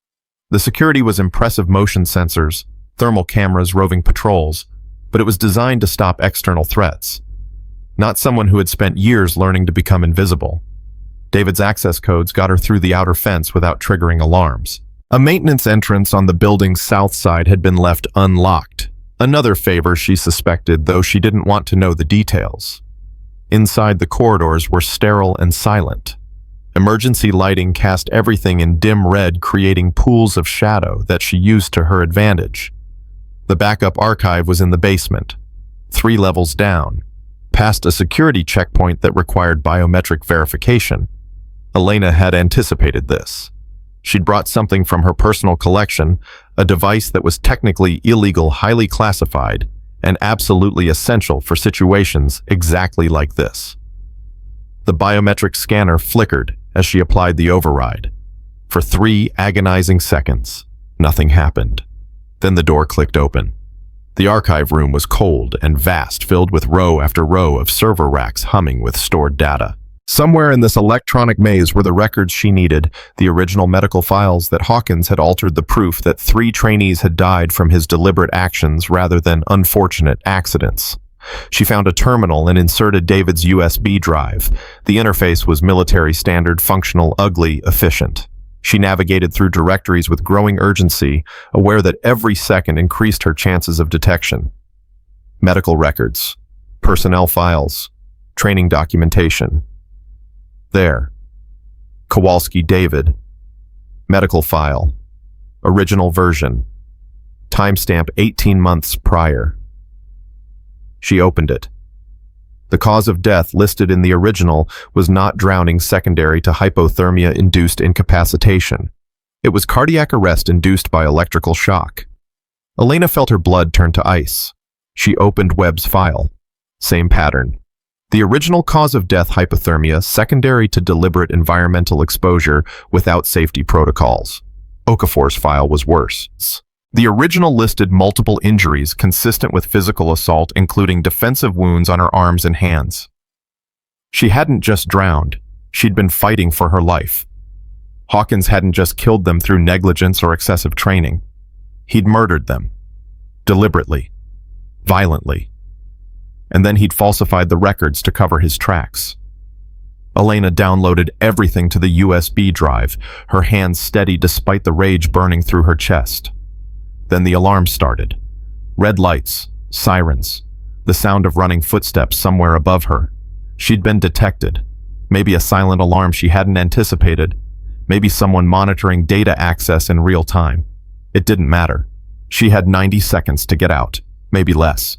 The security was impressive motion sensors, thermal cameras, roving patrols, but it was designed to stop external threats. Not someone who had spent years learning to become invisible. David's access codes got her through the outer fence without triggering alarms. A maintenance entrance on the building's south side had been left unlocked. Another favor she suspected, though she didn't want to know the details. Inside, the corridors were sterile and silent. Emergency lighting cast everything in dim red, creating pools of shadow that she used to her advantage. The backup archive was in the basement, 3 levels down, past a security checkpoint that required biometric verification. Elena had anticipated this. She'd brought something from her personal collection, a device that was technically illegal, highly classified, and absolutely essential for situations exactly like this. The biometric scanner flickered as she applied the override. For 3 agonizing seconds, nothing happened. Then the door clicked open. The archive room was cold and vast, filled with row after row of server racks humming with stored data. Somewhere in this electronic maze were the records she needed, the original medical files that Hawkins had altered, the proof that 3 trainees had died from his deliberate actions rather than unfortunate accidents. She found a terminal and inserted David's USB drive. The interface was military standard, functional, ugly, efficient. She navigated through directories with growing urgency, aware that every second increased her chances of detection. Medical records, personnel files, training documentation. There. Kowalski David. Medical file. Original version. Timestamp 18 months prior. She opened it. The cause of death listed in the original was not drowning secondary to hypothermia-induced incapacitation. It was cardiac arrest induced by electrical shock. Elena felt her blood turn to ice. She opened Webb's file. Same pattern. The original cause of death, hypothermia, secondary to deliberate environmental exposure without safety protocols. Okafor's file was worse. The original listed multiple injuries consistent with physical assault, including defensive wounds on her arms and hands. She hadn't just drowned, she'd been fighting for her life. Hawkins hadn't just killed them through negligence or excessive training. He'd murdered them. Deliberately. Violently. And then he'd falsified the records to cover his tracks. Elena downloaded everything to the USB drive, her hands steady despite the rage burning through her chest. Then the alarm started. Red lights, sirens, the sound of running footsteps somewhere above her. She'd been detected. Maybe a silent alarm she hadn't anticipated. Maybe someone monitoring data access in real time. It didn't matter. She had 90 seconds to get out, maybe less.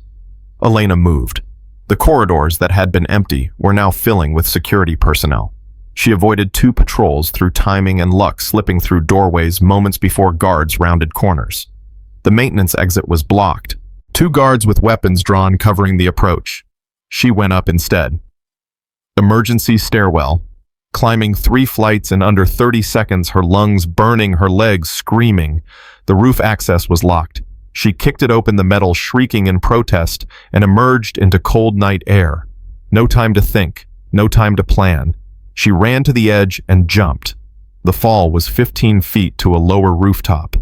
Elena moved. The corridors that had been empty were now filling with security personnel. She avoided 2 patrols through timing and luck, slipping through doorways moments before guards rounded corners. The maintenance exit was blocked. 2 guards with weapons drawn covering the approach. She went up instead. Emergency stairwell. Climbing 3 flights in under 30 seconds, her lungs burning, her legs screaming. The roof access was locked. She kicked it open, the metal shrieking in protest, and emerged into cold night air. No time to think, no time to plan. She ran to the edge and jumped. The fall was 15 feet to a lower rooftop.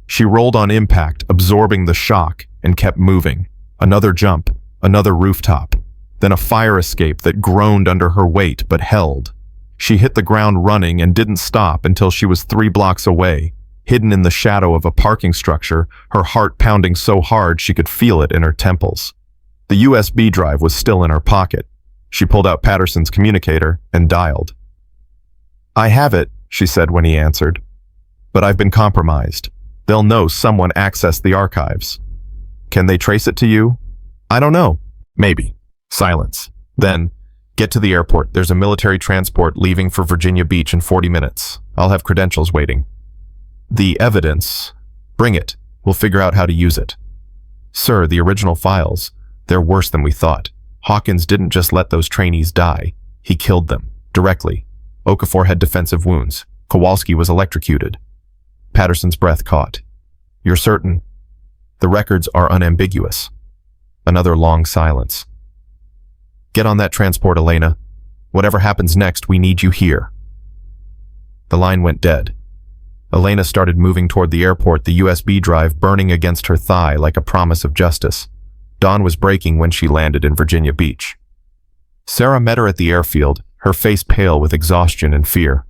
She rolled on impact, absorbing the shock, and kept moving. Another jump, another rooftop. Then a fire escape that groaned under her weight but held. She hit the ground running and didn't stop until she was 3 blocks away, hidden in the shadow of a parking structure, her heart pounding so hard she could feel it in her temples. The USB drive was still in her pocket. She pulled out Patterson's communicator and dialed. "I have it," she said when he answered. "But I've been compromised. They'll know someone accessed the archives." "Can they trace it to you?" "I don't know." "Maybe." Silence. Then, "Get to the airport. There's a military transport leaving for Virginia Beach in 40 minutes. I'll have credentials waiting." "The evidence. Bring it. We'll figure out how to use it." "Sir, the original files. They're worse than we thought. Hawkins didn't just let those trainees die. He killed them. Directly. Okafor had defensive wounds. Kowalski was electrocuted." Patterson's breath caught. "You're certain?" "The records are unambiguous." Another long silence. "Get on that transport, Elena. Whatever happens next, we need you here." The line went dead. Elena started moving toward the airport, the USB drive burning against her thigh like a promise of justice. Dawn was breaking when she landed in Virginia Beach. Sarah met her at the airfield, her face pale with exhaustion and fear.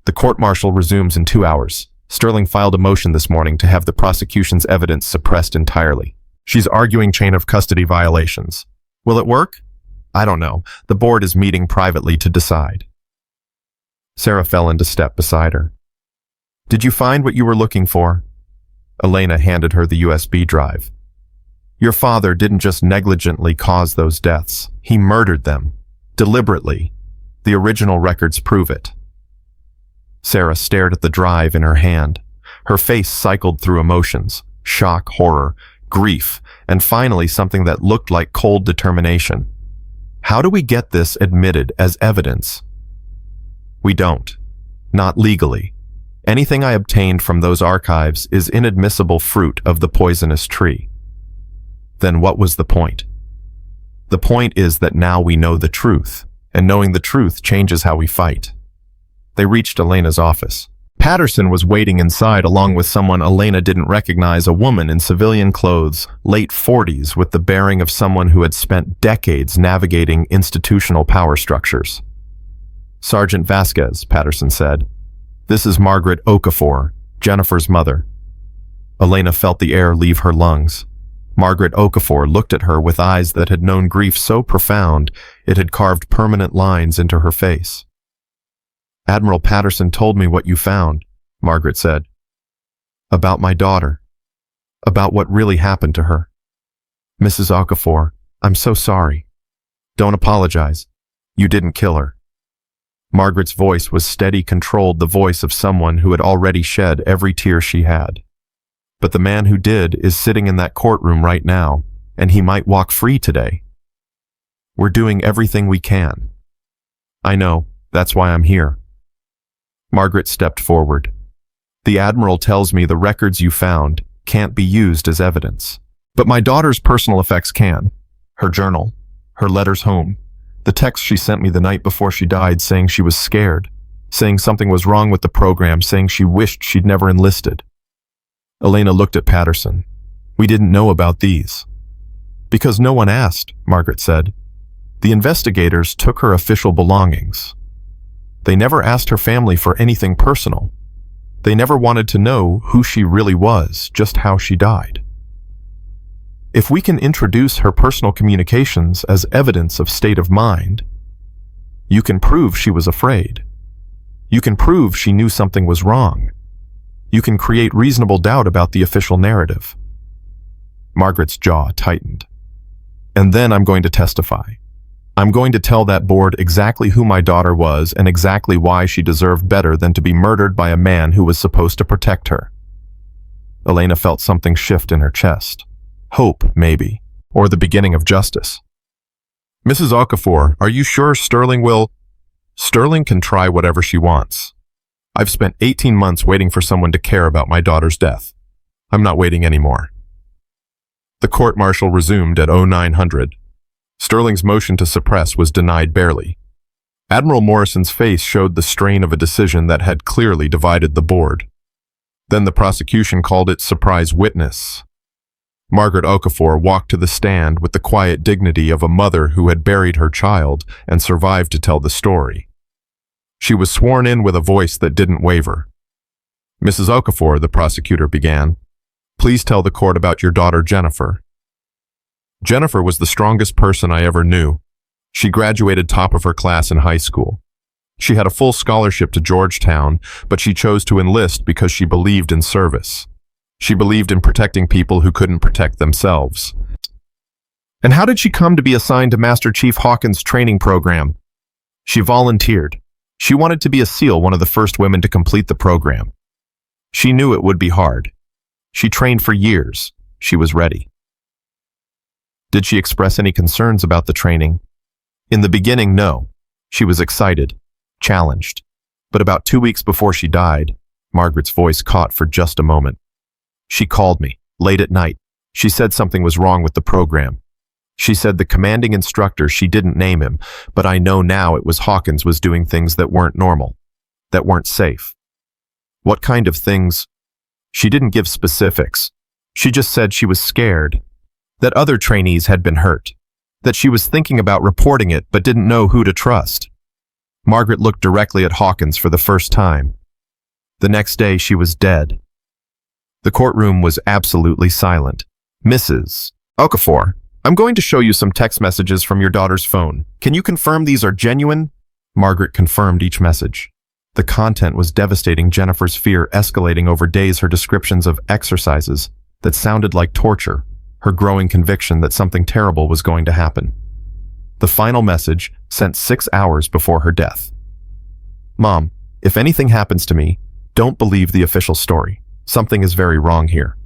"The court-martial resumes in 2 hours. Sterling filed a motion this morning to have the prosecution's evidence suppressed entirely. She's arguing chain of custody violations. Will it work? I don't know. The board is meeting privately to decide." Sarah fell into step beside her. "Did you find what you were looking for?" Elena handed her the USB drive. "Your father didn't just negligently cause those deaths. He murdered them. Deliberately. The original records prove it." Sarah stared at the drive in her hand. Her face cycled through emotions: shock, horror, grief, and finally something that looked like cold determination. "How do we get this admitted as evidence?" "We don't. Not legally. Anything I obtained from those archives is inadmissible fruit of the poisonous tree." "Then what was the point?" "The point is that now we know the truth, and knowing the truth changes how we fight." They reached Elena's office. Patterson was waiting inside along with someone Elena didn't recognize, a woman in civilian clothes, late 40s, with the bearing of someone who had spent decades navigating institutional power structures. "Sergeant Vasquez," Patterson said. "This is Margaret Okafor, Jennifer's mother." Elena felt the air leave her lungs. Margaret Okafor looked at her with eyes that had known grief so profound it had carved permanent lines into her face. "Admiral Patterson told me what you found," Margaret said. "About my daughter. About what really happened to her. Mrs. Okafor, I'm so sorry. Don't apologize. You didn't kill her." Margaret's voice was steady, controlled, the voice of someone who had already shed every tear she had. "But the man who did is sitting in that courtroom right now, and he might walk free today. We're doing everything we can." "I know. That's why I'm here." Margaret stepped forward. "The Admiral tells me the records you found can't be used as evidence. But my daughter's personal effects can. Her journal, her letters home, the text she sent me the night before she died saying she was scared, saying something was wrong with the program, saying she wished she'd never enlisted." Elena looked at Patterson. "We didn't know about these." "Because no one asked," Margaret said. "The investigators took her official belongings. They never asked her family for anything personal. They never wanted to know who she really was, just how she died." If we can introduce her personal communications as evidence of state of mind, you can prove she was afraid. You can prove she knew something was wrong. You can create reasonable doubt about the official narrative. Margaret's jaw tightened. And then I'm going to testify. I'm going to tell that board exactly who my daughter was and exactly why she deserved better than to be murdered by a man who was supposed to protect her. Elena felt something shift in her chest. Hope, maybe, or the beginning of justice. Mrs. Okafor, are you sure Sterling will? Sterling can try whatever she wants. I've spent 18 months waiting for someone to care about my daughter's death. I'm not waiting anymore. The court-martial resumed at 0900. Sterling's motion to suppress was denied barely. Admiral Morrison's face showed the strain of a decision that had clearly divided the board. Then the prosecution called it surprise witness. Margaret Okafor walked to the stand with the quiet dignity of a mother who had buried her child and survived to tell the story. She was sworn in with a voice that didn't waver. Mrs. Okafor, the prosecutor began, please tell the court about your daughter Jennifer. Jennifer was the strongest person I ever knew. She graduated top of her class in high school. She had a full scholarship to Georgetown, but she chose to enlist because she believed in service. She believed in protecting people who couldn't protect themselves. And how did she come to be assigned to Master Chief Hawkins' training program? She volunteered. She wanted to be a SEAL, one of the first women to complete the program. She knew it would be hard. She trained for years. She was ready. Did she express any concerns about the training? In the beginning, no. She was excited, challenged. But about 2 weeks before she died, Margaret's voice caught for just a moment. She called me, late at night. She said something was wrong with the program. She said the commanding instructor, she didn't name him, but I know now it was Hawkins, was doing things that weren't normal, that weren't safe. What kind of things? She didn't give specifics. She just said she was scared, that other trainees had been hurt, that she was thinking about reporting it but didn't know who to trust. Margaret looked directly at Hawkins for the first time. The next day she was dead. The courtroom was absolutely silent. Mrs. Okafor, I'm going to show you some text messages from your daughter's phone. Can you confirm these are genuine? Margaret confirmed each message. The content was devastating, Jennifer's fear escalating over days, her descriptions of exercises that sounded like torture, her growing conviction that something terrible was going to happen. The final message, sent 6 hours before her death. Mom, if anything happens to me, don't believe the official story. Something is very wrong here.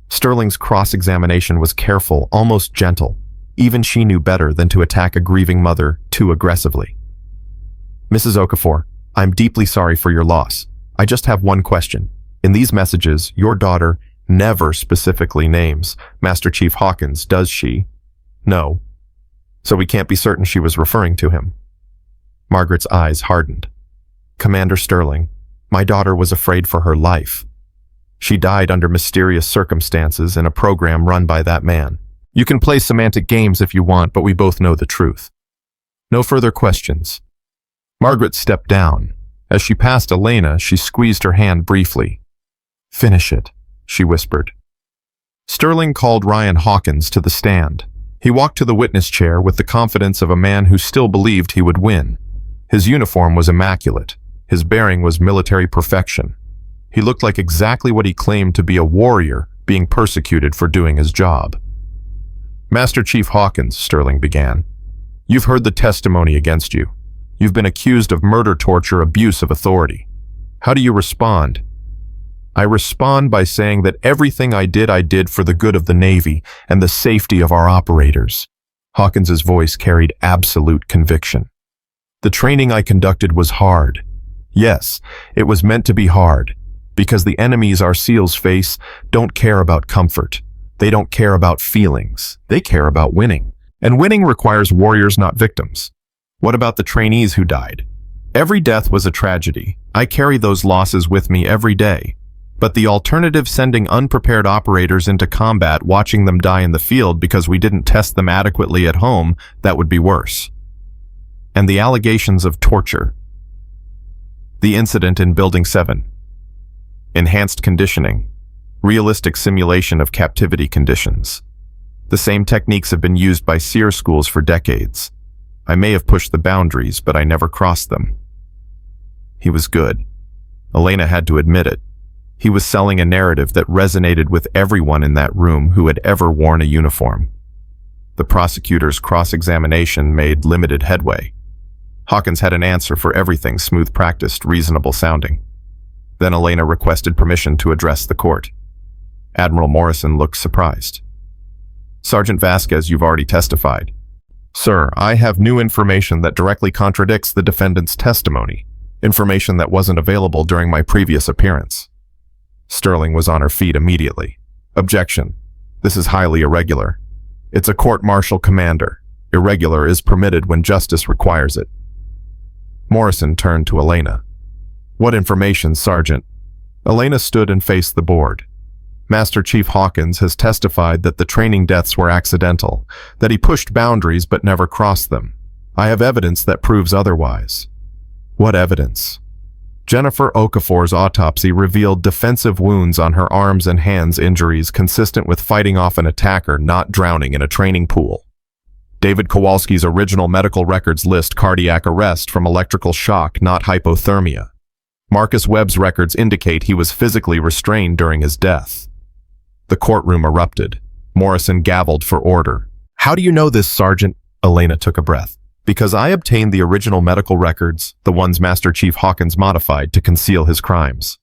Sterling's cross-examination was careful, almost gentle. Even she knew better than to attack a grieving mother too aggressively. Mrs. Okafor, I'm deeply sorry for your loss. I just have one question. In these messages, your daughter never specifically names Master Chief Hawkins, does she? No. So we can't be certain she was referring to him. Margaret's eyes hardened. Commander Sterling, my daughter was afraid for her life. She died under mysterious circumstances in a program run by that man. You can play semantic games if you want, but we both know the truth. No further questions. Margaret stepped down. As she passed Elena, she squeezed her hand briefly. Finish it, she whispered. Sterling called Ryan Hawkins to the stand. He walked to the witness chair with the confidence of a man who still believed he would win. His uniform was immaculate. His bearing was military perfection. He looked like exactly what he claimed to be, a warrior being persecuted for doing his job. Master Chief Hawkins, Sterling began, you've heard the testimony against you. You've been accused of murder, torture, abuse of authority. How do you respond? I respond by saying that everything I did for the good of the Navy and the safety of our operators. Hawkins's voice carried absolute conviction. The training I conducted was hard. Yes, it was meant to be hard. Because the enemies our SEALs face don't care about comfort. They don't care about feelings. They care about winning. And winning requires warriors, not victims. What about the trainees who died? Every death was a tragedy. I carry those losses with me every day. But the alternative, sending unprepared operators into combat, watching them die in the field because we didn't test them adequately at home, that would be worse. And the allegations of torture. The incident in Building 7. Enhanced conditioning, realistic simulation of captivity conditions. The same techniques have been used by SEER schools for decades. I may have pushed the boundaries, but I never crossed them. He was good. Elena had to admit it. He was selling a narrative that resonated with everyone in that room who had ever worn a uniform. The prosecutor's cross-examination made limited headway. Hawkins had an answer for everything, smooth-practiced, reasonable-sounding. Then Elena requested permission to address the court. Admiral Morrison looked surprised. "Sergeant Vasquez, you've already testified." "Sir, I have new information that directly contradicts the defendant's testimony, information that wasn't available during my previous appearance." Sterling was on her feet immediately. "Objection. This is highly irregular. It's a court-martial commander. Irregular is permitted when justice requires it." Morrison turned to Elena. "What information, Sergeant?" Elena stood and faced the board. "Master Chief Hawkins has testified that the training deaths were accidental, that he pushed boundaries but never crossed them. I have evidence that proves otherwise." "What evidence?" "Jennifer Okafor's autopsy revealed defensive wounds on her arms and hands, injuries consistent with fighting off an attacker, not drowning in a training pool. David Kowalski's original medical records list cardiac arrest from electrical shock, not hypothermia. Marcus Webb's records indicate he was physically restrained during his death." The courtroom erupted. Morrison gavelled for order. "How do you know this, Sergeant?" Elena took a breath. "Because I obtained the original medical records, the ones Master Chief Hawkins modified to conceal his crimes."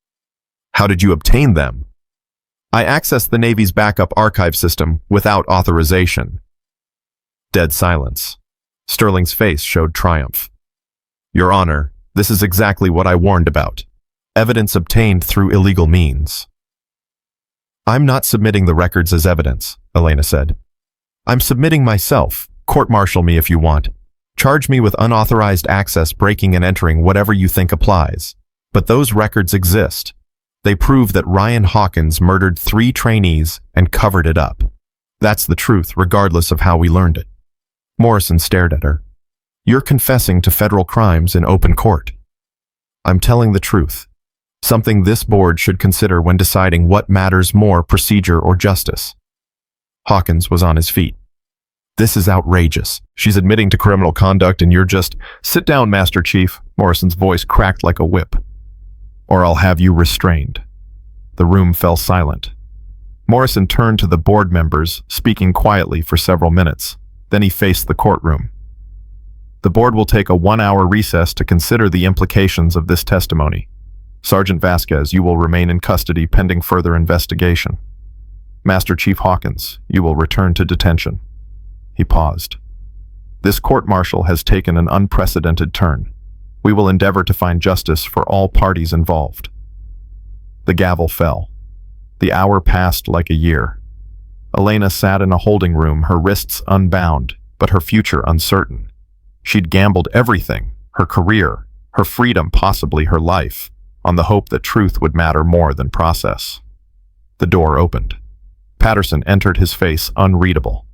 "How did you obtain them?" "I accessed the Navy's backup archive system without authorization." Dead silence. Sterling's face showed triumph. "Your Honor, this is exactly what I warned about. Evidence obtained through illegal means." "I'm not submitting the records as evidence," Elena said. "I'm submitting myself. Court-martial me if you want. Charge me with unauthorized access, breaking and entering, whatever you think applies. But those records exist. They prove that Ryan Hawkins murdered 3 trainees and covered it up. That's the truth, regardless of how we learned it." Morrison stared at her. "You're confessing to federal crimes in open court." "I'm telling the truth. Something this board should consider when deciding what matters more, procedure or justice." Hawkins was on his feet. "This is outrageous. She's admitting to criminal conduct and you're just—" "Sit down, Master Chief." Morrison's voice cracked like a whip. "Or I'll have you restrained." The room fell silent. Morrison turned to the board members, speaking quietly for several minutes. Then he faced the courtroom. "The board will take a 1-hour recess to consider the implications of this testimony. Sergeant Vasquez, you will remain in custody pending further investigation. Master Chief Hawkins, you will return to detention." He paused. "This court-martial has taken an unprecedented turn. We will endeavor to find justice for all parties involved." The gavel fell. The hour passed like a year. Elena sat in a holding room, her wrists unbound, but her future uncertain. She'd gambled everything, her career, her freedom, possibly her life, on the hope that truth would matter more than process. The door opened. Patterson entered, his face unreadable.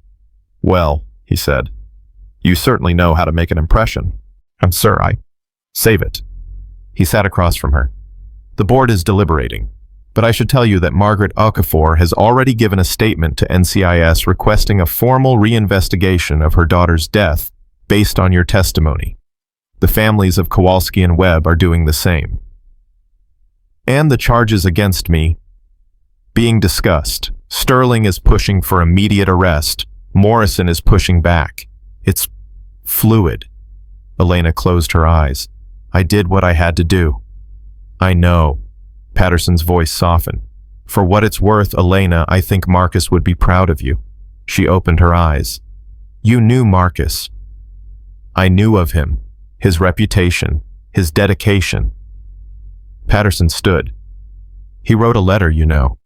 "Well," he said, "you certainly know how to make an impression. And sir, save it." He sat across from her. "The board is deliberating, but I should tell you that Margaret Okafor has already given a statement to NCIS requesting a formal reinvestigation of her daughter's death based on your testimony. The families of Kowalski and Webb are doing the same. And the charges against me being discussed. Sterling is pushing for immediate arrest. Morrison is pushing back. It's fluid." Elena closed her eyes. "I did what I had to do." "I know." Patterson's voice softened. "For what it's worth, Elena, I think Marcus would be proud of you." She opened her eyes. "You knew Marcus." "I knew of him, his reputation, his dedication." Patterson stood. "He wrote a letter, you know.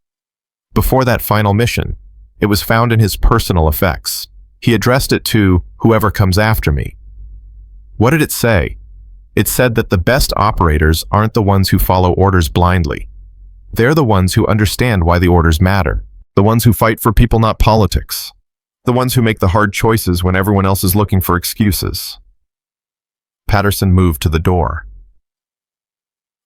Before that final mission, it was found in his personal effects. He addressed it to whoever comes after me. What did it say? It said that the best operators aren't the ones who follow orders blindly. They're the ones who understand why the orders matter, the ones who fight for people, not politics, the ones who make the hard choices when everyone else is looking for excuses." Patterson moved to the door.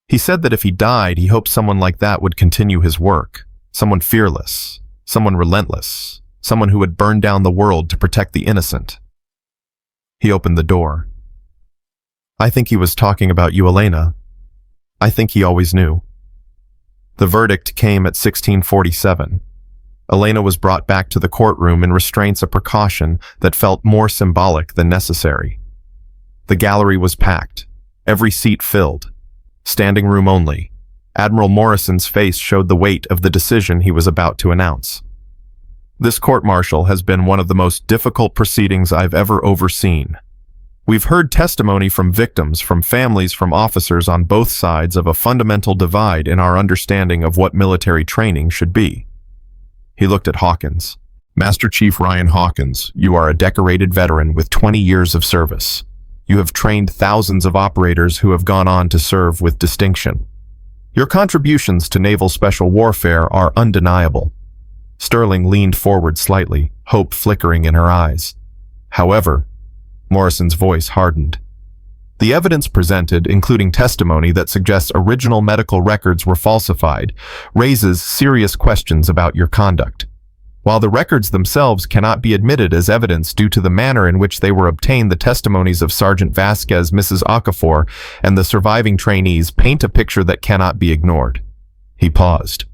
"He said that if he died, he hoped someone like that would continue his work, someone fearless, someone relentless, someone who would burn down the world to protect the innocent. He opened the door. I think he was talking about you, Elena. I think he always knew. The verdict came at 1647. Elena was brought back to the courtroom in restraints of precaution that felt more symbolic than necessary. The gallery was packed, every seat filled. Standing room only. Admiral Morrison's face showed the weight of the decision he was about to announce. This court-martial has been one of the most difficult proceedings I've ever overseen. We've heard testimony from victims, from families, from officers on both sides of a fundamental divide in our understanding of what military training should be. He looked at Hawkins. Master Chief Ryan Hawkins, you are a decorated veteran with 20 years of service. You have trained thousands of operators who have gone on to serve with distinction. Your contributions to naval special warfare are undeniable. Sterling leaned forward slightly, hope flickering in her eyes. However, Morrison's voice hardened. The evidence presented, including testimony that suggests original medical records were falsified, raises serious questions about your conduct. While the records themselves cannot be admitted as evidence due to the manner in which they were obtained, the testimonies of Sergeant Vasquez, Mrs. Okafor, and the surviving trainees paint a picture that cannot be ignored. He paused.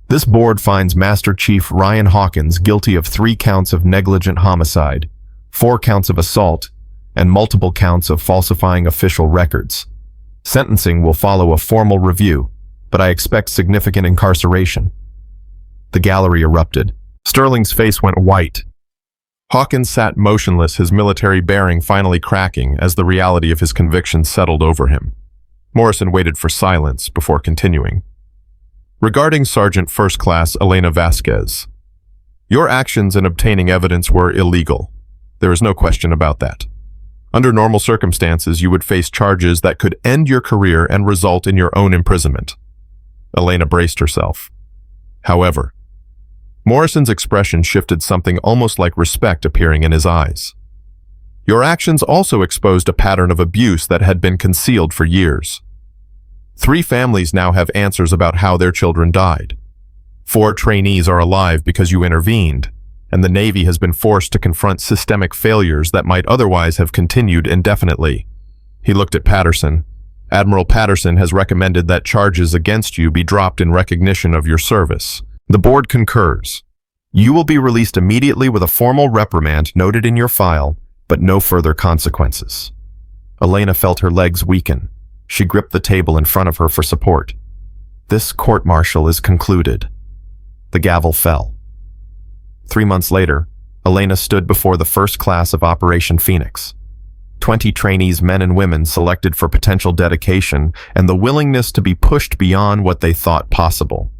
This board finds Master Chief Ryan Hawkins guilty of 3 counts of negligent homicide, 4 counts of assault, and multiple counts of falsifying official records. Sentencing will follow a formal review, but I expect significant incarceration. The gallery erupted. Sterling's face went white. Hawkins sat motionless, his military bearing finally cracking as the reality of his conviction settled over him. Morrison waited for silence before continuing. Regarding Sergeant First Class Elena Vasquez, your actions in obtaining evidence were illegal. There is no question about that. Under normal circumstances, you would face charges that could end your career and result in your own imprisonment. Elena braced herself. However, Morrison's expression shifted, something almost like respect appearing in his eyes. Your actions also exposed a pattern of abuse that had been concealed for years. 3 families now have answers about how their children died. 4 trainees are alive because you intervened, and the Navy has been forced to confront systemic failures that might otherwise have continued indefinitely. He looked at Patterson. Admiral Patterson has recommended that charges against you be dropped in recognition of your service. The board concurs. You will be released immediately with a formal reprimand noted in your file, but no further consequences. Elena felt her legs weaken. She gripped the table in front of her for support. This court-martial is concluded. The gavel fell. 3 months later, Elena stood before the first class of Operation Phoenix. 20 trainees, men and women, selected for potential dedication and the willingness to be pushed beyond what they thought possible.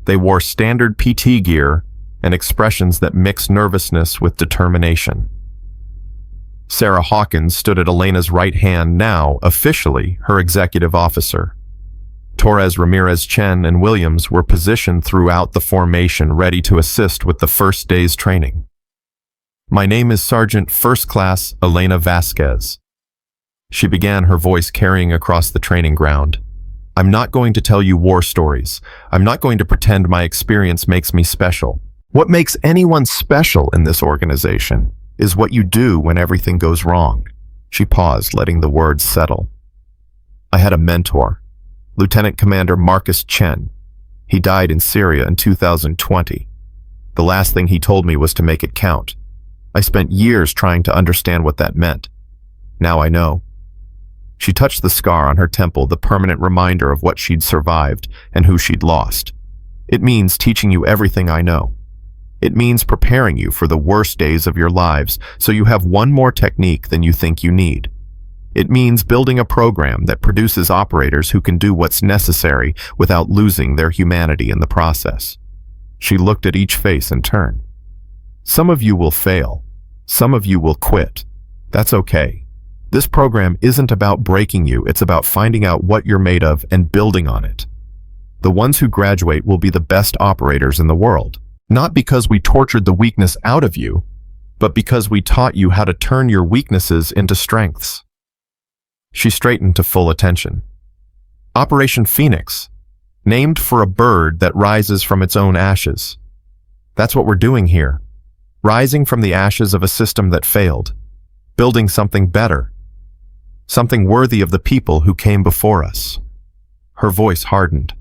They wore standard PT gear and expressions that mixed nervousness with determination. Sarah Hawkins stood at Elena's right hand, now officially her executive officer. Torres, Ramirez, Chen, and Williams were positioned throughout the formation, ready to assist with the first day's training. My name is Sergeant First Class Elena Vasquez. She began, her voice carrying across the training ground. I'm not going to tell you war stories. I'm not going to pretend my experience makes me special. What makes anyone special in this organization is what you do when everything goes wrong. She paused, letting the words settle. I had a mentor, Lieutenant Commander Marcus Chen. He died in Syria in 2020. The last thing he told me was to make it count. I spent years trying to understand what that meant. Now I know. She touched the scar on her temple, the permanent reminder of what she'd survived and who she'd lost. It means teaching you everything I know. It means preparing you for the worst days of your lives so you have one more technique than you think you need. It means building a program that produces operators who can do what's necessary without losing their humanity in the process. She looked at each face in turn. Some of you will fail. Some of you will quit. That's okay. This program isn't about breaking you, it's about finding out what you're made of and building on it. The ones who graduate will be the best operators in the world, not because we tortured the weakness out of you, but because we taught you how to turn your weaknesses into strengths. She straightened to full attention. Operation Phoenix, named for a bird that rises from its own ashes. That's what we're doing here. rising from the ashes of a system that failed, building something better, something worthy of the people who came before us. Her voice hardened.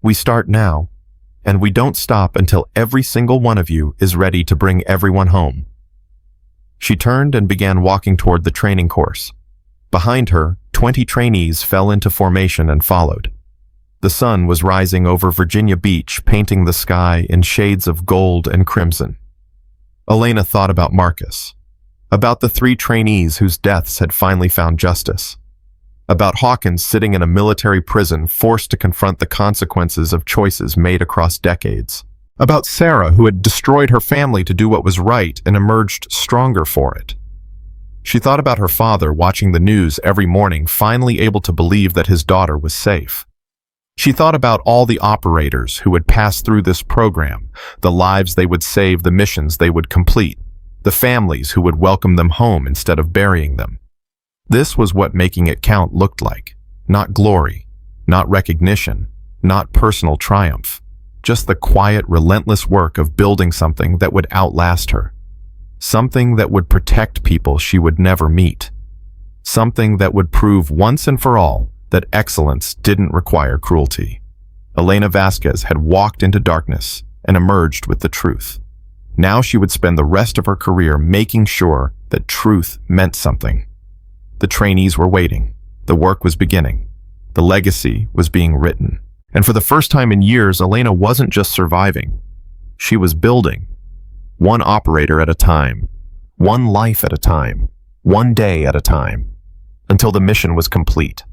We start now, and we don't stop until every single one of you is ready to bring everyone home. She turned and began walking toward the training course. Behind her, 20 trainees fell into formation and followed. The sun was rising over Virginia Beach, painting the sky in shades of gold and crimson. Elena thought about Marcus, about the 3 trainees whose deaths had finally found justice, about Hawkins sitting in a military prison forced to confront the consequences of choices made across decades, about Sarah who had destroyed her family to do what was right and emerged stronger for it. She thought about her father watching the news every morning, finally able to believe that his daughter was safe. She thought about all the operators who would pass through this program, the lives they would save, the missions they would complete, the families who would welcome them home instead of burying them. This was what making it count looked like. Not glory, not recognition, not personal triumph, just the quiet, relentless work of building something that would outlast her. Something that would protect people she would never meet. Something that would prove once and for all that excellence didn't require cruelty. Elena Vasquez had walked into darkness and emerged with the truth. Now she would spend the rest of her career making sure that truth meant something. The trainees were waiting. The work was beginning. The legacy was being written. And for the first time in years, Elena wasn't just surviving. She was building. One operator at a time. One life at a time. One day at a time. Until the mission was complete.